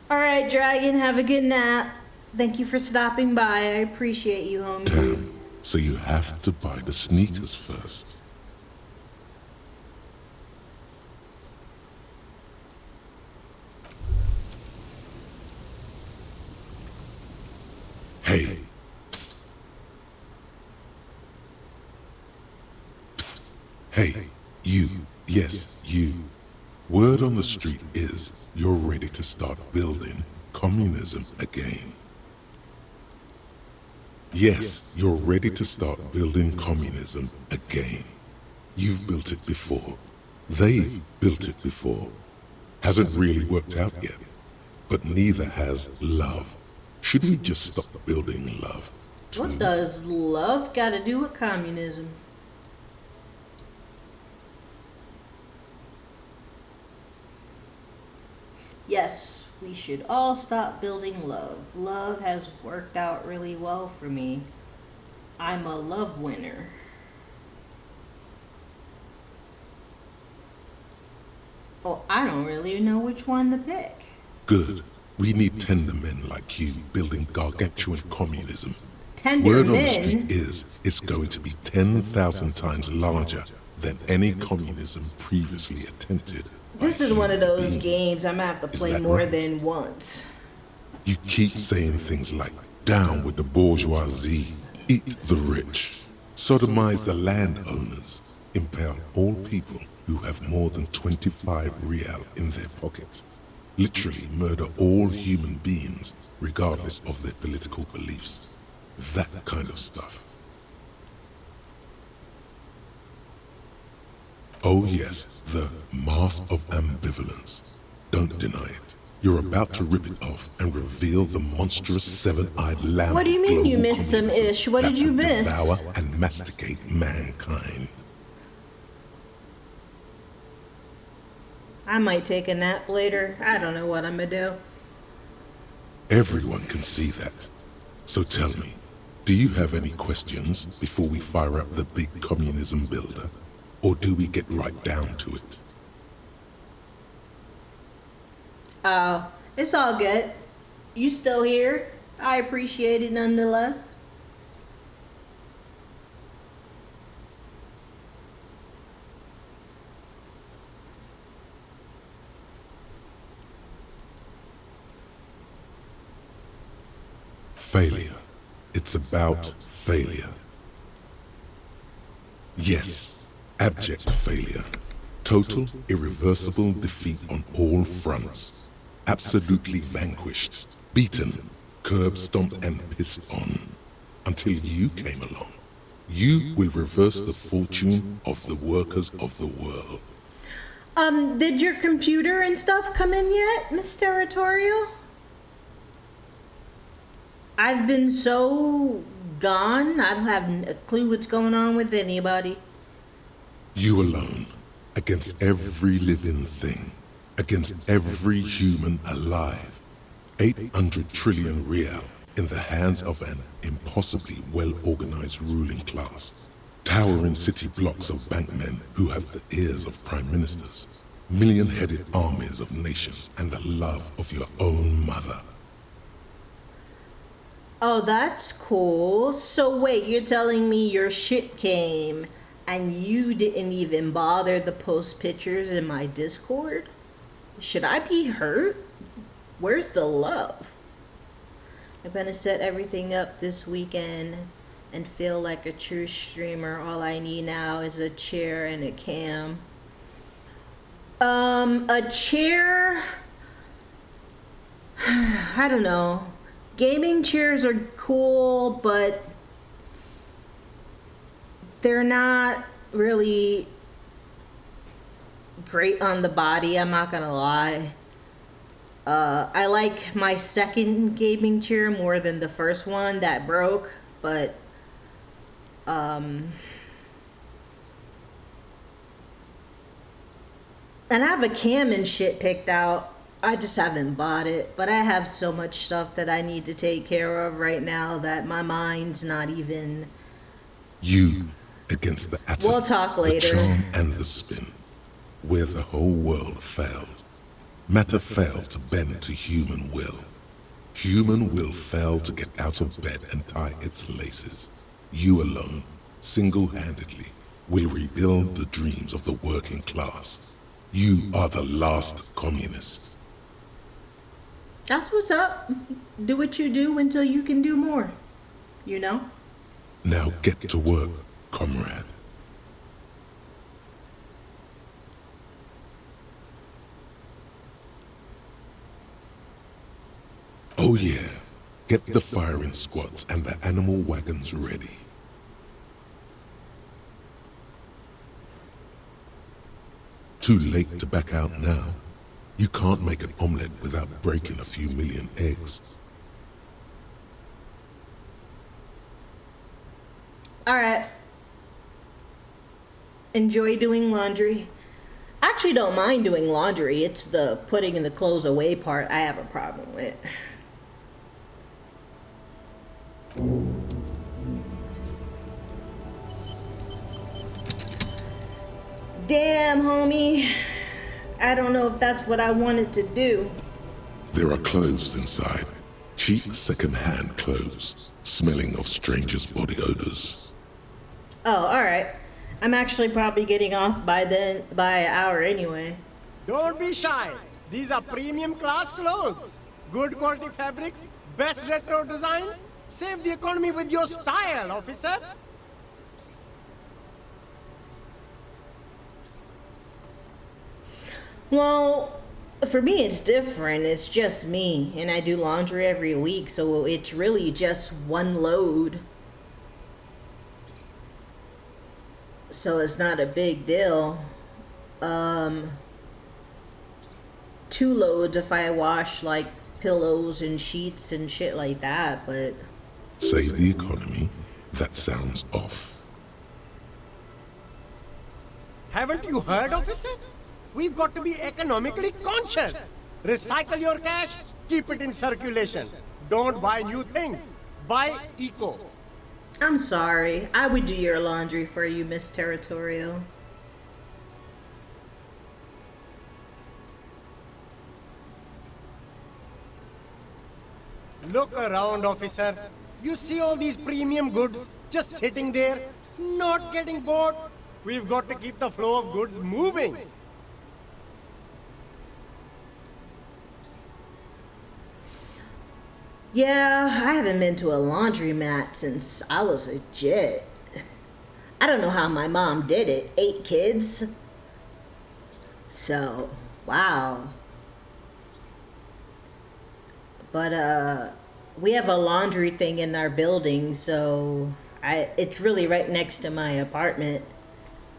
Alright, Dragon, have a good nap. Thank you for stopping by. I appreciate you, homie. Damn. So you have to buy the sneakers first. Hey. Psst. Psst. Hey, you. Yes, you. Word on the street is you're ready to start building communism again. Yes, you're ready to start building communism again. You've built it before. They've built it before. Hasn't really worked out yet. But neither has love. Should we just stop building love? What does love got to do with communism? Yes, we should all stop building love. Love has worked out really well for me. I'm a love winner. Oh, I don't really know which one to pick. Good. We need tender men like you building gargantuan communism. Tender Word men? on the street is it's going to be 10,000 times larger than any communism previously attempted. This is one of those games I'm gonna have to play more than once. You keep saying things like, down with the bourgeoisie, eat the rich, sodomize the landowners, impale all people who have more than 25 real in their pocket. Literally murder all human beings, regardless of their political beliefs. That kind of stuff. Oh yes, the mask of ambivalence. Don't deny it. You're about to rip it off and reveal the monstrous seven-eyed lamb. What do you mean you missed some ish? What did you miss? Devour and masticate mankind. I might take a nap later. I don't know what I'm gonna do. Everyone can see that. So tell me, do you have any questions before we fire up the big communism builder? Or do we get right down to it? It's all good. You still here? I appreciate it nonetheless. Failure. It's about failure. Yes, abject failure. Total, irreversible defeat on all fronts. Absolutely vanquished, beaten, curb-stomped and pissed on. Until you came along. You will reverse the fortune of the workers of the world. Did your computer and stuff come in yet, Miss Territorial? I've been so gone, I don't have a clue what's going on with anybody. You alone, against every living thing, against every human alive. 800 trillion real in the hands of an impossibly well-organized ruling class. Towering city blocks of bankmen who have the ears of prime ministers. Million-headed armies of nations and the love of your own mother. Oh, that's cool. So wait, you're telling me your shit came and you didn't even bother to post pictures in my Discord? Should I be hurt? Where's the love? I'm gonna set everything up this weekend and feel like a true streamer. All I need now is a chair and a cam. A chair? I don't know. Gaming chairs are cool, but they're not really great on the body, I'm not gonna lie. I like my second gaming chair more than the first one that broke, but and I have a cam and shit picked out. I just haven't bought it, but I have so much stuff that I need to take care of right now that my mind's not even. You against the atom, We'll talk the later. charm and the spin, where the whole world failed. Matter failed to bend to human will. Human will failed to get out of bed and tie its laces. You alone, single-handedly, will rebuild the dreams of the working class. You are the last communist. That's what's up. Do what you do until you can do more. You know? Now get to work, comrade. Oh yeah, get the firing squads and the animal wagons ready. Too late to back out now. You can't make an omelette without breaking a few million eggs. Alright. Enjoy doing laundry. I actually don't mind doing laundry. It's the putting the clothes away part I have a problem with. Damn, homie. I don't know if that's what I wanted to do. There are clothes inside. Cheap second-hand clothes, smelling of strangers' body odors. Oh, alright. I'm actually probably getting off by an hour anyway. Don't be shy. These are premium class clothes. Good quality fabrics, best retro design. Save the economy with your style, officer. Well, for me it's different. It's just me, and I do laundry every week, so it's really just one load. So it's not a big deal. 2 loads if I wash like pillows and sheets and shit like that, but Save the economy? That sounds off. Haven't you heard, officer? We've got to be economically conscious. Recycle your cash, keep it in circulation. Don't buy new things. Buy eco. I'm sorry. I would do your laundry for you, Miss Territorial. Look around, officer. You see all these premium goods just sitting there, not getting bought? We've got to keep the flow of goods moving. Yeah, I haven't been to a laundromat since I was a jit. I don't know how my mom did it. 8 kids. So, wow. But we have a laundry thing in our building, so it's really right next to my apartment.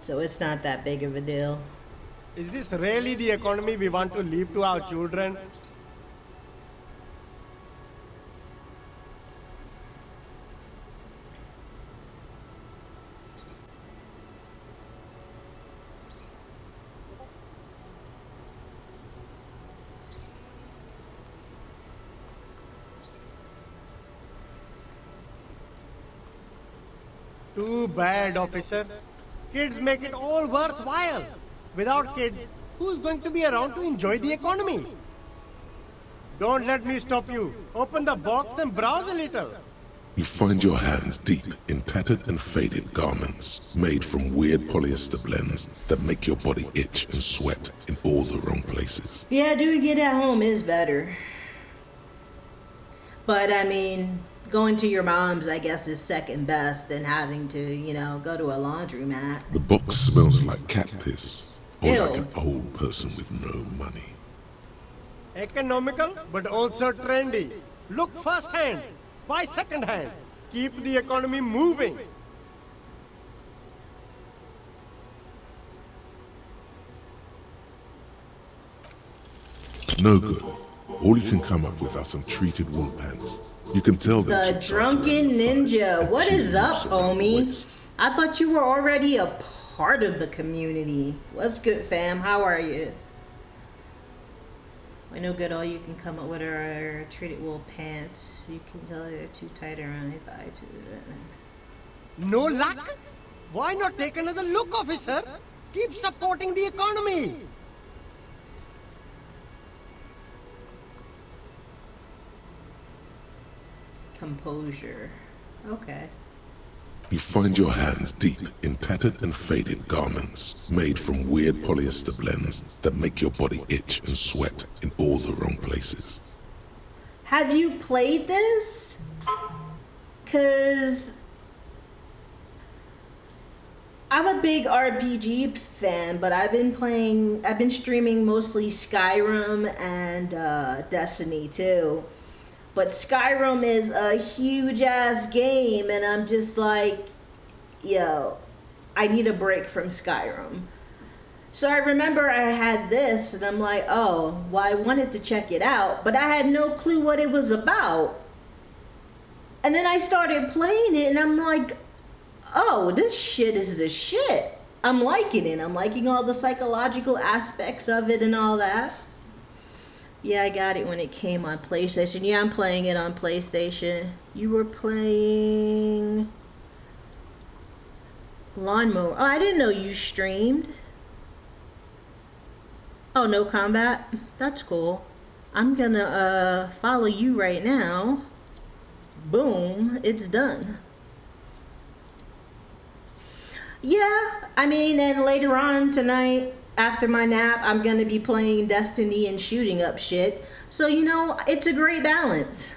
So it's not that big of a deal. Is this really the economy we want to leave to our children? Too bad, officer. Kids make it all worthwhile. Without kids, who's going to be around to enjoy the economy? Don't let me stop you. Open the box and browse a little. You find your hands deep in tattered and faded garments made from weird polyester blends that make your body itch and sweat in all the wrong places. Yeah, doing it at home is better. But I mean, going to your mom's, I guess, is second best than having to, go to a laundromat. The box smells like cat piss, or Ew. like an old person with no money. Economical, but also trendy. Look first-hand, buy second-hand. Keep the economy moving. No good. All you can come up with are some treated wool pants. You can tell that The drunken ninja. What is up, homie? I thought you were already a part of the community. What's good, fam? How are you? I know good. All you can come up with are treated wool pants. You can tell they're too tight around your thigh. No luck? Why not take another look, officer? Keep supporting the economy. Composure. Okay. You find your hands deep in tattered and faded garments made from weird polyester blends that make your body itch and sweat in all the wrong places. Have you played this? 'Cause I'm a big RPG fan, but I've been streaming mostly Skyrim and Destiny too. But Skyrim is a huge ass game, and I'm just like, yo, I need a break from Skyrim. So I remember I had this, and I'm like, oh, well, I wanted to check it out, but I had no clue what it was about. And then I started playing it, and I'm like, oh, this shit is the shit. I'm liking it. I'm liking all the psychological aspects of it and all that. Yeah, I got it when it came on PlayStation. Yeah, I'm playing it on PlayStation. You were playing Lawnmower. Oh, I didn't know you streamed. Oh, no combat? That's cool. I'm gonna follow you right now. Boom, it's done. Yeah, I mean, and later on tonight, after my nap, I'm gonna be playing Destiny and shooting up shit. So, you know, it's a great balance.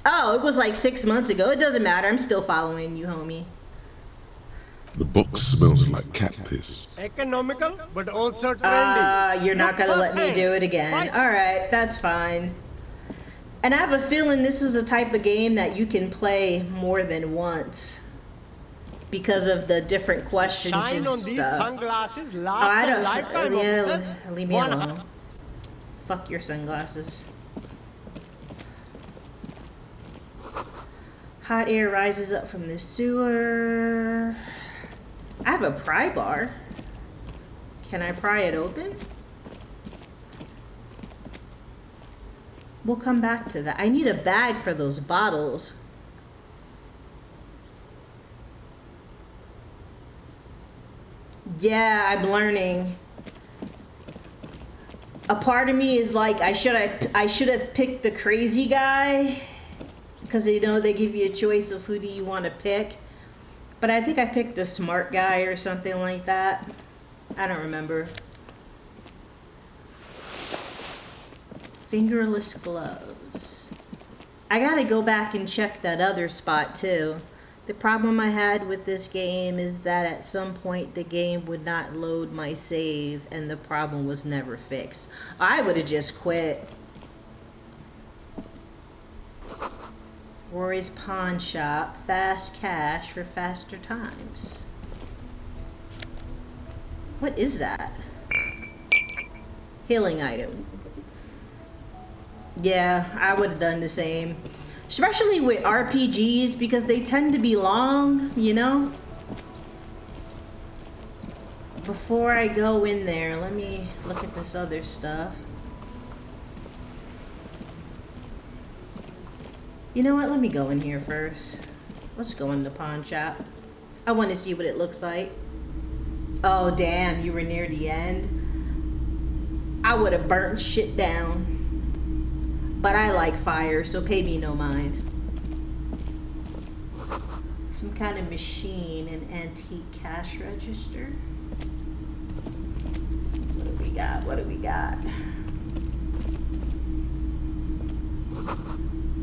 Oh, it was like 6 months ago. It doesn't matter. I'm still following you, homie. The box smells like cat piss. Economical, but also trendy. You're not gonna let me do it again. Alright, that's fine. And I have a feeling this is a type of game that you can play more than once, because of the different questions Shine and on stuff. These sunglasses last I don't. a lifetime, Yeah, officer. leave me alone. Fuck your sunglasses. Hot air rises up from the sewer. I have a pry bar. Can I pry it open? We'll come back to that. I need a bag for those bottles. Yeah, I'm learning. A part of me is like, I should have picked the crazy guy, because you know they give you a choice of who do you want to pick. But I think I picked the smart guy or something like that. I don't remember. Fingerless gloves. I gotta go back and check that other spot too. The problem I had with this game is that at some point the game would not load my save, and the problem was never fixed. I would have just quit. Rory's Pawn Shop. Fast cash for faster times. What is that? Healing item. Yeah, I would have done the same. Especially with RPGs, because they tend to be long, you know? Before I go in there, let me look at this other stuff. You know what? Let me go in here first. Let's go in the pawn shop. I want to see what it looks like. Oh, damn. You were near the end. I would have burnt shit down. But I like fire, so pay me no mind. Some kind of machine, an antique cash register. What do we got? What do we got?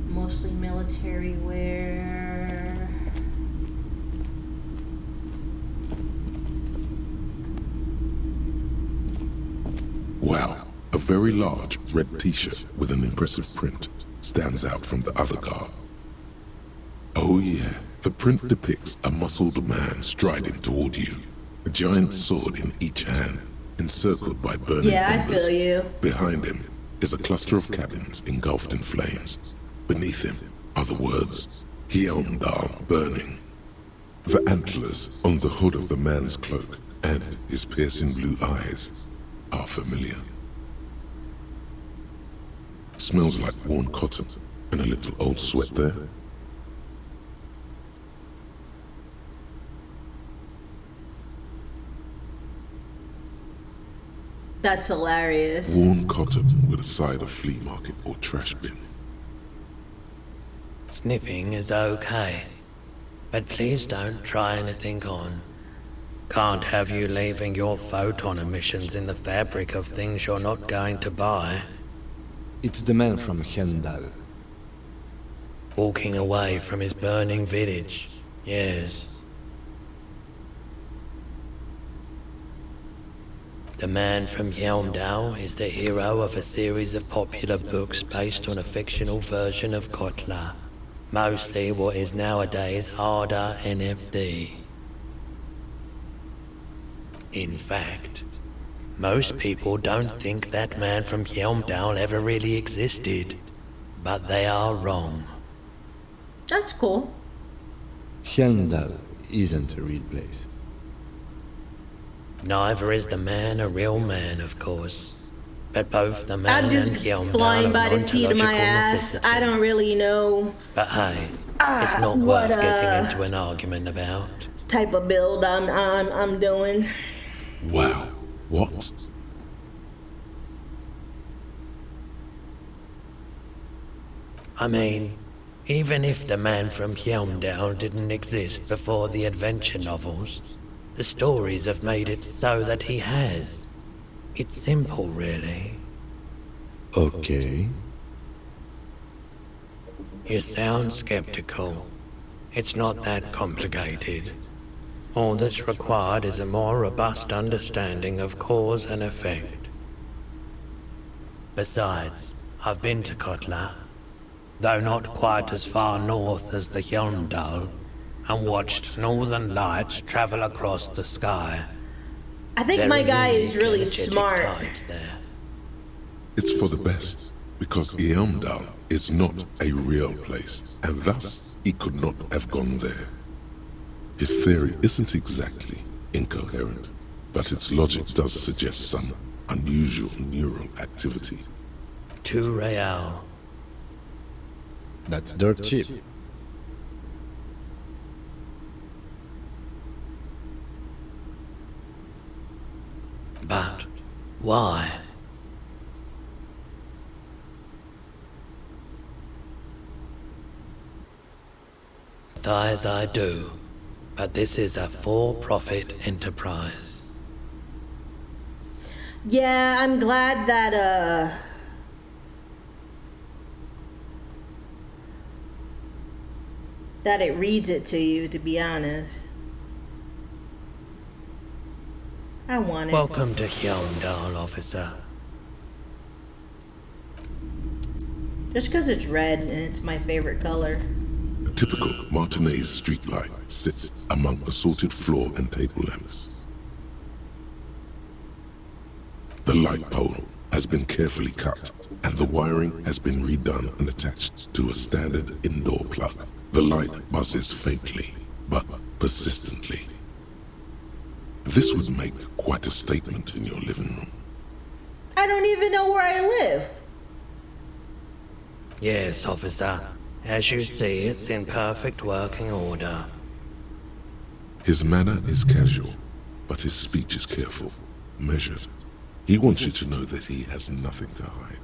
Mostly military wear. Wow, a very large red t-shirt with an impressive print stands out from the other garb. Oh yeah, the print depicts a muscled man striding toward you, a giant sword in each hand, encircled by burning I embers. feel you. Behind him is a cluster of cabins engulfed in flames. Beneath him are the words, Hjelmdal burning. The antlers on the hood of the man's cloak and his piercing blue eyes are familiar. Smells like worn cotton and a little old sweat there. That's hilarious. Worn cotton with a side of flea market or trash bin. Sniffing is okay, but please don't try anything on. Can't have you leaving your photon emissions in the fabric of things you're not going to buy. It's the man from Hjelmdal. Walking away from his burning village, yes. The man from Hjelmdal is the hero of a series of popular books based on a fictional version of Kotla, mostly what is nowadays harder NFD. In fact, most people don't think that man from Hjelmdal ever really existed, but they are wrong. That's cool. Hjelmdal isn't a real place. Neither is the man a real man, of course. But both the man I'm just and Hjelmdal flying by are the seat of my ontological ass. necessity. I don't really know But hey, it's not what, worth getting into an argument about. type of build I'm doing. Wow. What? I mean, even if the man from Hjelmdal didn't exist before the adventure novels, the stories have made it so that he has. It's simple, really. Okay. You sound skeptical. It's not that complicated. All that's required is a more robust understanding of cause and effect. Besides, I've been to Kotla, though not quite as far north as the Hjelmdal, and watched northern lights travel across the sky. I think my guy is really smart. It's for the best, because Hjelmdal is not a real place, and thus he could not have gone there. His theory isn't exactly incoherent, but its logic does suggest some unusual neural activity. 2 real. That's dirt cheap. But why? As I do, but this is a for-profit enterprise. Yeah, I'm glad that that it reads it to you, to be honest. I want it. Welcome to Hjelmdal, officer. Just because it's red and it's my favorite color. A typical Martinez streetlight sits among assorted floor and table lamps. The light pole has been carefully cut, and the wiring has been redone and attached to a standard indoor plug. The light buzzes faintly, but persistently. This would make quite a statement in your living room. I don't even know where I live. Yes, officer. As you see, it's in perfect working order. His manner is casual, but his speech is careful, measured. He wants you to know that he has nothing to hide.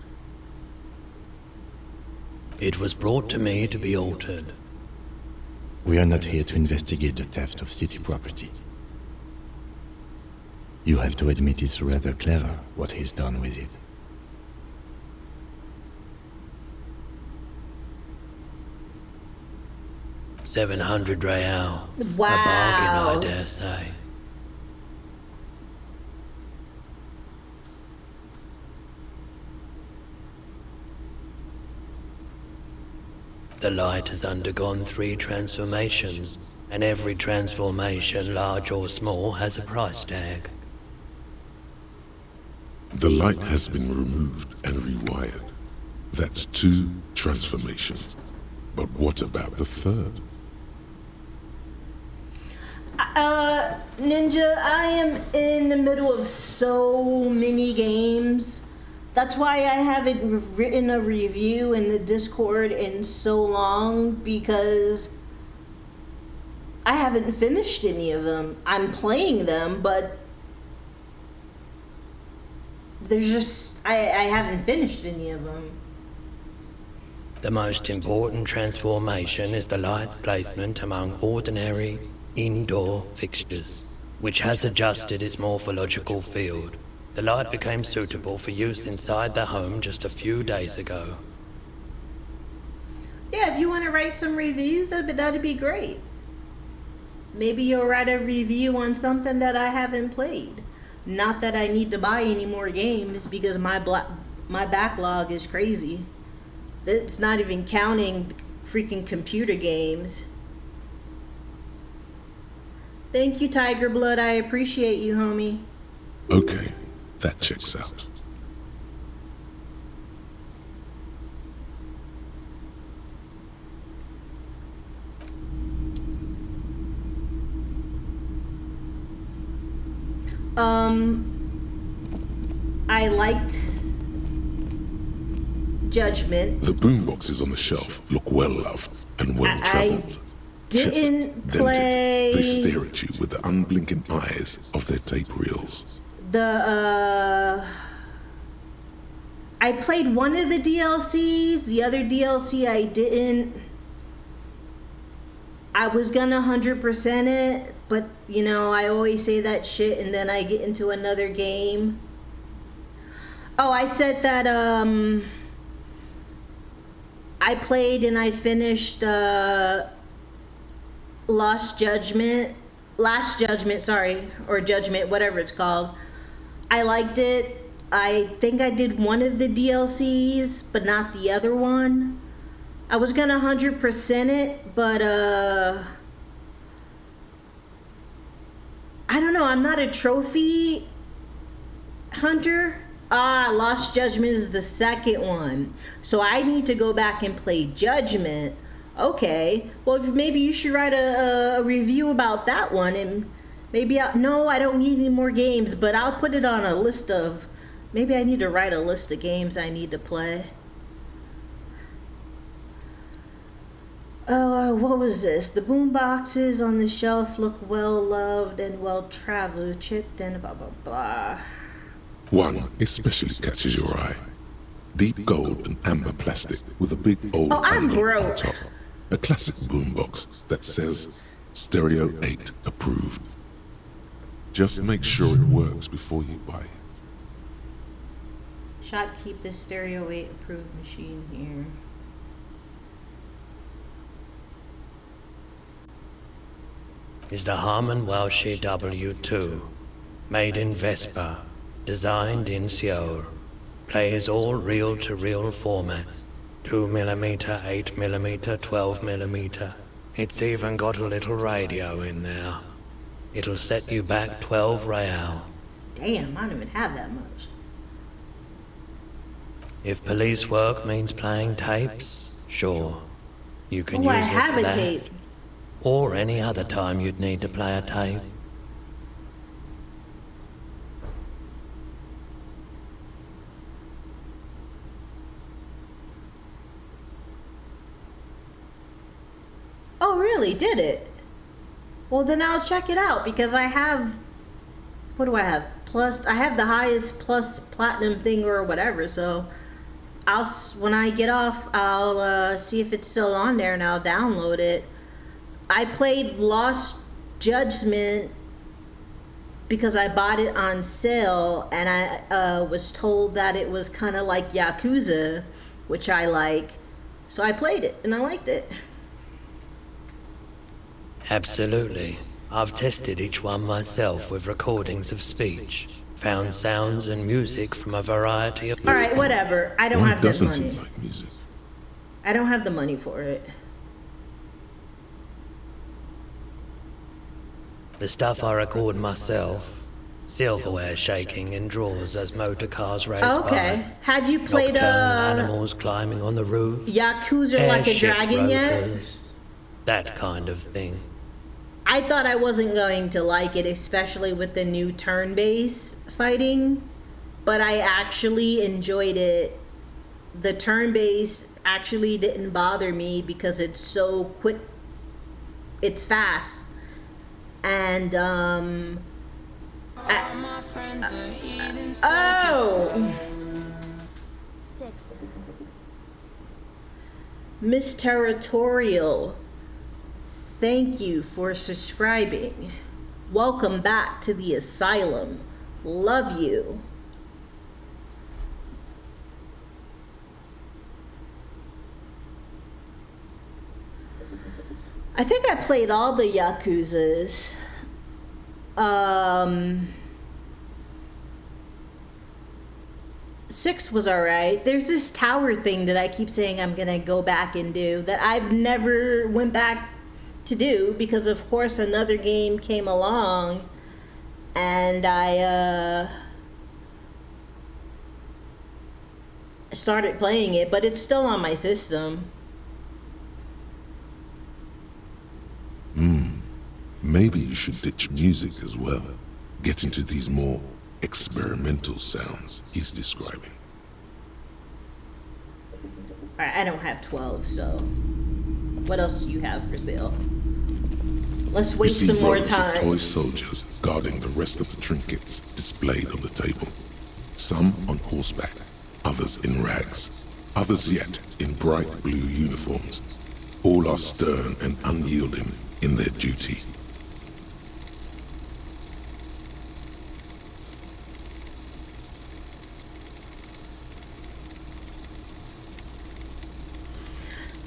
It was brought to me to be altered. We are not here to investigate the theft of city property. You have to admit it's rather clever what he's done with it. $700 real. Wow. A bargain, I dare say. The light has undergone 3 transformations, and every transformation, large or small, has a price tag. 700 real. A bargain, I dare say. The light has undergone 3 transformations, and every transformation, large or small, has a price tag. 700 real. A bargain, I dare say. The light has undergone 3 transformations, and every transformation, large or small, has a price tag. The light has been removed and rewired. That's 2 transformations. But what about the third? Ninja, I am in the middle of so many games. That's why I haven't written a review in the Discord in so long, because I haven't finished any of them. I'm playing them, but there's just, I haven't finished any of them. The most important transformation is the light's placement among ordinary indoor fixtures, which has adjusted its morphological field. The light became suitable for use inside the home just a few days ago. Yeah, if you want to write some reviews, that'd be great. Maybe you'll write a review on something that I haven't played. Not that I need to buy any more games, because my backlog is crazy. It's not even counting freaking computer games. Thank you, Tiger Blood. I appreciate you, homie. Okay, that checks out. I liked Judgment. The boomboxes on the shelf look well loved and well traveled. Didn't play. They stare at you with the unblinking eyes of their tape reels. I played one of the DLCs. The other DLC I didn't. I was gonna 100% it, but you know, I always say that shit and then I get into another game. Oh, I said that I played and I finished Last Judgment, sorry, or Judgment, whatever it's called. I liked it. I think I did one of the DLCs, but not the other one. I was gonna 100% it, but I don't know, I'm not a trophy hunter. Lost Judgment is the second one. So I need to go back and play Judgment. Okay, well maybe you should write a review about that one, and maybe no, I don't need any more games, but I'll put it on a list of, maybe I need to write a list of games I need to play. What was this? The boom boxes on the shelf look well loved and well traveled, chipped and blah blah blah. One especially catches your eye. Deep gold and amber plastic with a big old I'm broke. on top. A classic boombox that says Stereo 8 approved. Just make sure it works before you buy it. Shop keep this Stereo 8 approved machine here. Is the Harman Welsh W2, made in Vespa, designed in Seoul, plays all reel-to-reel format, 2mm, 8mm, 12mm. It's even got a little radio in there. It'll set you back 12 real. Damn, I don't even have that much. If police work means playing tapes, sure. You can use I it have for a that. tape. Or any other time you'd need to play a tape. Oh, really? Did it? Well, then I'll check it out, because I have, what do I have? Plus, I have the highest plus platinum thing or whatever, so when I get off, I'll see if it's still on there and I'll download it. I played Lost Judgment because I bought it on sale, and I was told that it was kind of like Yakuza, which I like. So I played it and I liked it. Absolutely. I've tested each one myself with recordings of speech, found sounds and music from a variety of... Alright, whatever. I don't have the doesn't money. it like music? I don't have the money for it. The stuff I record myself, Silverware shaking in drawers as motor cars race Okay. by. Have you played Nocturnal animals climbing on the roof. Yakuza Like a Airship Dragon yet? rotors, that kind of thing. I thought I wasn't going to like it, especially with the new turn-based fighting, but I actually enjoyed it. The turn-based actually didn't bother me because it's so quick. It's fast. And, oh! Miss Territorial, thank you for subscribing. Welcome back to the asylum. Love you. I think I played all the Yakuzas. 6 was alright. There's this tower thing that I keep saying I'm gonna go back and do that I've never went back to do because of course another game came along and I started playing it, but it's still on my system. Maybe you should ditch music as well. Get into these more experimental sounds he's describing. Alright, I don't have 12, so what else do you have for sale? Let's waste some more time. Of toy soldiers guarding the rest of the trinkets displayed on the table. Some on horseback, others in rags, others yet in bright blue uniforms. All are stern and unyielding in their duty.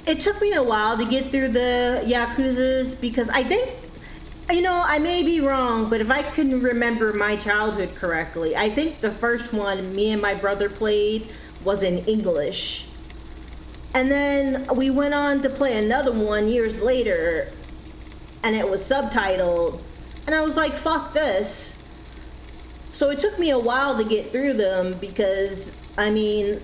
It took me a while to get through the Yakuzas because I think, you know, I may be wrong, but if I can remember my childhood correctly, I think the first one me and my brother played was in English. And then we went on to play another one years later, and it was subtitled. And I was like, fuck this. So it took me a while to get through them because, I mean,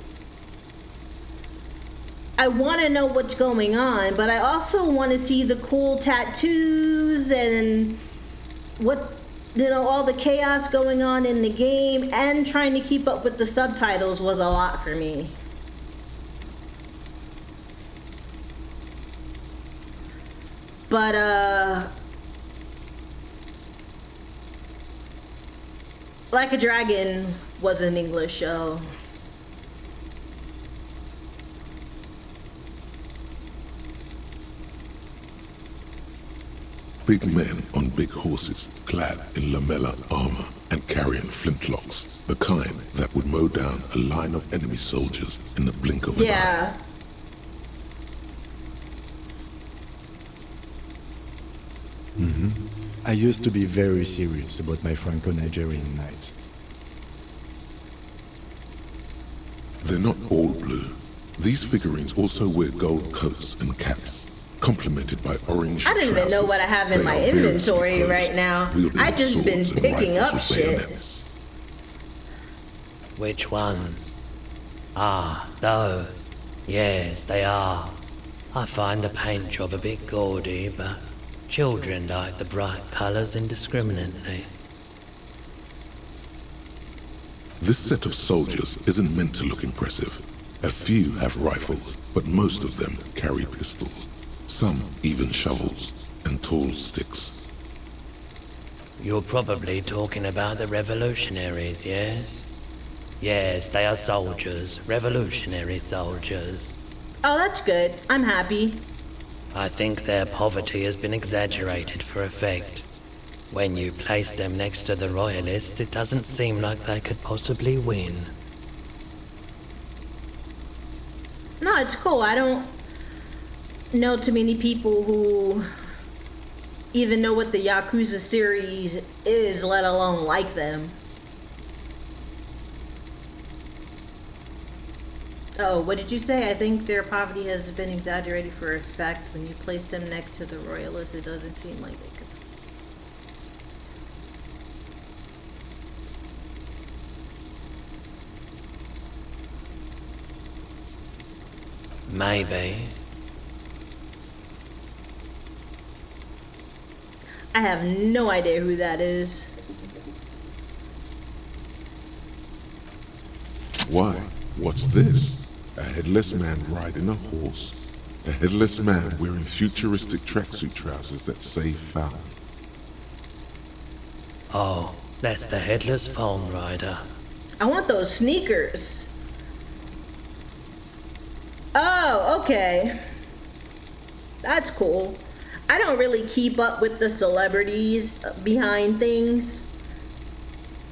I want to know what's going on, but I also want to see the cool tattoos and what, you know, all the chaos going on in the game, and trying to keep up with the subtitles was a lot for me. But, Like a Dragon was an English show. Big men on big horses, clad in lamella armor and carrying flintlocks, the kind that would mow down a line of enemy soldiers in the blink of an eye. I used to be very serious about my Franco-Nigerian nights. They're not all blue. These figurines also wear gold coats and caps, complemented by orange I don't even know what I have in my inventory right now. I just been picking up shit. Which ones? Ah, those. Yes, they are. I find the paint job a bit gaudy, but children like the bright colours indiscriminately. This set of soldiers isn't meant to look impressive. A few have rifles, but most of them carry pistols. Some even shovels and tall sticks. You're probably talking about the revolutionaries, yes? Yes, they are soldiers, revolutionary soldiers. Oh, that's good. I'm happy. I think their poverty has been exaggerated for effect. When you place them next to the royalists, it doesn't seem like they could possibly win. No, it's cool. I don't know too many people who even know what the Yakuza series is, let alone like them. Oh, what did you say? I think their poverty has been exaggerated for effect. When you place them next to the royalists, it doesn't seem like they could. Maybe. I have no idea who that is. Why? What's this? A headless man riding a horse. A headless man wearing futuristic tracksuit trousers that say foul. Oh, that's the headless phone rider. I want those sneakers. Oh, okay. That's cool. I don't really keep up with the celebrities behind things.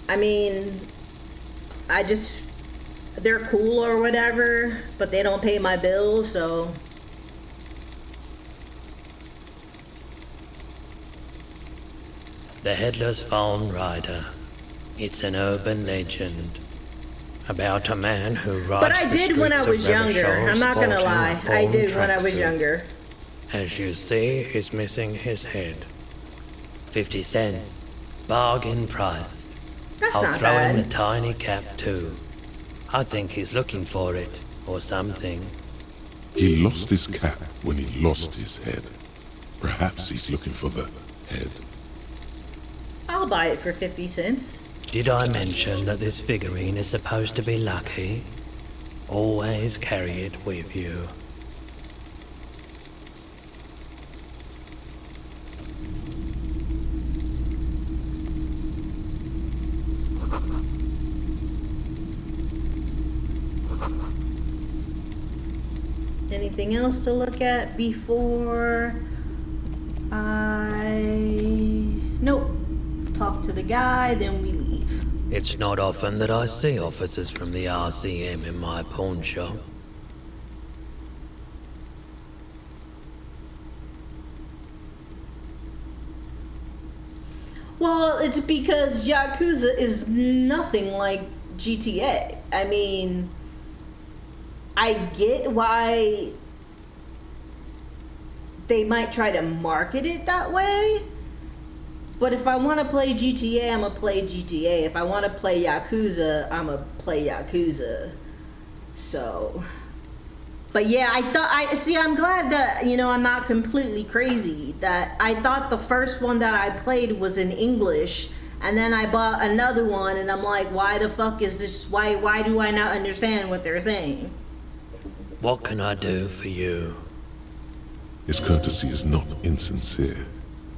I mean, they're cool or whatever, but they don't pay my bills, so. The headless phone rider. It's an urban legend about a man who rides. But I did when I was younger. I'm not gonna lie. I did when I was younger. As you see, he's missing his head. 50 cents. Bargain price. That's I'll not throw bad. in the tiny cap too. I think he's looking for it, or something. He lost his cap when he lost his head. Perhaps he's looking for the head. I'll buy it for 50 cents. Did I mention that this figurine is supposed to be lucky? Always carry it with you. Anything else to look at before Nope. Talk to the guy, then we leave. It's not often that I see officers from the RCM in my pawn shop. Well, it's because Yakuza is nothing like GTA. I mean, I get why they might try to market it that way, but if I want to play GTA, I'm gonna play GTA. If I want to play Yakuza, I'm gonna play Yakuza. So, but yeah, I'm glad that, I'm not completely crazy. That I thought the first one that I played was in English, and then I bought another one, and I'm like, why the fuck is this? Why do I not understand what they're saying? What can I do for you? His courtesy is not insincere,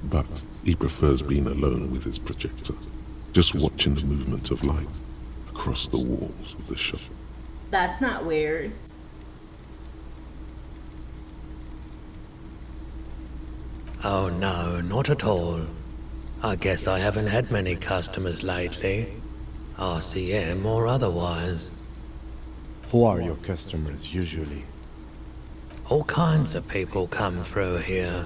but he prefers being alone with his projector, just watching the movement of light across the walls of the shop. That's not weird. Oh no, not at all. I guess I haven't had many customers lately, RCM or otherwise. Who are your customers usually? All kinds of people come through here.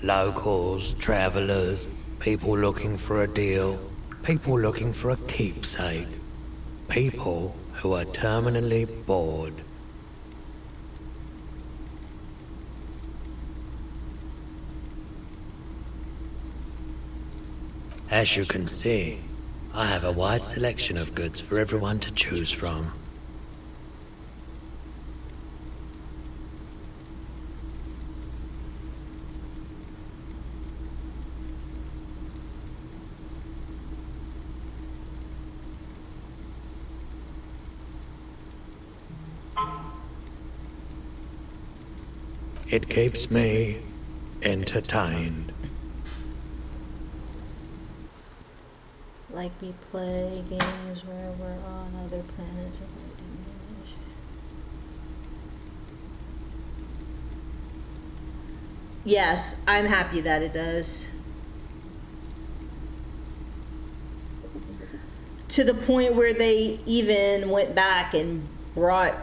Locals, travelers, people looking for a deal, people looking for a keepsake, people who are terminally bored. As you can see, I have a wide selection of goods for everyone to choose from. It keeps me entertained. Like we play games where we're on other planets. Yes, I'm happy that it does. To the point where they even went back and brought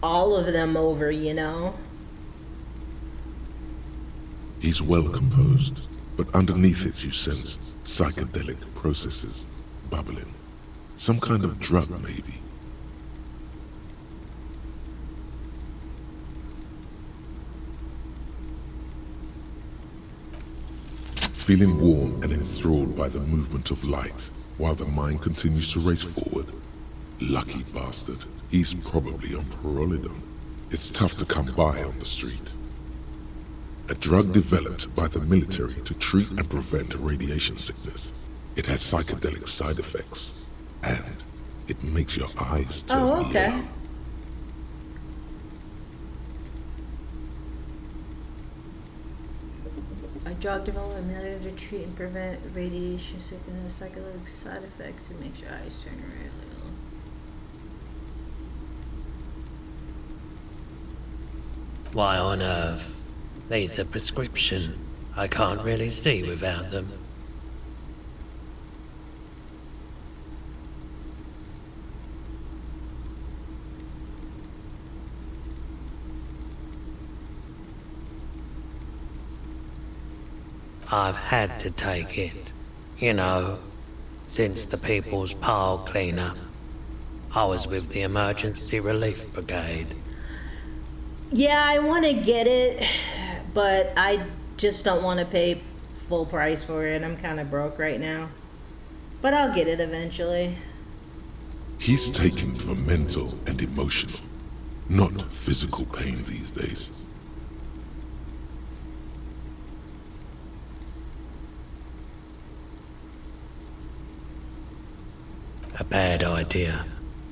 all of them over, He's well composed, but underneath it you sense psychedelic processes bubbling. Some kind of drug, maybe. Feeling warm and enthralled by the movement of light, while the mind continues to race forward, Lucky bastard. He's probably on Parolidon. It's tough to come by on the street. A drug developed by the military to treat and prevent radiation sickness. It has psychedelic side effects, and it makes your eyes turn yellow. A drug development method to treat and prevent radiation sickness, psychedelic side effects. It makes your eyes turn red. Why on earth? These are prescription. I can't really see without them. I've had to take it. You know, since the People's Pile cleanup. I was with the Emergency Relief Brigade. Yeah, I want to get it, but I just don't want to pay full price for it. I'm kind of broke right now. But I'll get it eventually. He's taken for mental and emotional, not physical pain these days. A bad idea.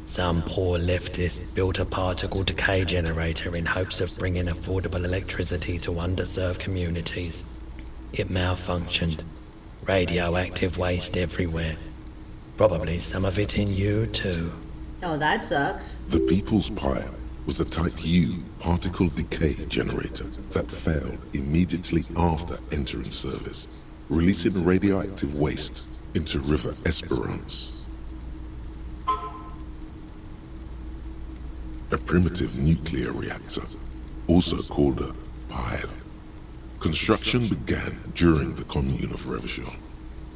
Some poor leftist built a particle decay generator in hopes of bringing affordable electricity to underserved communities. It malfunctioned. Radioactive waste everywhere. Probably some of it in you too. Oh, that sucks. The People's Pile was a Type U particle decay generator that failed immediately after entering service, releasing radioactive waste into River Esperance. A primitive nuclear reactor, also called a pile. Construction began during the Commune of Revachol.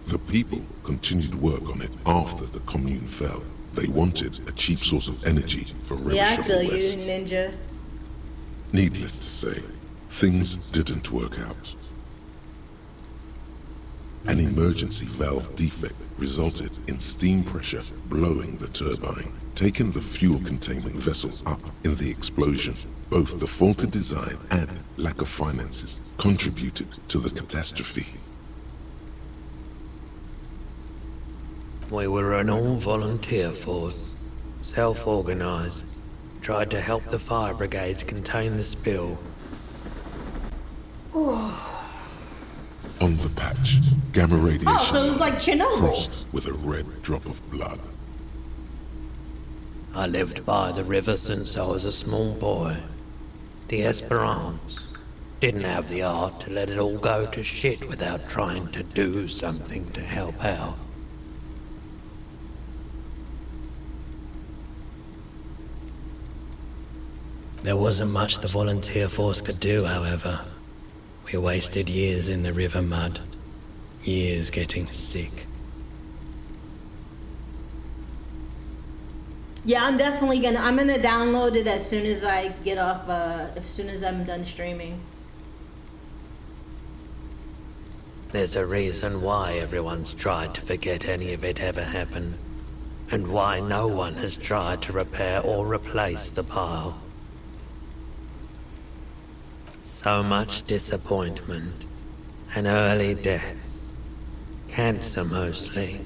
The people continued work on it after the Commune fell. They wanted a cheap source of energy for Revachol Yeah, I feel West. you, Ninja. Needless to say, things didn't work out. An emergency valve defect resulted in steam pressure blowing the turbine, taking the fuel containment vessel up in the explosion. Both the faulty design and lack of finances contributed to the catastrophe. We were an all-volunteer force, self-organized, tried to help the fire brigades contain the spill. On the patch, gamma radiation Oh, so it was like Chernobyl. crossed with a red drop of blood. I lived by the river since I was a small boy. The Esperance didn't have the art to let it all go to shit without trying to do something to help out. There wasn't much the volunteer force could do, however. We wasted years in the river mud, years getting sick. Yeah, I'm gonna download it as soon as I get off, as soon as I'm done streaming. There's a reason why everyone's tried to forget any of it ever happened, and why no one has tried to repair or replace the pile. So much disappointment, an early death, cancer mostly.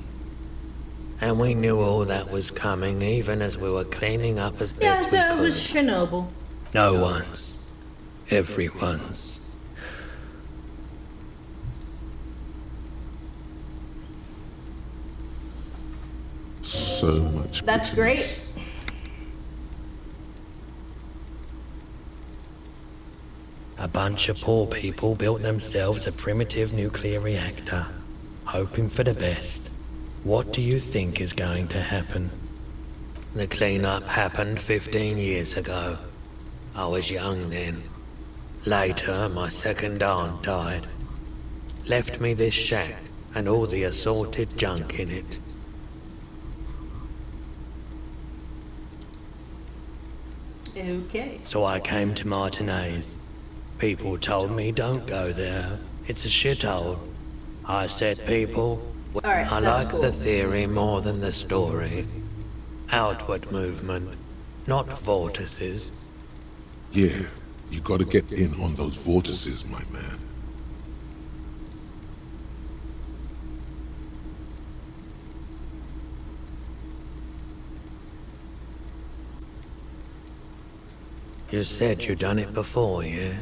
And we knew all that was coming even as we were cleaning up as Yeah, best so we it could. was Chernobyl. No one's. Everyone's. So much. That's great. A bunch of poor people built themselves a primitive nuclear reactor, hoping for the best. What do you think is going to happen? The cleanup happened 15 years ago. I was young then. Later, my second aunt died. Left me this shack and all the assorted junk in it. Okay. So I came to Martinez. People told me don't go there. It's a shithole. I said, people, Alright, I that's like cool. the theory more than the story. Outward movement, not vortices. Yeah, you gotta get in on those vortices, my man. You said you'd done it before, yeah?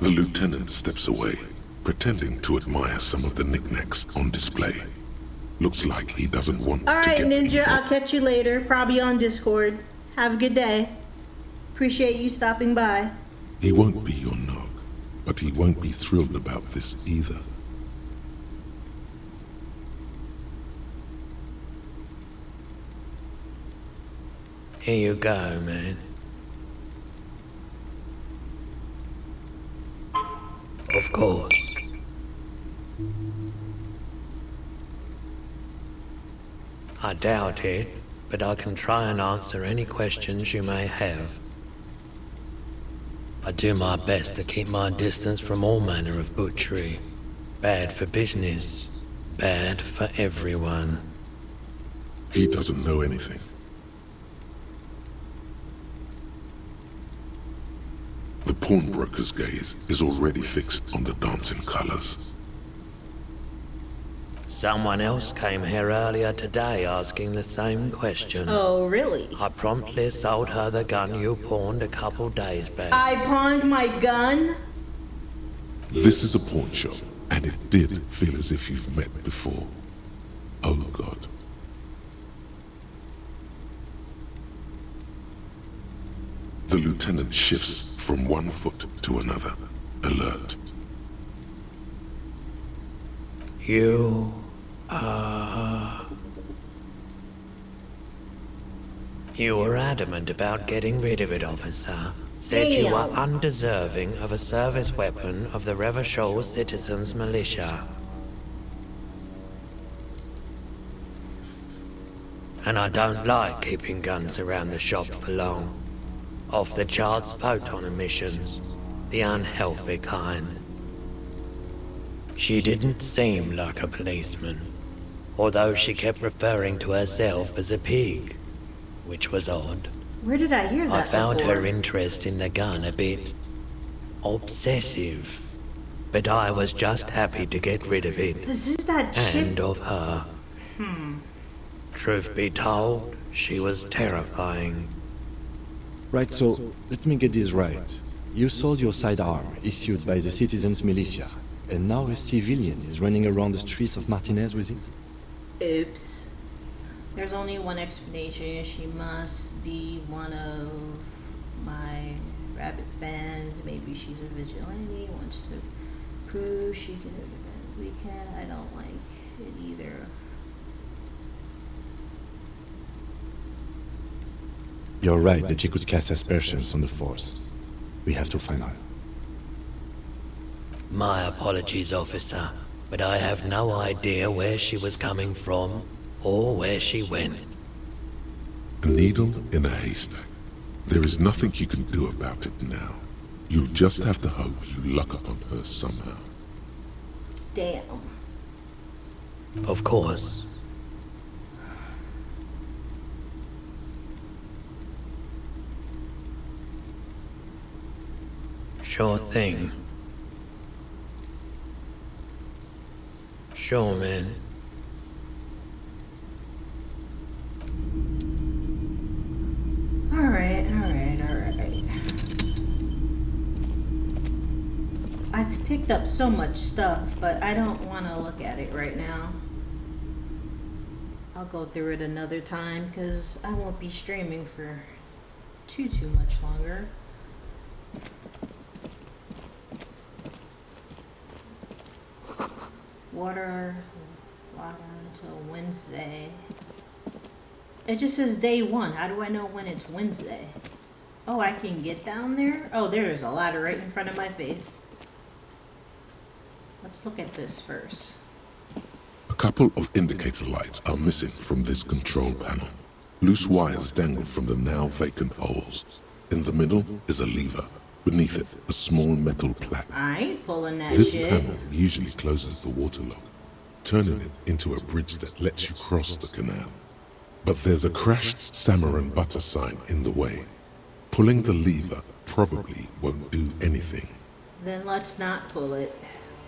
The lieutenant steps away, pretending to admire some of the knickknacks on display. Looks like he doesn't want All to right, get Ninja, involved. I'll catch you later, probably on Discord. Have a good day. Appreciate you stopping by. He won't be your nog, but he won't be thrilled about this either. Here you go, man. Of course. I doubt it, but I can try and answer any questions you may have. I do my best to keep my distance from all manner of butchery. Bad for business, bad for everyone. He doesn't know anything. The pawnbroker's gaze is already fixed on the dancing colors. Someone else came here earlier today asking the same question. Oh, really? I promptly sold her the gun you pawned a couple days back. I pawned my gun? This is a pawn shop, and it did feel as if you've met before. Oh God. The lieutenant shifts from one foot to another, alert. You were adamant about getting rid of it, officer. Said you were undeserving of a service weapon of the Revachol Citizens Militia. And I don't like keeping guns around the shop for long. Off the charts photon emissions, the unhealthy kind. She didn't seem like a policeman, although she kept referring to herself as a pig, which was odd. Where did I hear that I found before? her interest in the gun a bit obsessive, but I was just happy to get rid of it. This is that chick. And of her. Truth be told, she was terrifying. Right, so let me get this right. You sold your sidearm, issued by the Citizens Militia, and now a civilian is running around the streets of Martinez with it? Oops. There's only one explanation. She must be one of my rabbit fans. Maybe she's a vigilante, wants to prove she can do the we can. I don't like it either. You're right that she could cast aspersions on the Force. We have to find her. My apologies, officer, but I have no idea where she was coming from or where she went. A needle in a haystack. There is nothing you can do about it now. You'll just have to hope you luck upon her somehow. Damn. Of course. Sure thing. Sure, man. Alright. I've picked up so much stuff, but I don't want to look at it right now. I'll go through it another time, because I won't be streaming for too much longer. Water until Wednesday. It just says day 1. How do I know when it's Wednesday? Oh, I can get down there? Oh, there is a ladder right in front of my face. Let's look at this first. A couple of indicator lights are missing from this control panel. Loose wires dangle from the now vacant holes. In the middle is a lever. Beneath it, a small metal plaque. I ain't pulling that This shit. panel usually closes the waterlock, turning it into a bridge that lets you cross the canal. But there's a crashed salmon butter sign in the way. Pulling the lever probably won't do anything. Then let's not pull it.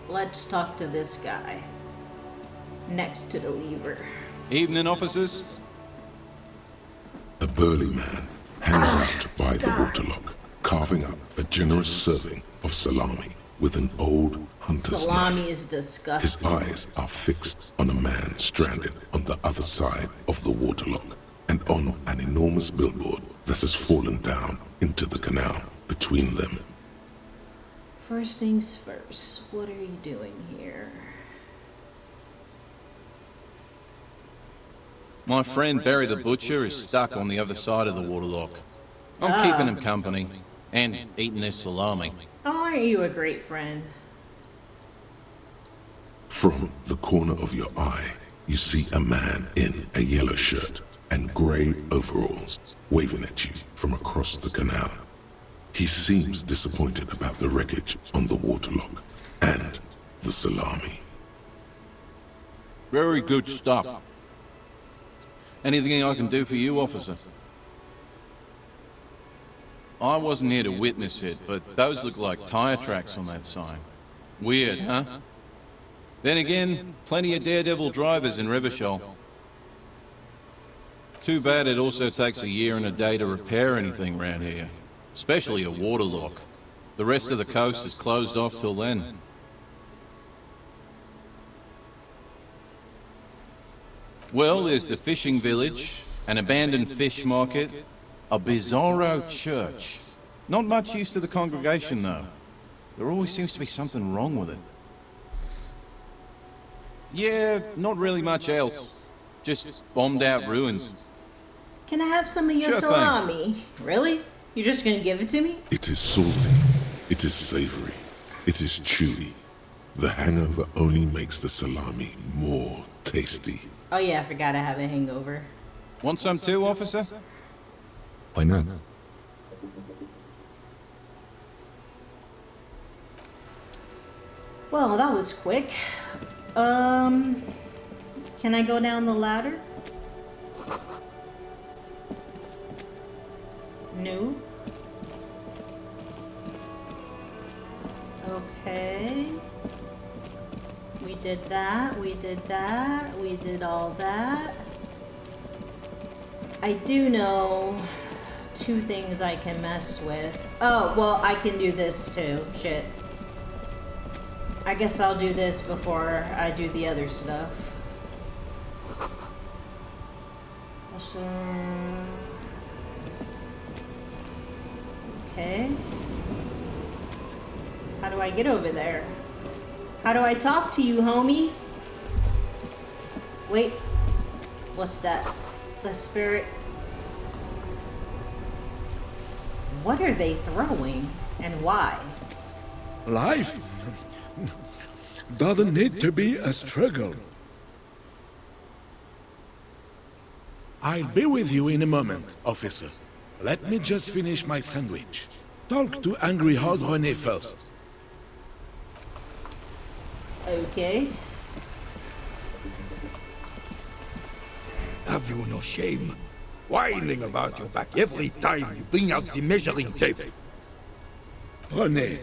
Let's talk to this guy. Next to the lever. Evening, officers. A burly man hangs out by the waterlock, carving up a generous serving of salami with an old hunter's Salami knife. is His disgusting. eyes are fixed on a man stranded on the other side of the waterlock and on an enormous billboard that has fallen down into the canal between them. First things first, what are you doing here? My friend Barry the Butcher is stuck on the other side of the waterlock. I'm keeping him company and eating this salami. Oh, aren't you a great friend? From the corner of your eye, you see a man in a yellow shirt and grey overalls waving at you from across the canal. He seems disappointed about the wreckage on the waterlock and the salami. Very good stuff. Anything I can do for you, officer? I wasn't here to witness it, but those look like tire tracks on that sign. Weird, huh? Then again, plenty of daredevil drivers in Rivershoal. Too bad it also takes a year and a day to repair anything around here, especially a waterlock. The rest of the coast is closed off till then. Well, there's the fishing village, an abandoned fish market, a bizarro church. Not much use to the congregation, though. There always seems to be something wrong with it. Yeah, not really much else. Just bombed out ruins. Can I have some of your Sure thing. salami? Really? You're just gonna give it to me? It is salty, it is savory, it is chewy. The hangover only makes the salami more tasty. Oh yeah, I forgot I have a hangover. Want some too, officer? Why not? Well, that was quick. Can I go down the ladder? No. Okay. We did that, we did that, we did all that. I do know 2 things I can mess with. Oh, well, I can do this too. Shit. I guess I'll do this before I do the other stuff. So, okay. How do I get over there? How do I talk to you, homie? Wait. What's that? The spirit. What are they throwing? And why? Life doesn't need to be a struggle. I'll be with you in a moment, officer. Let me just finish my sandwich. Talk to Angry Hard René first. Okay. Have you no shame? Whining about your back every time you bring out the measuring tape. René,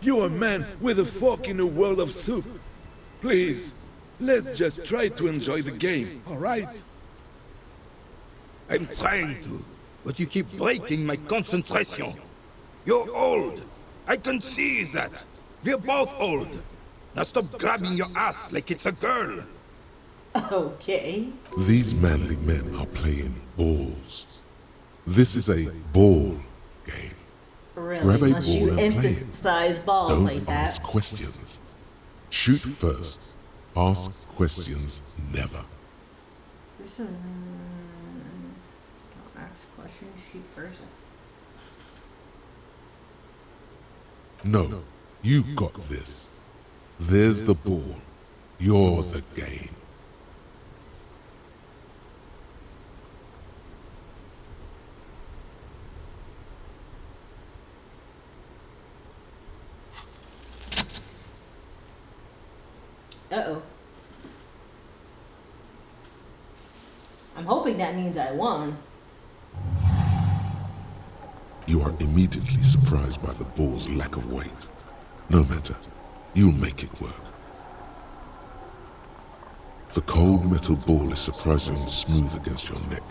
you're a man with a fork in a world of soup. Please, let's just try to enjoy the game, all right? I'm trying to, but you keep breaking my concentration. You're old. I can see that. We're both old. Now stop grabbing your ass like it's a girl. Okay. These manly men are playing balls. This is a ball game. Really? Grab a Must ball you and play it. emphasize balls Don't like that? ask questions. Shoot first. Ask questions never. This is, don't ask questions, shoot first. No, you got this. There's the ball. You're the game. Uh-oh. I'm hoping that means I won. You are immediately surprised by the ball's lack of weight. No matter, you'll make it work. The cold metal ball is surprisingly smooth against your neck.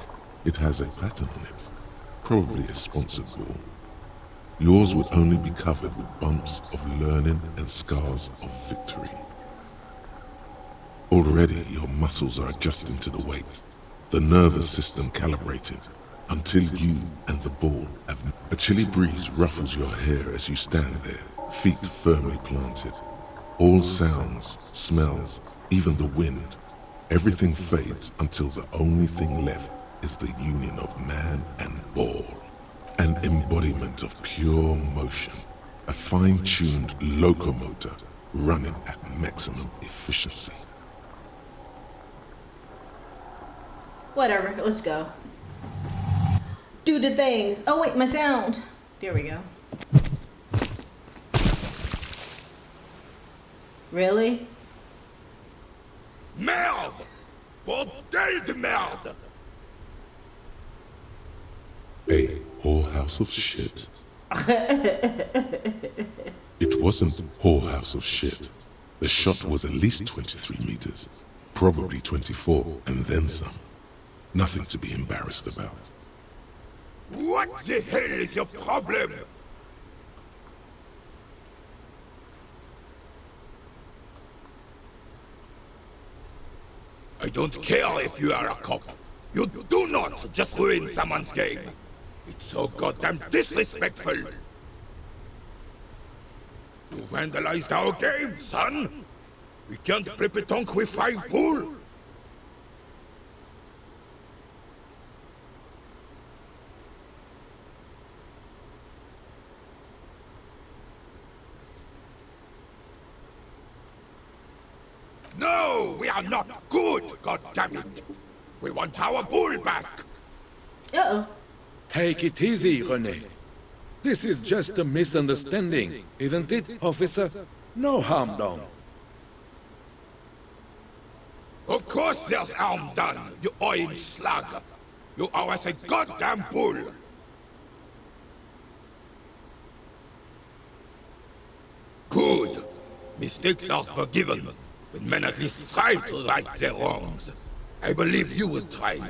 It has a pattern on it, probably a sponsored ball. Yours would only be covered with bumps of learning and scars of victory. Already your muscles are adjusting to the weight, the nervous system calibrated, until you and the ball have... A chilly breeze ruffles your hair as you stand there, feet firmly planted. All sounds, smells, even the wind, everything fades until the only thing left is the union of man and ball. An embodiment of pure motion, a fine-tuned locomotor running at maximum efficiency. Whatever, let's go. Do the things. Oh wait, my sound. There we go. Really? Merde! Bordel de merde! A whorehouse of shit. It wasn't whorehouse of shit. The shot was at least 23 meters, probably 24, and then some. Nothing to be embarrassed about. What the hell is your problem? I don't care if you are a cop. You do not just ruin someone's game. It's so goddamn disrespectful. You vandalized our game, son. We can't play pétanque with 5 pool. No, we are not good, goddammit. We want our bull back. Uh-oh. Take it easy, René. This is just a misunderstanding, isn't it, officer? No harm done. Of course there's harm done, you orange slug. You owe us a goddamn bull. Good. Mistakes are forgiven. When men at least try to right their wrongs. I believe you will try.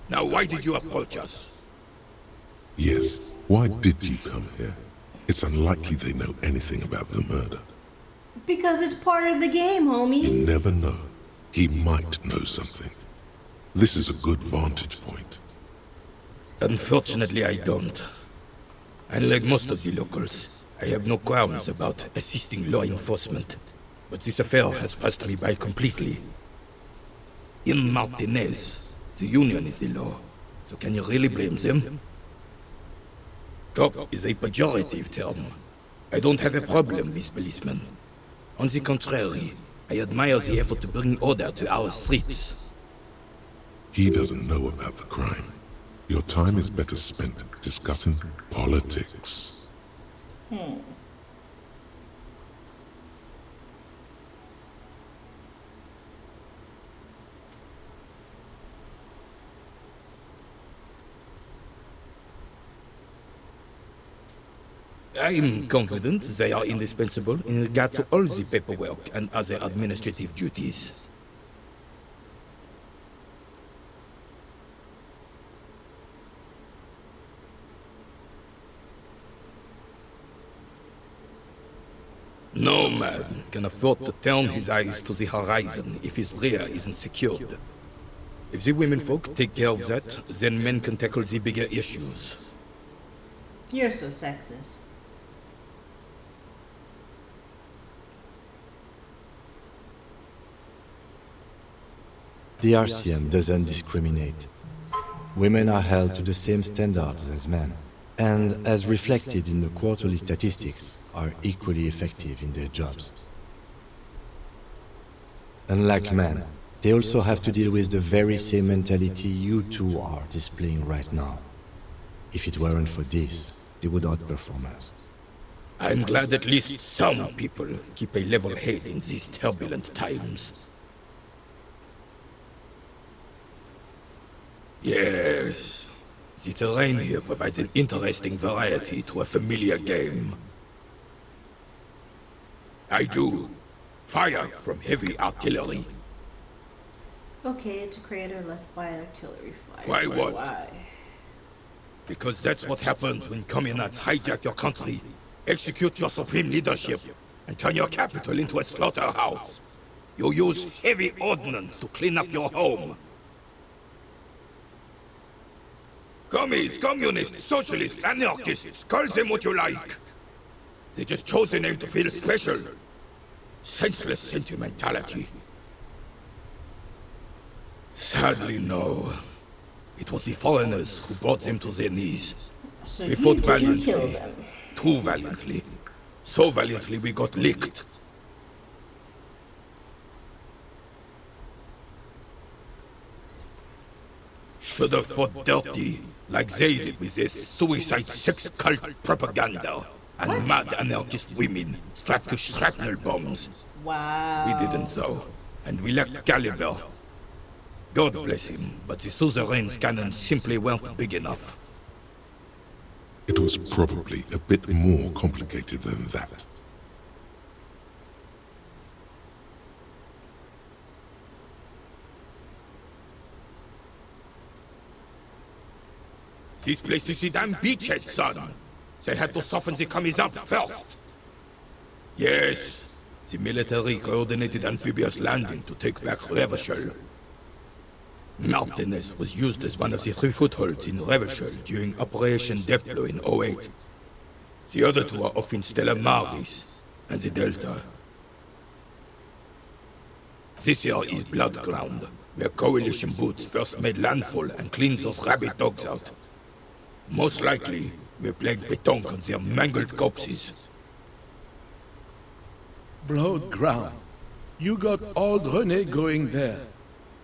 Now why did you approach us? Yes, why did you come here? It's unlikely they know anything about the murder. Because it's part of the game, homie. You never know. He might know something. This is a good vantage point. Unfortunately, I don't. Unlike most of the locals, I have no qualms about assisting law enforcement. But this affair has passed me by completely. In Martinez, the Union is the law, so can you really blame them? Cop is a pejorative term. I don't have a problem with policemen. On the contrary, I admire the effort to bring order to our streets. He doesn't know about the crime. Your time is better spent discussing politics. I'm confident they are indispensable in regard to all the paperwork and other administrative duties. No man can afford to turn his eyes to the horizon if his rear isn't secured. If the womenfolk take care of that, then men can tackle the bigger issues. You're so sexist. The RCM doesn't discriminate. Women are held to the same standards as men, and as reflected in the quarterly statistics, are equally effective in their jobs. Unlike men, they also have to deal with the very same mentality you two are displaying right now. If it weren't for this, they would outperform us. I'm glad at least some people keep a level head in these turbulent times. Yes. The terrain here provides an interesting variety to a familiar game. I do. Fire from heavy artillery. Okay, it's a crater left by artillery fire. Why what? Why? Because that's what happens when communards hijack your country, execute your supreme leadership, and turn your capital into a slaughterhouse. You use heavy ordnance to clean up your home. Commies, communists, socialists, anarchists, call them what you like. They just chose the name to feel special. Senseless sentimentality. Sadly, no. It was the foreigners who brought them to their knees. So We fought didn't kill valiantly. them. Too valiantly. So valiantly we got licked. Should have fought dirty, like they did with their suicide sex cult propaganda and mad anarchist women strapped to shrapnel bombs. Wow. We didn't though, and we lacked caliber. God bless him, but the suzerain's cannons simply weren't big enough. It was probably a bit more complicated than that. This place is the damn beachhead, son. They had to soften the commies up first. Yes, the military coordinated amphibious landing to take back Revachol. Martinez was used as one of the 3 footholds in Revachol during Operation Deathblow in 08. The other 2 are off in Stella Maris and the Delta. This here is Blood Ground, where coalition boots first made landfall and cleaned those rabid dogs out. Most likely, we're playing pétanque on their mangled corpses. Blood ground. You got old René going there.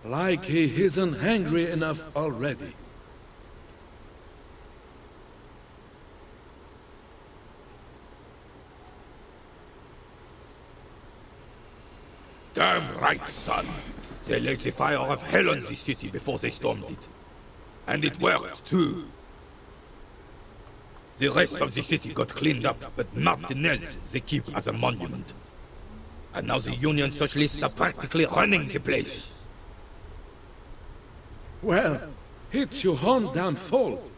Like he isn't hungry enough already. Damn right, son. They laid the fire of hell on the city before they stormed it. And it worked, too. The rest of the city got cleaned up, but Martinez they keep as a monument. And now the Union Socialists are practically running the place. Well, it's your own damn fault.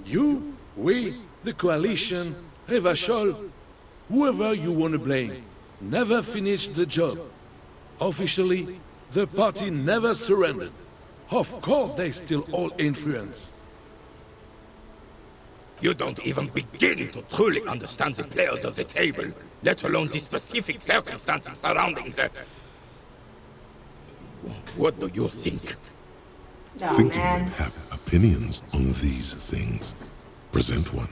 You, we, the coalition, Revachol, whoever you want to blame, never finished the job. Officially, the party never surrendered. Of course they still all influence. You don't even begin to truly understand the players of the table, let alone the specific circumstances surrounding the... What do you think? Oh, Think man. you have opinions on these things. Present one.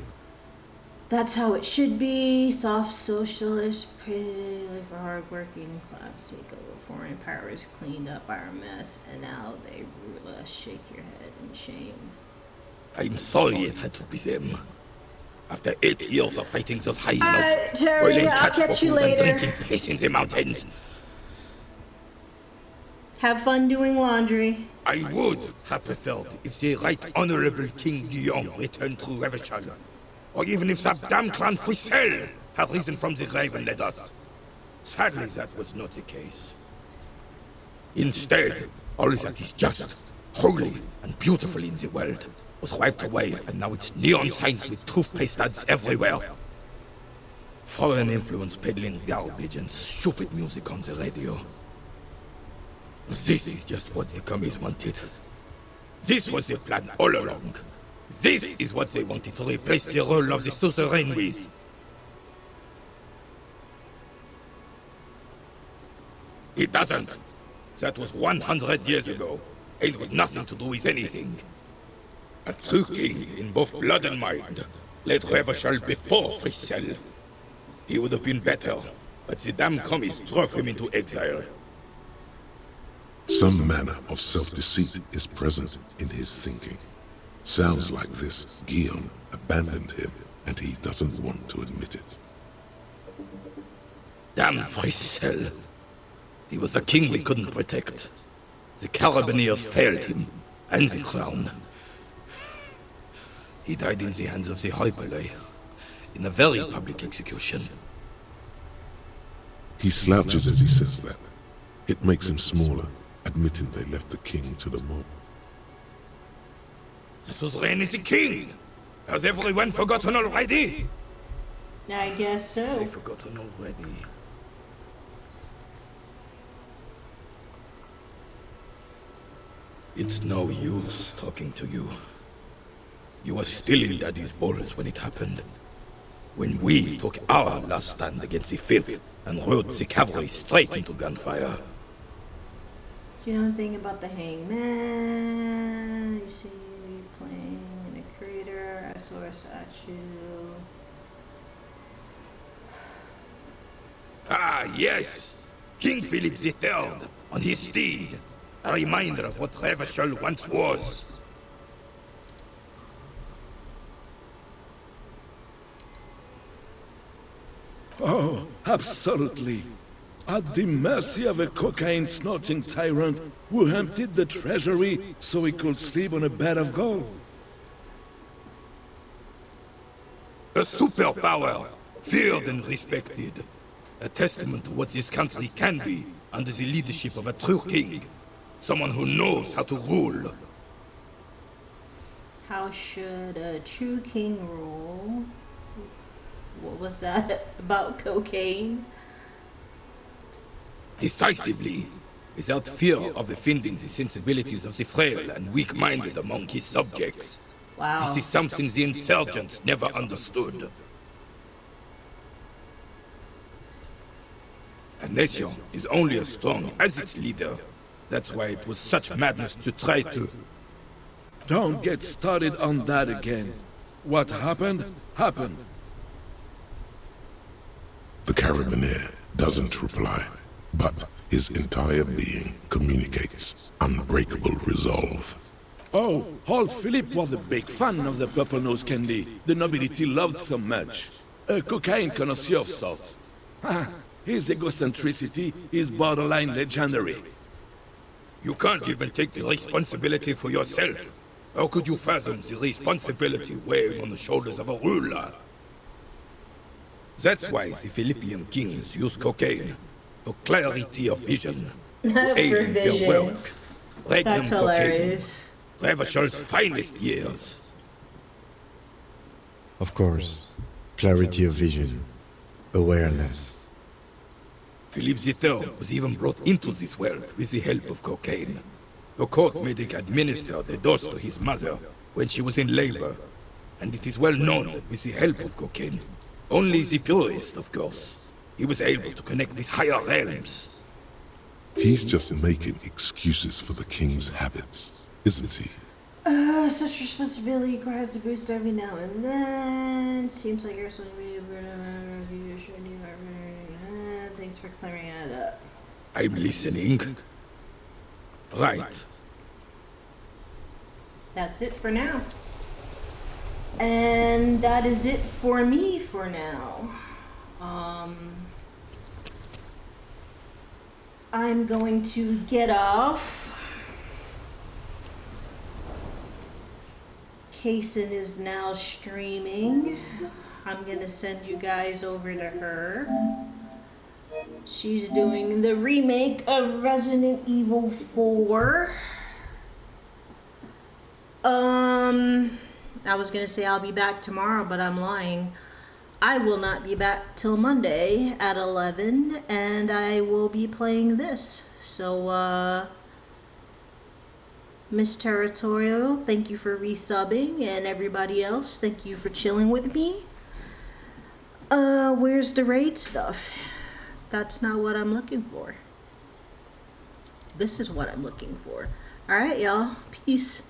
That's how it should be. Soft socialist, pretty for hard-working class take over. Foreign powers cleaned up our mess, and now they rule us. Shake your head in shame. I'm sorry it had to be them. After 8 years of fighting those hyenas, Terry, boiling I'll cats for catch you food and later. drinking piss in the mountains, Have fun doing laundry. I would have preferred if the Right Honorable King Guillaume returned to Revachol, or even if that damn clan Frisel had risen from the grave and led us. Sadly, that was not the case. Instead, all that is just, holy, and beautiful in the world was wiped away, and now it's neon signs with toothpaste ads everywhere. Foreign influence peddling garbage and stupid music on the radio. This is just what the commies wanted. This was the plan all along. This is what they wanted to replace the role of the suzerain with. It doesn't. That was 100 years ago. Ain't got nothing to do with anything. A true king in both blood and mind led Revachol before Frisel. He would have been better, but the damn commies drove him into exile. Some manner of self-deceit is present in his thinking. Sounds like this Guillaume abandoned him, and he doesn't want to admit it. Damn Frisel. He was the king we couldn't protect. The Carabineers failed him, and the crown. He died in the hands of the Hyperlay, in a very public execution. He slouches as he says that. It makes him smaller, admitting they left the king to the mob. The suzerain is the king! Has everyone forgotten already? I guess so. They've forgotten already. It's no use talking to you. You were still in Daddy's balls when it happened. When we took our last stand against the Fifth and rode the cavalry straight into gunfire. Do you know anything about the hangman? You see me playing in a crater. I saw a statue. Ah, yes! King Philip III, on his steed. A reminder of what Revachol once was. Oh, absolutely. At the mercy of a cocaine-snorting tyrant who emptied the treasury so he could sleep on a bed of gold. A superpower, feared and respected. A testament to what this country can be under the leadership of a true king. Someone who knows how to rule. How should a true king rule? What was that about cocaine? Decisively, without fear of offending the sensibilities of the frail and weak-minded among his subjects. Wow. This is something the insurgents never understood. A nation is only as strong as its leader. That's why it was such madness to try to... Don't get started on that again. What happened, happened. The Carabinier doesn't reply, but his entire being communicates unbreakable resolve. Oh, old Philip was a big fan of the purple nose candy the nobility loved so much. A cocaine connoisseur of sorts. His egocentricity is borderline legendary. You can't even take the responsibility for yourself. How could you fathom the responsibility weighing on the shoulders of a ruler? That's why the Philippian kings use cocaine, for clarity of vision, to aid in their work. That's hilarious. Revachol's finest years. Of course, clarity of vision, awareness. Philippe III was even brought into this world with the help of cocaine. The court medic administered a dose to his mother when she was in labor, and it is well known that with the help of cocaine, only the purest, of course, he was able to connect with higher realms. He's just making excuses for the king's habits, isn't he? Such responsibility requires a boost every now and then. Seems like you're supposed to be thanks for clearing that up. I'm listening. Right. That's it for now. And that is it for me for now. I'm going to get off. Kaysen is now streaming. I'm gonna send you guys over to her. She's doing the remake of Resident Evil 4. I was gonna say I'll be back tomorrow, but I'm lying. I will not be back till Monday at 11, and I will be playing this. So, Miss Territorial, thank you for resubbing, and everybody else, thank you for chilling with me. Where's the raid stuff? That's not what I'm looking for. This is what I'm looking for. Alright, y'all. Peace.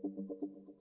Thank you.